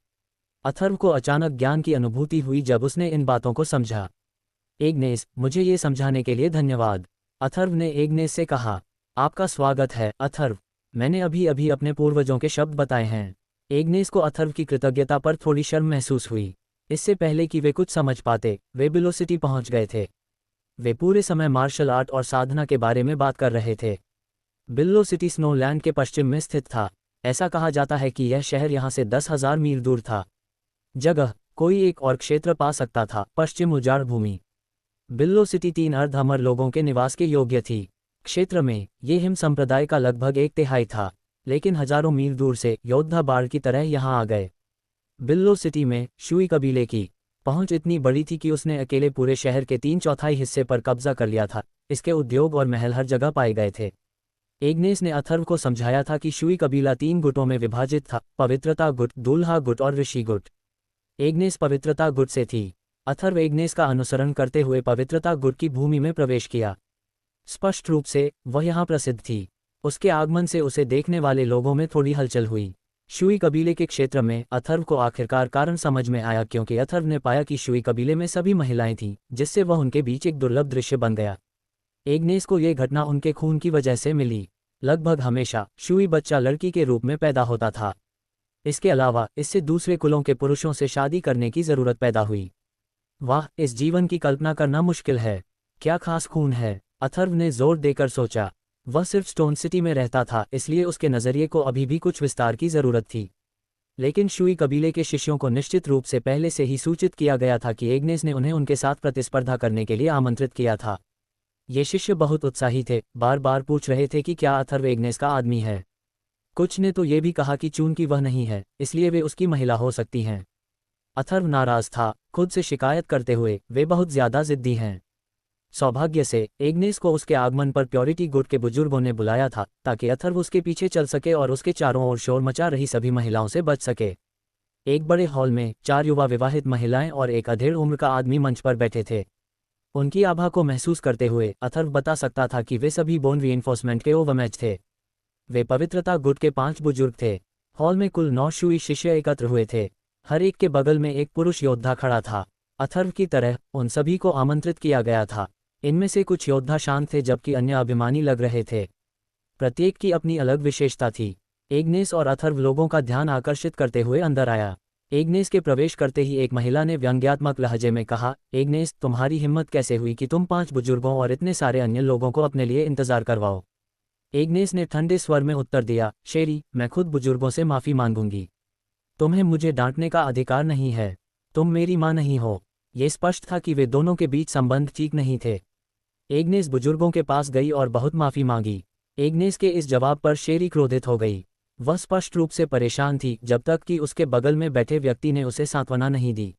अथर्व को अचानक ज्ञान की अनुभूति हुई जब उसने इन बातों को समझा। एग्नेस, मुझे ये समझाने के लिए धन्यवाद। अथर्व ने एग्नेस से कहा। आपका स्वागत है, अथर्व। मैंने अभी अभी अपने पूर्वजों के शब्द बताए हैं। एग्नेस को अथर्व की कृतज्ञता पर थोड़ी शर्म महसूस हुई। इससे पहले कि वे कुछ समझ पाते, वे वेलोसिटी पहुंच गए थे। वे पूरे समय मार्शल आर्ट और साधना के बारे में बात कर रहे थे। वेलोसिटी स्नोलैंड के पश्चिम में स्थित था। ऐसा कहा जाता है कि यह शहर यहाँ से 10,000 मील दूर था। जगह कोई एक और क्षेत्र पा सकता था, पश्चिम उजाड़ भूमि। वेलोसिटी 3 अर्धअमर लोगों के निवास के योग्य थी। क्षेत्र में ये हिम संप्रदाय का लगभग 1/3 था, लेकिन हजारों मील दूर से योद्धा बाढ़ की तरह यहाँ आ गए। वेलोसिटी में शुई कबीले की पहुंच इतनी बड़ी थी कि उसने अकेले पूरे शहर के 3/4 हिस्से पर कब्जा कर लिया था। इसके उद्योग और महल हर जगह पाए गए थे। एग्नेस ने अथर्व को समझाया था कि शुई कबीला 3 गुटों में विभाजित था, पवित्रता गुट, दूल्हा गुट और ऋषि गुट। एग्नेस पवित्रता गुट से थी। अथर्व एग्नेस का अनुसरण करते हुए पवित्रता गुट की भूमि में प्रवेश किया। स्पष्ट रूप से वह यहाँ प्रसिद्ध थी। उसके आगमन से उसे देखने वाले लोगों में थोड़ी हलचल हुई। शुई कबीले के क्षेत्र में अथर्व को आखिरकार कारण समझ में आया, क्योंकि अथर्व ने पाया कि शुई कबीले में सभी महिलाएं थीं, जिससे वह उनके बीच एक दुर्लभ दृश्य बन गया। एग्नेस को यह घटना उनके खून की वजह से मिली। लगभग हमेशा शुई बच्चा लड़की के रूप में पैदा होता था। इसके अलावा इससे दूसरे कुलों के पुरुषों से शादी करने की जरूरत पैदा हुई। वाह, इस जीवन की कल्पना करना मुश्किल है। क्या खास खून है? अथर्व ने जोर देकर सोचा। वह सिर्फ स्टोन सिटी में रहता था, इसलिए उसके नज़रिए को अभी भी कुछ विस्तार की ज़रूरत थी। लेकिन शुई कबीले के शिष्यों को निश्चित रूप से पहले से ही सूचित किया गया था कि एग्नेस ने उन्हें उनके साथ प्रतिस्पर्धा करने के लिए आमंत्रित किया था। ये शिष्य बहुत उत्साही थे, बार बार पूछ रहे थे कि क्या अथर्व एग्नेस का आदमी है। कुछ ने तो ये भी कहा कि चूंकि वह नहीं है, इसलिए वे उसकी महिला हो सकती हैं। अथर्व नाराज था, खुद से शिकायत करते हुए, वे बहुत ज्यादा जिद्दी हैं। सौभाग्य से एग्नेस को उसके आगमन पर प्योरिटी गुट के बुजुर्गों ने बुलाया था, ताकि अथर्व उसके पीछे चल सके और उसके चारों ओर शोर मचा रही सभी महिलाओं से बच सके। एक बड़े हॉल में 4 युवा विवाहित महिलाएं और एक अधेड़ उम्र का आदमी मंच पर बैठे थे। उनकी आभा को महसूस करते हुए अथर्व बता सकता था कि वे सभी बोन रीइंफोर्समेंट के ओवरमैच थे। वे पवित्रता गुट के 5 बुजुर्ग थे। हॉल में कुल 9 शूई शिष्य एकत्र हुए थे। हर एक के बगल में एक पुरुष योद्धा खड़ा था। अथर्व की तरह उन सभी को आमंत्रित किया गया था। इनमें से कुछ योद्धा शांत थे जबकि अन्य अभिमानी लग रहे थे। प्रत्येक की अपनी अलग विशेषता थी। एग्नेस और अथर्व लोगों का ध्यान आकर्षित करते हुए अंदर आया। एग्नेस के प्रवेश करते ही एक महिला ने व्यंग्यात्मक लहजे में कहा, एग्नेस, तुम्हारी हिम्मत कैसे हुई कि तुम 5 बुजुर्गों और इतने सारे अन्य लोगों को अपने लिए इंतजार करवाओ। एग्नेस ने ठंडे स्वर में उत्तर दिया, शेरी, मैं खुद बुजुर्गों से माफी मांगूंगी। तुम्हें मुझे डांटने का अधिकार नहीं है। तुम मेरी मां नहीं हो। ये स्पष्ट था कि वे दोनों के बीच संबंध ठीक नहीं थे। एग्नेस बुजुर्गों के पास गई और बहुत माफी मांगी। एग्नेस के इस जवाब पर शेरी क्रोधित हो गई। वह स्पष्ट रूप से परेशान थी जब तक कि उसके बगल में बैठे व्यक्ति ने उसे सांत्वना नहीं दी।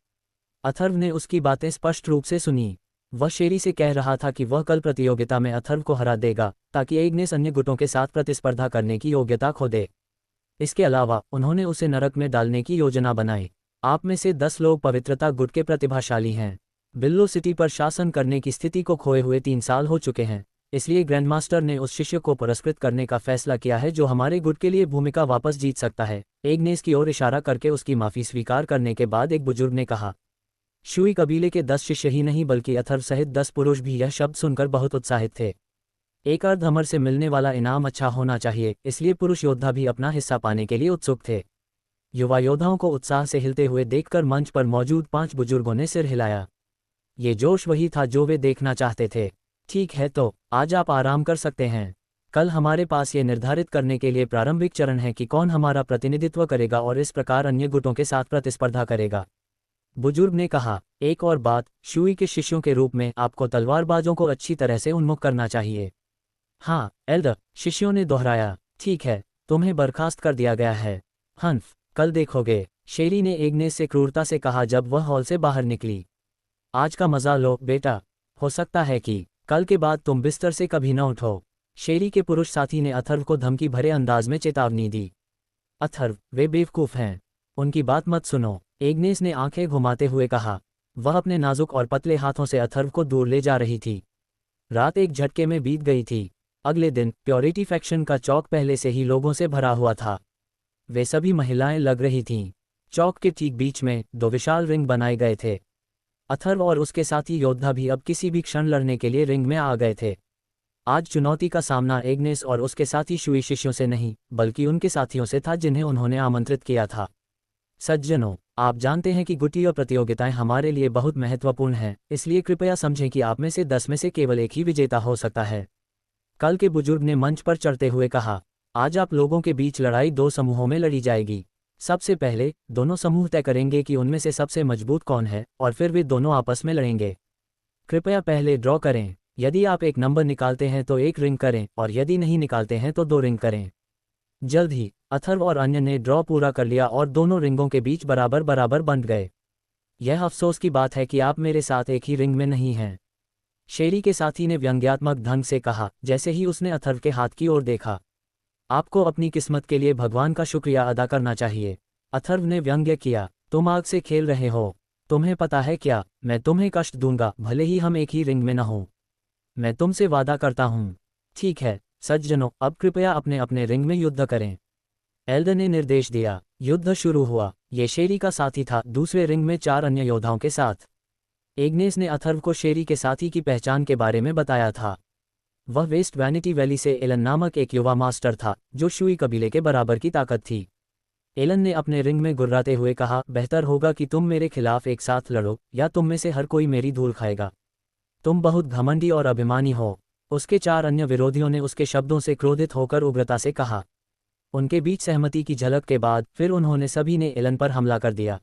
अथर्व ने उसकी बातें स्पष्ट रूप से सुनी। वह शेरी से कह रहा था कि वह कल प्रतियोगिता में अथर्व को हरा देगा ताकि एग्नेस अन्य गुटों के साथ प्रतिस्पर्धा करने की योग्यता खो दे। इसके अलावा उन्होंने उसे नरक में डालने की योजना बनाई। आप में से 10 लोग पवित्रता गुट के प्रतिभाशाली हैं। बिल्लो सिटी पर शासन करने की स्थिति को खोए हुए 3 साल हो चुके हैं। इसलिए ग्रैंडमास्टर ने उस शिष्य को पुरस्कृत करने का फैसला किया है जो हमारे गुट के लिए भूमिका वापस जीत सकता है। एग्नेस की ओर इशारा करके उसकी माफी स्वीकार करने के बाद एक बुजुर्ग ने कहा। शूई कबीले के 10 शिष्य ही नहीं बल्कि अथर्व सहित 10 पुरुष भी यह शब्द सुनकर बहुत उत्साहित थे। एक अर्धअमर से मिलने वाला इनाम अच्छा होना चाहिए, इसलिए पुरुष योद्धा भी अपना हिस्सा पाने के लिए उत्सुक थे। युवा योद्धाओं को उत्साह से हिलते हुए देखकर मंच पर मौजूद 5 बुजुर्गों ने सिर हिलाया। ये जोश वही था जो वे देखना चाहते थे। ठीक है, तो आज आप आराम कर सकते हैं। कल हमारे पास ये निर्धारित करने के लिए प्रारंभिक चरण है कि कौन हमारा प्रतिनिधित्व करेगा और इस प्रकार अन्य गुटों के साथ प्रतिस्पर्धा करेगा। बुजुर्ग ने कहा, एक और बात, शूई के शिष्यों के रूप में आपको तलवारबाजों को अच्छी तरह से उन्मुख करना चाहिए। हाँ, एल्डर, शिष्यों ने दोहराया। ठीक है, तुम्हें बर्खास्त कर दिया गया है। हन्फ, कल देखोगे, शेरी ने एग्नेस से क्रूरता से कहा जब वह हॉल से बाहर निकली। आज का मजा लो बेटा, हो सकता है कि कल के बाद तुम बिस्तर से कभी न उठो। शेरी के पुरुष साथी ने अथर्व को धमकी भरे अंदाज में चेतावनी दी। अथर्व, वे बेवकूफ हैं, उनकी बात मत सुनो, एग्नेस ने आंखें घुमाते हुए कहा। वह अपने नाजुक और पतले हाथों से अथर्व को दूर ले जा रही थी। रात एक झटके में बीत गई थी। अगले दिन प्योरिटी फैक्शन का चौक पहले से ही लोगों से भरा हुआ था। वे सभी महिलाएं लग रही थीं। चौक के ठीक बीच में 2 विशाल रिंग बनाए गए थे। अथर्व और उसके साथी योद्धा भी अब किसी भी क्षण लड़ने के लिए रिंग में आ गए थे। आज चुनौती का सामना एग्नेस और उसके साथी शूई शिष्यों से नहीं बल्कि उनके साथियों से था जिन्हें उन्होंने आमंत्रित किया था। सज्जनों, आप जानते हैं कि गुटिया प्रतियोगिताएं हमारे लिए बहुत महत्वपूर्ण हैं, इसलिए कृपया समझें कि आप में से 10 में से केवल एक ही विजेता हो सकता है। कल के बुजुर्ग ने मंच पर चढ़ते हुए कहा, आज आप लोगों के बीच लड़ाई 2 समूहों में लड़ी जाएगी। सबसे पहले दोनों समूह तय करेंगे कि उनमें से सबसे मजबूत कौन है और फिर वे दोनों आपस में लड़ेंगे। कृपया पहले ड्रॉ करें। यदि आप एक नंबर निकालते हैं तो 1 रिंग करें और यदि नहीं निकालते हैं तो 2 रिंग करें। जल्द ही अथर्व और अन्य ने ड्रॉ पूरा कर लिया और दोनों रिंगों के बीच बराबर बराबर बंट गए। यह अफसोस की बात है कि आप मेरे साथ एक ही रिंग में नहीं हैं, शेरी के साथी ने व्यंग्यात्मक ढंग से कहा जैसे ही उसने अथर्व के हाथ की ओर देखा। आपको अपनी किस्मत के लिए भगवान का शुक्रिया अदा करना चाहिए, अथर्व ने व्यंग्य किया। तुम आग से खेल रहे हो। तुम्हें पता है क्या, मैं तुम्हें कष्ट दूंगा भले ही हम एक ही रिंग में न हों। मैं तुमसे वादा करता हूं। ठीक है सज्जनों, अब कृपया अपने अपने रिंग में युद्ध करें। एल्डर ने निर्देश दिया। युद्ध शुरू हुआ। ये शेरी का साथी था दूसरे रिंग में 4 अन्य योद्धाओं के साथ। एग्नेस ने अथर्व को शेरी के साथी की पहचान के बारे में बताया था। वह वेस्ट वैनिटी वैली से एलन नामक एक युवा मास्टर था जो शूई कबीले के बराबर की ताकत थी। एलन ने अपने रिंग में गुर्राते हुए कहा, बेहतर होगा कि तुम मेरे खिलाफ एक साथ लड़ो या तुम में से हर कोई मेरी धूल खाएगा। तुम बहुत घमंडी और अभिमानी हो। उसके 4 अन्य विरोधियों ने उसके शब्दों से क्रोधित होकर उग्रता से कहा। उनके बीच सहमति की झलक के बाद फिर उन्होंने सभी ने एलन पर हमला कर दिया।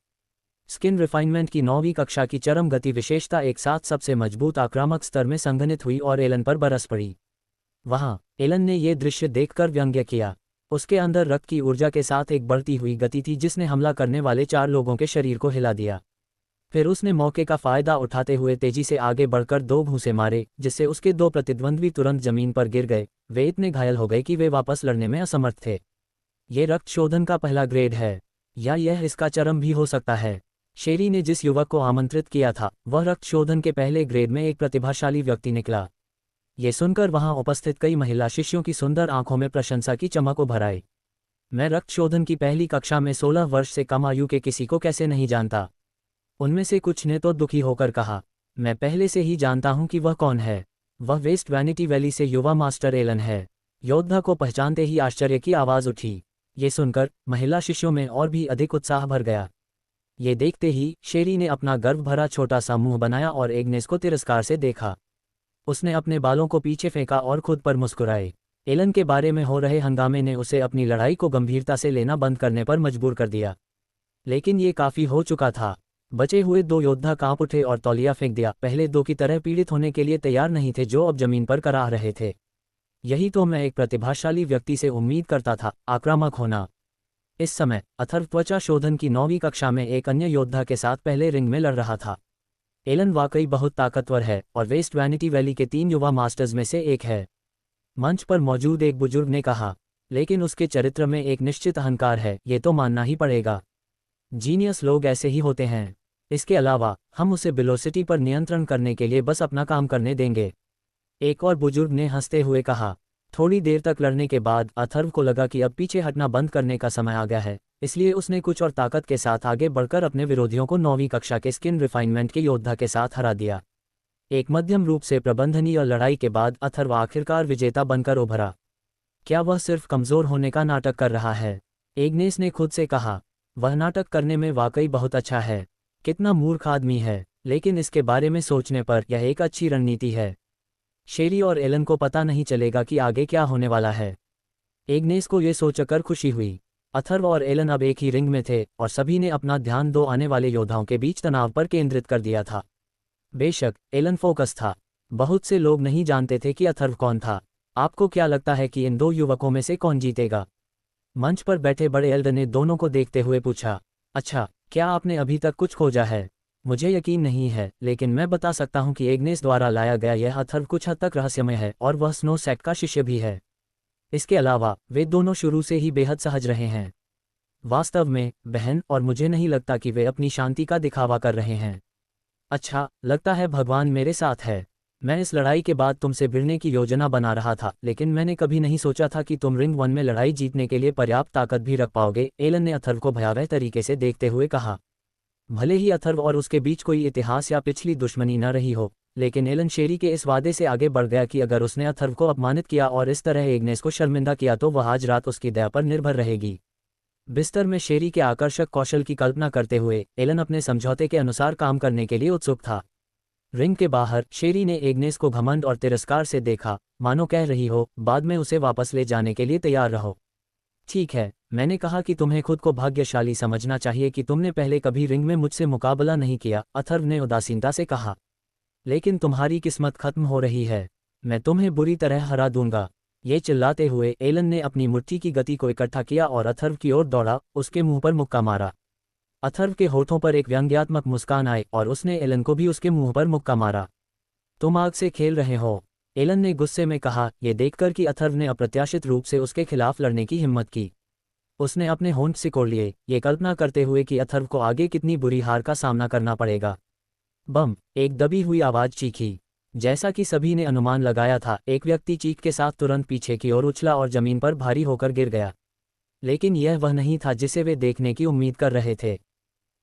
स्किन रिफाइनमेंट की 9वीं कक्षा की चरम गति विशेषता एक साथ सबसे मजबूत आक्रामक स्तर में संघनित हुई और एलन पर बरस पड़ी। वहां एलन ने यह दृश्य देखकर व्यंग्य किया। उसके अंदर रक्त की ऊर्जा के साथ एक बढ़ती हुई गति थी जिसने हमला करने वाले 4 लोगों के शरीर को हिला दिया। फिर उसने मौके का फायदा उठाते हुए तेजी से आगे बढ़कर 2 घूंसे मारे जिससे उसके 2 प्रतिद्वंद्वी तुरंत जमीन पर गिर गए। वे इतने घायल हो गए कि वे वापस लड़ने में असमर्थ थे। ये रक्त शोधन का पहला ग्रेड है या यह इसका चरम भी हो सकता है। शेरी ने जिस युवक को आमंत्रित किया था वह रक्त शोधन के पहले ग्रेड में एक प्रतिभाशाली व्यक्ति निकला। ये सुनकर वहां उपस्थित कई महिला शिष्यों की सुंदर आंखों में प्रशंसा की चमक उभर आई। मैं रक्त शोधन की पहली कक्षा में 16 वर्ष से कम आयु के किसी को कैसे नहीं जानता। उनमें से कुछ ने तो दुखी होकर कहा, मैं पहले से ही जानता हूं कि वह कौन है। वह वेस्ट वैनिटी वैली से युवा मास्टर एलन है। योद्धा को पहचानते ही आश्चर्य की आवाज उठी। ये सुनकर महिला शिष्यों में और भी अधिक उत्साह भर गया। ये देखते ही शेरी ने अपना गर्व भरा छोटा सा मुंह बनाया और एग्नेस को तिरस्कार से देखा। उसने अपने बालों को पीछे फेंका और खुद पर मुस्कुराए। एलन के बारे में हो रहे हंगामे ने उसे अपनी लड़ाई को गंभीरता से लेना बंद करने पर मजबूर कर दिया। लेकिन ये काफी हो चुका था। बचे हुए 2 योद्धा कांप उठे और तौलिया फेंक दिया। पहले 2 की तरह पीड़ित होने के लिए तैयार नहीं थे जो अब जमीन पर कराह रहे थे। यही तो मैं एक प्रतिभाशाली व्यक्ति से उम्मीद करता था, आक्रामक होना। इस समय अथर्व त्वचा शोधन की 9वीं कक्षा में एक अन्य योद्धा के साथ पहले रिंग में लड़ रहा था। एलन वाकई बहुत ताकतवर है और वेस्ट वैनिटी वैली के 3 युवा मास्टर्स में से एक है। मंच पर मौजूद एक बुजुर्ग ने कहा, लेकिन उसके चरित्र में एक निश्चित अहंकार है, ये तो मानना ही पड़ेगा। जीनियस लोग ऐसे ही होते हैं। इसके अलावा हम उसे वेलोसिटी पर नियंत्रण करने के लिए बस अपना काम करने देंगे। एक और बुजुर्ग ने हंसते हुए कहा। थोड़ी देर तक लड़ने के बाद अथर्व को लगा कि अब पीछे हटना बंद करने का समय आ गया है, इसलिए उसने कुछ और ताकत के साथ आगे बढ़कर अपने विरोधियों को 9वीं कक्षा के स्किन रिफाइनमेंट के योद्धा के साथ हरा दिया। एक मध्यम रूप से प्रबंधनीय लड़ाई के बाद अथर्व आखिरकार विजेता बनकर उभरा। क्या वह सिर्फ कमजोर होने का नाटक कर रहा है? एग्नेस ने खुद से कहा। वह नाटक करने में वाकई बहुत अच्छा है। कितना मूर्ख आदमी है, लेकिन इसके बारे में सोचने पर यह एक अच्छी रणनीति है। शेरी और एलन को पता नहीं चलेगा कि आगे क्या होने वाला है। एग्नेस को यह सोचकर खुशी हुई। अथर्व और एलन अब एक ही रिंग में थे और सभी ने अपना ध्यान 2 आने वाले योद्धाओं के बीच तनाव पर केंद्रित कर दिया था। बेशक एलन फोकस था। बहुत से लोग नहीं जानते थे कि अथर्व कौन था। आपको क्या लगता है कि इन 2 युवकों में से कौन जीतेगा? मंच पर बैठे बड़े एल्डर ने दोनों को देखते हुए पूछा। अच्छा, क्या आपने अभी तक कुछ खोजा है? मुझे यकीन नहीं है, लेकिन मैं बता सकता हूं कि एग्नेस द्वारा लाया गया यह अथर्व कुछ हद तक रहस्यमय है और वह स्नो सेक्ट का शिष्य भी है। इसके अलावा वे दोनों शुरू से ही बेहद सहज रहे हैं। वास्तव में बहन, और मुझे नहीं लगता कि वे अपनी शांति का दिखावा कर रहे हैं। अच्छा, लगता है भगवान मेरे साथ है। मैं इस लड़ाई के बाद तुमसे भिड़ने की योजना बना रहा था, लेकिन मैंने कभी नहीं सोचा था कि तुम रिंग 1 में लड़ाई जीतने के लिए पर्याप्त ताकत भी रख पाओगे। एलन ने अथर्व को भयावह तरीके से देखते हुए कहा। भले ही अथर्व और उसके बीच कोई इतिहास या पिछली दुश्मनी न रही हो, लेकिन एलन शेरी के इस वादे से आगे बढ़ गया कि अगर उसने अथर्व को अपमानित किया और इस तरह एग्नेस को शर्मिंदा किया तो वह आज रात उसकी दया पर निर्भर रहेगी। बिस्तर में शेरी के आकर्षक कौशल की कल्पना करते हुए एलन अपने समझौते के अनुसार काम करने के लिए उत्सुक था। रिंग के बाहर शेरी ने एग्नेस को घमंड और तिरस्कार से देखा, मानो कह रही हो, बाद में उसे वापस ले जाने के लिए तैयार रहो। ठीक है, मैंने कहा कि तुम्हें खुद को भाग्यशाली समझना चाहिए कि तुमने पहले कभी रिंग में मुझसे मुकाबला नहीं किया, अथर्व ने उदासीनता से कहा। लेकिन तुम्हारी किस्मत खत्म हो रही है। मैं तुम्हें बुरी तरह हरा दूंगा। ये चिल्लाते हुए एलन ने अपनी मुट्ठी की गति को इकट्ठा किया और अथर्व की ओर दौड़ा, उसके मुंह पर मुक्का मारा। अथर्व के होठों पर एक व्यंग्यात्मक मुस्कान आई और उसने एलन को भी उसके मुंह पर मुक्का मारा। तुम आग से खेल रहे हो, एलन ने गुस्से में कहा, यह देखकर कि अथर्व ने अप्रत्याशित रूप से उसके खिलाफ लड़ने की हिम्मत की। उसने अपने होंठ सिकोड़ लिए, ये कल्पना करते हुए कि अथर्व को आगे कितनी बुरी हार का सामना करना पड़ेगा। बम! एक दबी हुई आवाज चीखी। जैसा कि सभी ने अनुमान लगाया था, एक व्यक्ति चीख के साथ तुरंत पीछे की ओर उछला और जमीन पर भारी होकर गिर गया। लेकिन यह वह नहीं था जिसे वे देखने की उम्मीद कर रहे थे।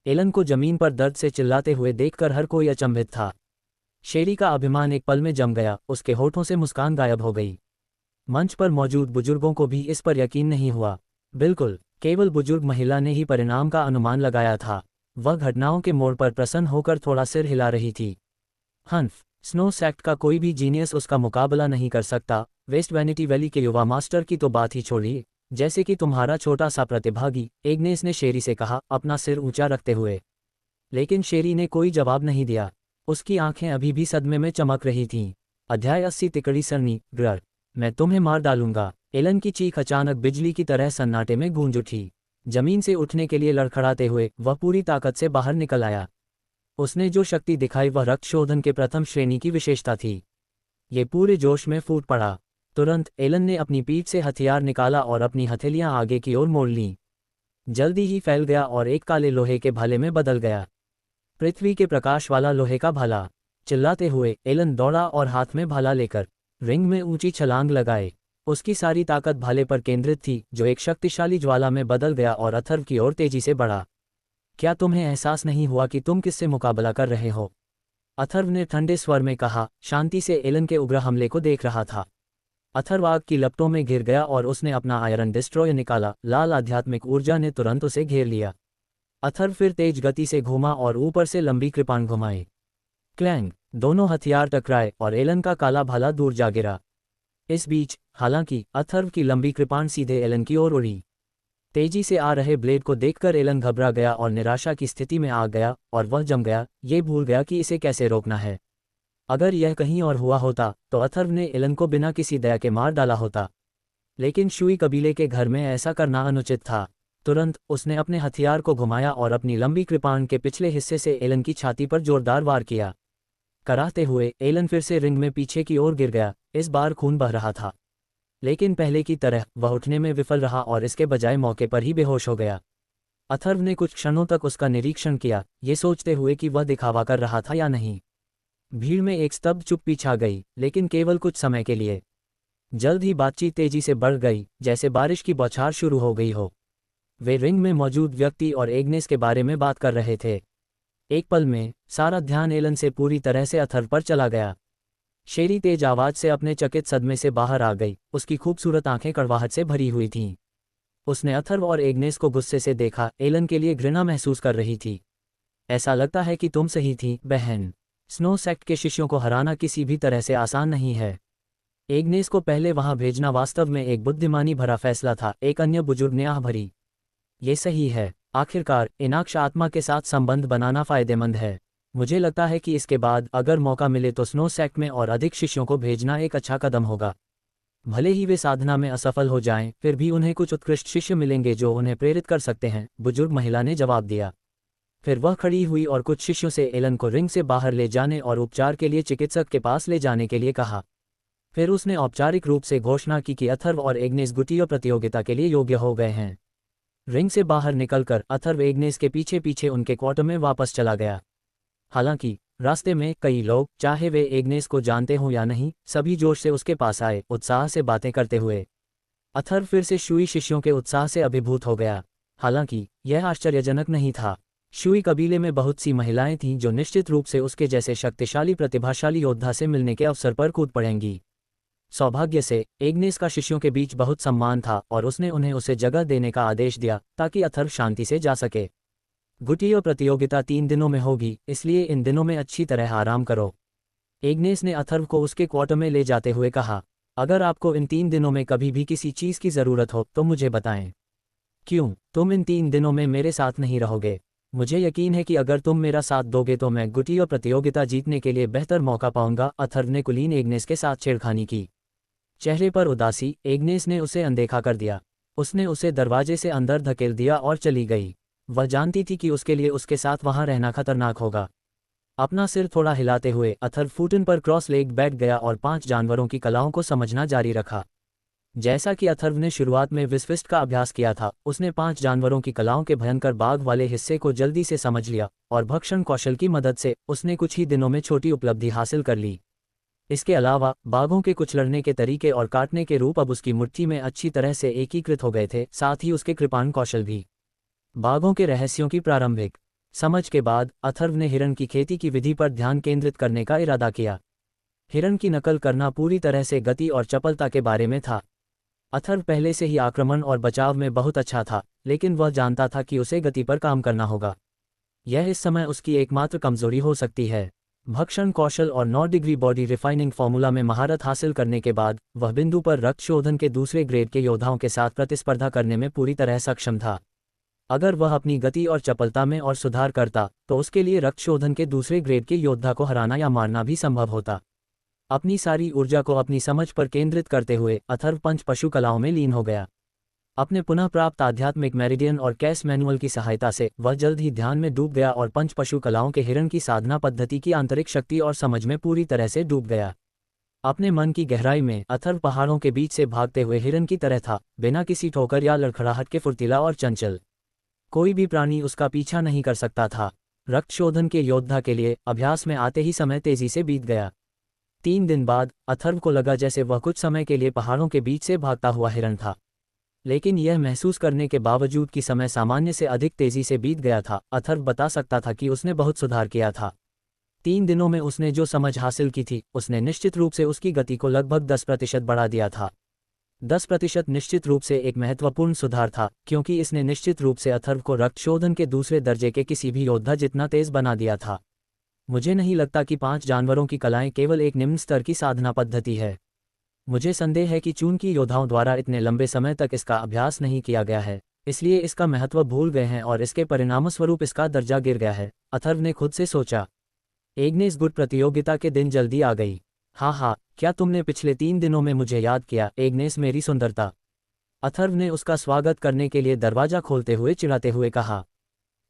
एलन को जमीन पर दर्द से चिल्लाते हुए देखकर हर कोई अचंभित था। शेरी का अभिमान एक पल में जम गया, उसके होठों से मुस्कान गायब हो गई। मंच पर मौजूद बुजुर्गों को भी इस पर यकीन नहीं हुआ। बिल्कुल, केवल बुजुर्ग महिला ने ही परिणाम का अनुमान लगाया था। वह घटनाओं के मोड़ पर प्रसन्न होकर थोड़ा सिर हिला रही थी। हन्फ, स्नो सेक्ट का कोई भी जीनियस उसका मुकाबला नहीं कर सकता। वेस्ट वैनिटी वैली के युवा मास्टर की तो बात ही छोड़िए, जैसे कि तुम्हारा छोटा सा प्रतिभागी, एग्नेस ने शेरी से कहा, अपना सिर ऊंचा रखते हुए। लेकिन शेरी ने कोई जवाब नहीं दिया। उसकी आंखें अभी भी सदमे में चमक रही थीं। अध्याय 80 तिकड़ी सरनी, ग्रर। मैं तुम्हें मार डालूंगा। एलन की चीख अचानक बिजली की तरह सन्नाटे में गूंज उठी। जमीन से उठने के लिए लड़खड़ाते हुए वह पूरी ताकत से बाहर निकल आया। उसने जो शक्ति दिखाई वह रक्त शोधन के प्रथम श्रेणी की विशेषता थी। ये पूरे जोश में फूट पड़ा। तुरंत एलन ने अपनी पीठ से हथियार निकाला और अपनी हथेलियां आगे की ओर मोड़ लीं। जल्दी ही फैल गया और एक काले लोहे के भाले में बदल गया। पृथ्वी के प्रकाश वाला लोहे का भाला। चिल्लाते हुए एलन दौड़ा और हाथ में भाला लेकर रिंग में ऊंची छलांग लगाए। उसकी सारी ताकत भाले पर केंद्रित थी, जो एक शक्तिशाली ज्वाला में बदल गया और अथर्व की ओर तेजी से बढ़ा। क्या तुम्हें एहसास नहीं हुआ कि तुम किससे मुकाबला कर रहे हो? अथर्व ने ठंडे स्वर में कहा, शांति से एलन के उग्र हमले को देख रहा था। अथर्व आग की लपटों में घिर गया और उसने अपना आयरन डिस्ट्रॉयर निकाला। लाल आध्यात्मिक ऊर्जा ने तुरंत उसे घेर लिया। अथर्व फिर तेज गति से घूमा और ऊपर से लंबी कृपाण घुमाई। क्लैंग! दोनों हथियार टकराए और एलन का काला भाला दूर जा गिरा। इस बीच, हालांकि, अथर्व की लंबी कृपाण सीधे एलन की ओर उड़ी। तेजी से आ रहे ब्लेड को देखकर एलन घबरा गया और निराशा की स्थिति में आ गया, और वह जम गया, ये भूल गया कि इसे कैसे रोकना है। अगर यह कहीं और हुआ होता तो अथर्व ने एलन को बिना किसी दया के मार डाला होता। लेकिन शुई कबीले के घर में ऐसा करना अनुचित था। तुरंत उसने अपने हथियार को घुमाया और अपनी लंबी कृपाण के पिछले हिस्से से एलन की छाती पर जोरदार वार किया। कराहते हुए एलन फिर से रिंग में पीछे की ओर गिर गया। इस बार खून बह रहा था, लेकिन पहले की तरह वह उठने में विफल रहा और इसके बजाय मौके पर ही बेहोश हो गया। अथर्व ने कुछ क्षणों तक उसका निरीक्षण किया, ये सोचते हुए कि वह दिखावा कर रहा था या नहीं। भीड़ में एक स्तब्ध चुप्पी छा गई, लेकिन केवल कुछ समय के लिए। जल्द ही बातचीत तेजी से बढ़ गई, जैसे बारिश की बौछार शुरू हो गई हो। वे रिंग में मौजूद व्यक्ति और एग्नेस के बारे में बात कर रहे थे। एक पल में सारा ध्यान एलन से पूरी तरह से अथर्व पर चला गया। शेरी तेज आवाज से अपने चकित सदमे से बाहर आ गई। उसकी खूबसूरत आंखें कड़वाहट से भरी हुई थीं। उसने अथर्व और एग्नेस को गुस्से से देखा। एलन के लिए घृणा महसूस कर रही थी। ऐसा लगता है कि तुम सही थी, बहन। स्नो सेक्ट के शिष्यों को हराना किसी भी तरह से आसान नहीं है। एग्नेस को पहले वहां भेजना वास्तव में एक बुद्धिमानी भरा फैसला था, एक अन्य बुजुर्ग ने आह भरी। ये सही है। आखिरकार इनाक्ष आत्मा के साथ संबंध बनाना फायदेमंद है। मुझे लगता है कि इसके बाद अगर मौका मिले तो स्नो सेक्ट में और अधिक शिष्यों को भेजना एक अच्छा कदम होगा। भले ही वे साधना में असफल हो जाएं, फिर भी उन्हें कुछ उत्कृष्ट शिष्य मिलेंगे जो उन्हें प्रेरित कर सकते हैं, बुजुर्ग महिला ने जवाब दिया। फिर वह खड़ी हुई और कुछ शिष्यों से एलन को रिंग से बाहर ले जाने और उपचार के लिए चिकित्सक के पास ले जाने के लिए कहा। फिर उसने औपचारिक रूप से घोषणा की कि अथर्व और एग्नेस गुटिया प्रतियोगिता के लिए योग्य हो गए हैं। रिंग से बाहर निकलकर अथर्व एग्नेस के पीछे पीछे उनके क्वार्टर में वापस चला गया। हालांकि रास्ते में कई लोग, चाहे वे एग्नेस को जानते हों या नहीं, सभी जोश से उसके पास आए, उत्साह से बातें करते हुए। अथर्व फिर से शुई शिष्यों के उत्साह से अभिभूत हो गया। हालांकि यह आश्चर्यजनक नहीं था। शुई कबीले में बहुत सी महिलाएं थीं जो निश्चित रूप से उसके जैसे शक्तिशाली प्रतिभाशाली योद्धा से मिलने के अवसर पर कूद पड़ेंगी। सौभाग्य से एग्नेस का शिष्यों के बीच बहुत सम्मान था और उसने उन्हें उसे जगह देने का आदेश दिया ताकि अथर्व शांति से जा सके। गुटिया प्रतियोगिता 3 दिनों में होगी, इसलिए इन दिनों में अच्छी तरह आराम करो। एग्नेस ने अथर्व को उसके क्वार्टर में ले जाते हुए कहा, अगर आपको इन 3 दिनों में कभी भी किसी चीज़ की ज़रूरत हो तो मुझे बताएं। क्यों तुम इन 3 दिनों में मेरे साथ नहीं रहोगे? मुझे यकीन है कि अगर तुम मेरा साथ दोगे तो मैं गुटिया प्रतियोगिता जीतने के लिए बेहतर मौका पाऊंगा। अथर्व ने कुलीन एग्नेस के साथ छेड़खानी की। चेहरे पर उदासी, एग्नेस ने उसे अनदेखा कर दिया। उसने उसे दरवाजे से अंदर धकेल दिया और चली गई। वह जानती थी कि उसके लिए उसके साथ वहां रहना खतरनाक होगा। अपना सिर थोड़ा हिलाते हुए अथर्व फूटन पर क्रॉस लेग बैठ गया और 5 जानवरों की कलाओं को समझना जारी रखा। जैसा कि अथर्व ने शुरुआत में विस्फिस्ट का अभ्यास किया था, उसने 5 जानवरों की कलाओं के भयंकर बाघ वाले हिस्से को जल्दी से समझ लिया, और भक्षण कौशल की मदद से उसने कुछ ही दिनों में छोटी उपलब्धि हासिल कर ली। इसके अलावा बाघों के कुछ लड़ने के तरीके और काटने के रूप अब उसकी मुट्ठी में अच्छी तरह से एकीकृत हो गए थे, साथ ही उसके कृपाण कौशल भी। बाघों के रहस्यों की प्रारंभिक समझ के बाद अथर्व ने हिरण की खेती की विधि पर ध्यान केंद्रित करने का इरादा किया। हिरण की नकल करना पूरी तरह से गति और चपलता के बारे में था। अथर्व पहले से ही आक्रमण और बचाव में बहुत अच्छा था, लेकिन वह जानता था कि उसे गति पर काम करना होगा। यह इस समय उसकी एकमात्र कमजोरी हो सकती है। भक्षण कौशल और 9 डिग्री बॉडी रिफाइनिंग फॉर्मूला में महारत हासिल करने के बाद वह बिंदु पर रक्त शोधन के दूसरे ग्रेड के योद्धाओं के साथ प्रतिस्पर्धा करने में पूरी तरह सक्षम था। अगर वह अपनी गति और चपलता में और सुधार करता तो उसके लिए रक्त शोधन के दूसरे ग्रेड के योद्धा को हराना या मारना भी संभव होता। अपनी सारी ऊर्जा को अपनी समझ पर केंद्रित करते हुए अथर्व 5 पशु कलाओं में लीन हो गया। अपने पुनः प्राप्त आध्यात्मिक मेरिडियन और कैस मैनुअल की सहायता से वह जल्द ही ध्यान में डूब गया और 5 पशु कलाओं के हिरण की साधना पद्धति की आंतरिक शक्ति और समझ में पूरी तरह से डूब गया। अपने मन की गहराई में अथर्व पहाड़ों के बीच से भागते हुए हिरण की तरह था, बिना किसी ठोकर या लड़खड़ाहट के फुर्तीला और चंचल। कोई भी प्राणी उसका पीछा नहीं कर सकता था। रक्त शोधन के योद्धा के लिए अभ्यास में आते ही समय तेजी से बीत गया। 3 दिन बाद अथर्व को लगा जैसे वह कुछ समय के लिए पहाड़ों के बीच से भागता हुआ हिरण था, लेकिन यह महसूस करने के बावजूद कि समय सामान्य से अधिक तेजी से बीत गया था, अथर्व बता सकता था कि उसने बहुत सुधार किया था। 3 दिनों में उसने जो समझ हासिल की थी, उसने निश्चित रूप से उसकी गति को लगभग 10% बढ़ा दिया था। 10% निश्चित रूप से एक महत्वपूर्ण सुधार था, क्योंकि इसने निश्चित रूप से अथर्व को रक्त शोधन के दूसरे दर्जे के किसी भी योद्धा जितना तेज बना दिया था। मुझे नहीं लगता कि 5 जानवरों की कलाएं केवल एक निम्न स्तर की साधना पद्धति है। मुझे संदेह है कि चूंकि योद्धाओं द्वारा इतने लंबे समय तक इसका अभ्यास नहीं किया गया है, इसलिए इसका महत्व भूल गए हैं और इसके परिणामस्वरूप इसका दर्जा गिर गया है, अथर्व ने खुद से सोचा। एग्नेस गुड प्रतियोगिता के दिन जल्दी आ गई। हाँ, क्या तुमने पिछले 3 दिनों में मुझे याद किया, एग्नेस मेरी सुंदरता? अथर्व ने उसका स्वागत करने के लिए दरवाजा खोलते हुए चिढ़ाते हुए कहा।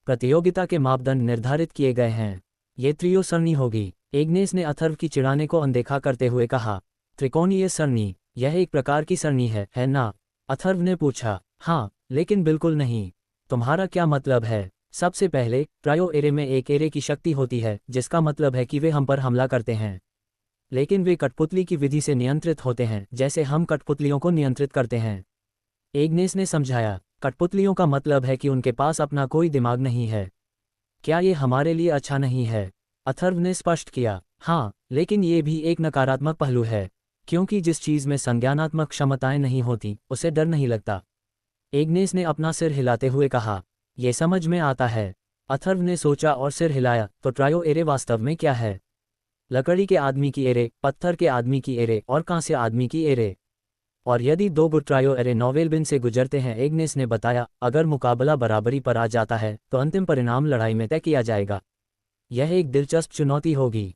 प्रतियोगिता के मापदंड निर्धारित किए गए हैं। ये त्रियो सरणी होगी, एग्नेस ने अथर्व की चिढ़ाने को अनदेखा करते हुए कहा। त्रिकोणीय सरणी? यह एक प्रकार की सरणी है ना? अथर्व ने पूछा। हाँ, लेकिन बिल्कुल नहीं। तुम्हारा क्या मतलब है? सबसे पहले, ट्रायो एरे में एक एरे की शक्ति होती है, जिसका मतलब है कि वे हम पर हमला करते हैं, लेकिन वे कठपुतली की विधि से नियंत्रित होते हैं, जैसे हम कठपुतलियों को नियंत्रित करते हैं। एग्नेस ने समझाया। कठपुतलियों का मतलब है कि उनके पास अपना कोई दिमाग नहीं है। क्या ये हमारे लिए अच्छा नहीं है? अथर्व ने स्पष्ट किया। हाँ, लेकिन ये भी एक नकारात्मक पहलू है, क्योंकि जिस चीज़ में संज्ञानात्मक क्षमताएं नहीं होती, उसे डर नहीं लगता। एग्नेस ने अपना सिर हिलाते हुए कहा। यह समझ में आता है। अथर्व ने सोचा और सिर हिलाया। तो ट्रायो एरे वास्तव में क्या है? लकड़ी के आदमी की एरे, पत्थर के आदमी की एरे और कांस्य आदमी की एरे। और यदि 2 गुड ट्रायो एरे नोवेल बिन से गुजरते हैं, एग्नेस ने बताया, अगर मुकाबला बराबरी पर आ जाता है तो अंतिम परिणाम लड़ाई में तय किया जाएगा। यह एक दिलचस्प चुनौती होगी।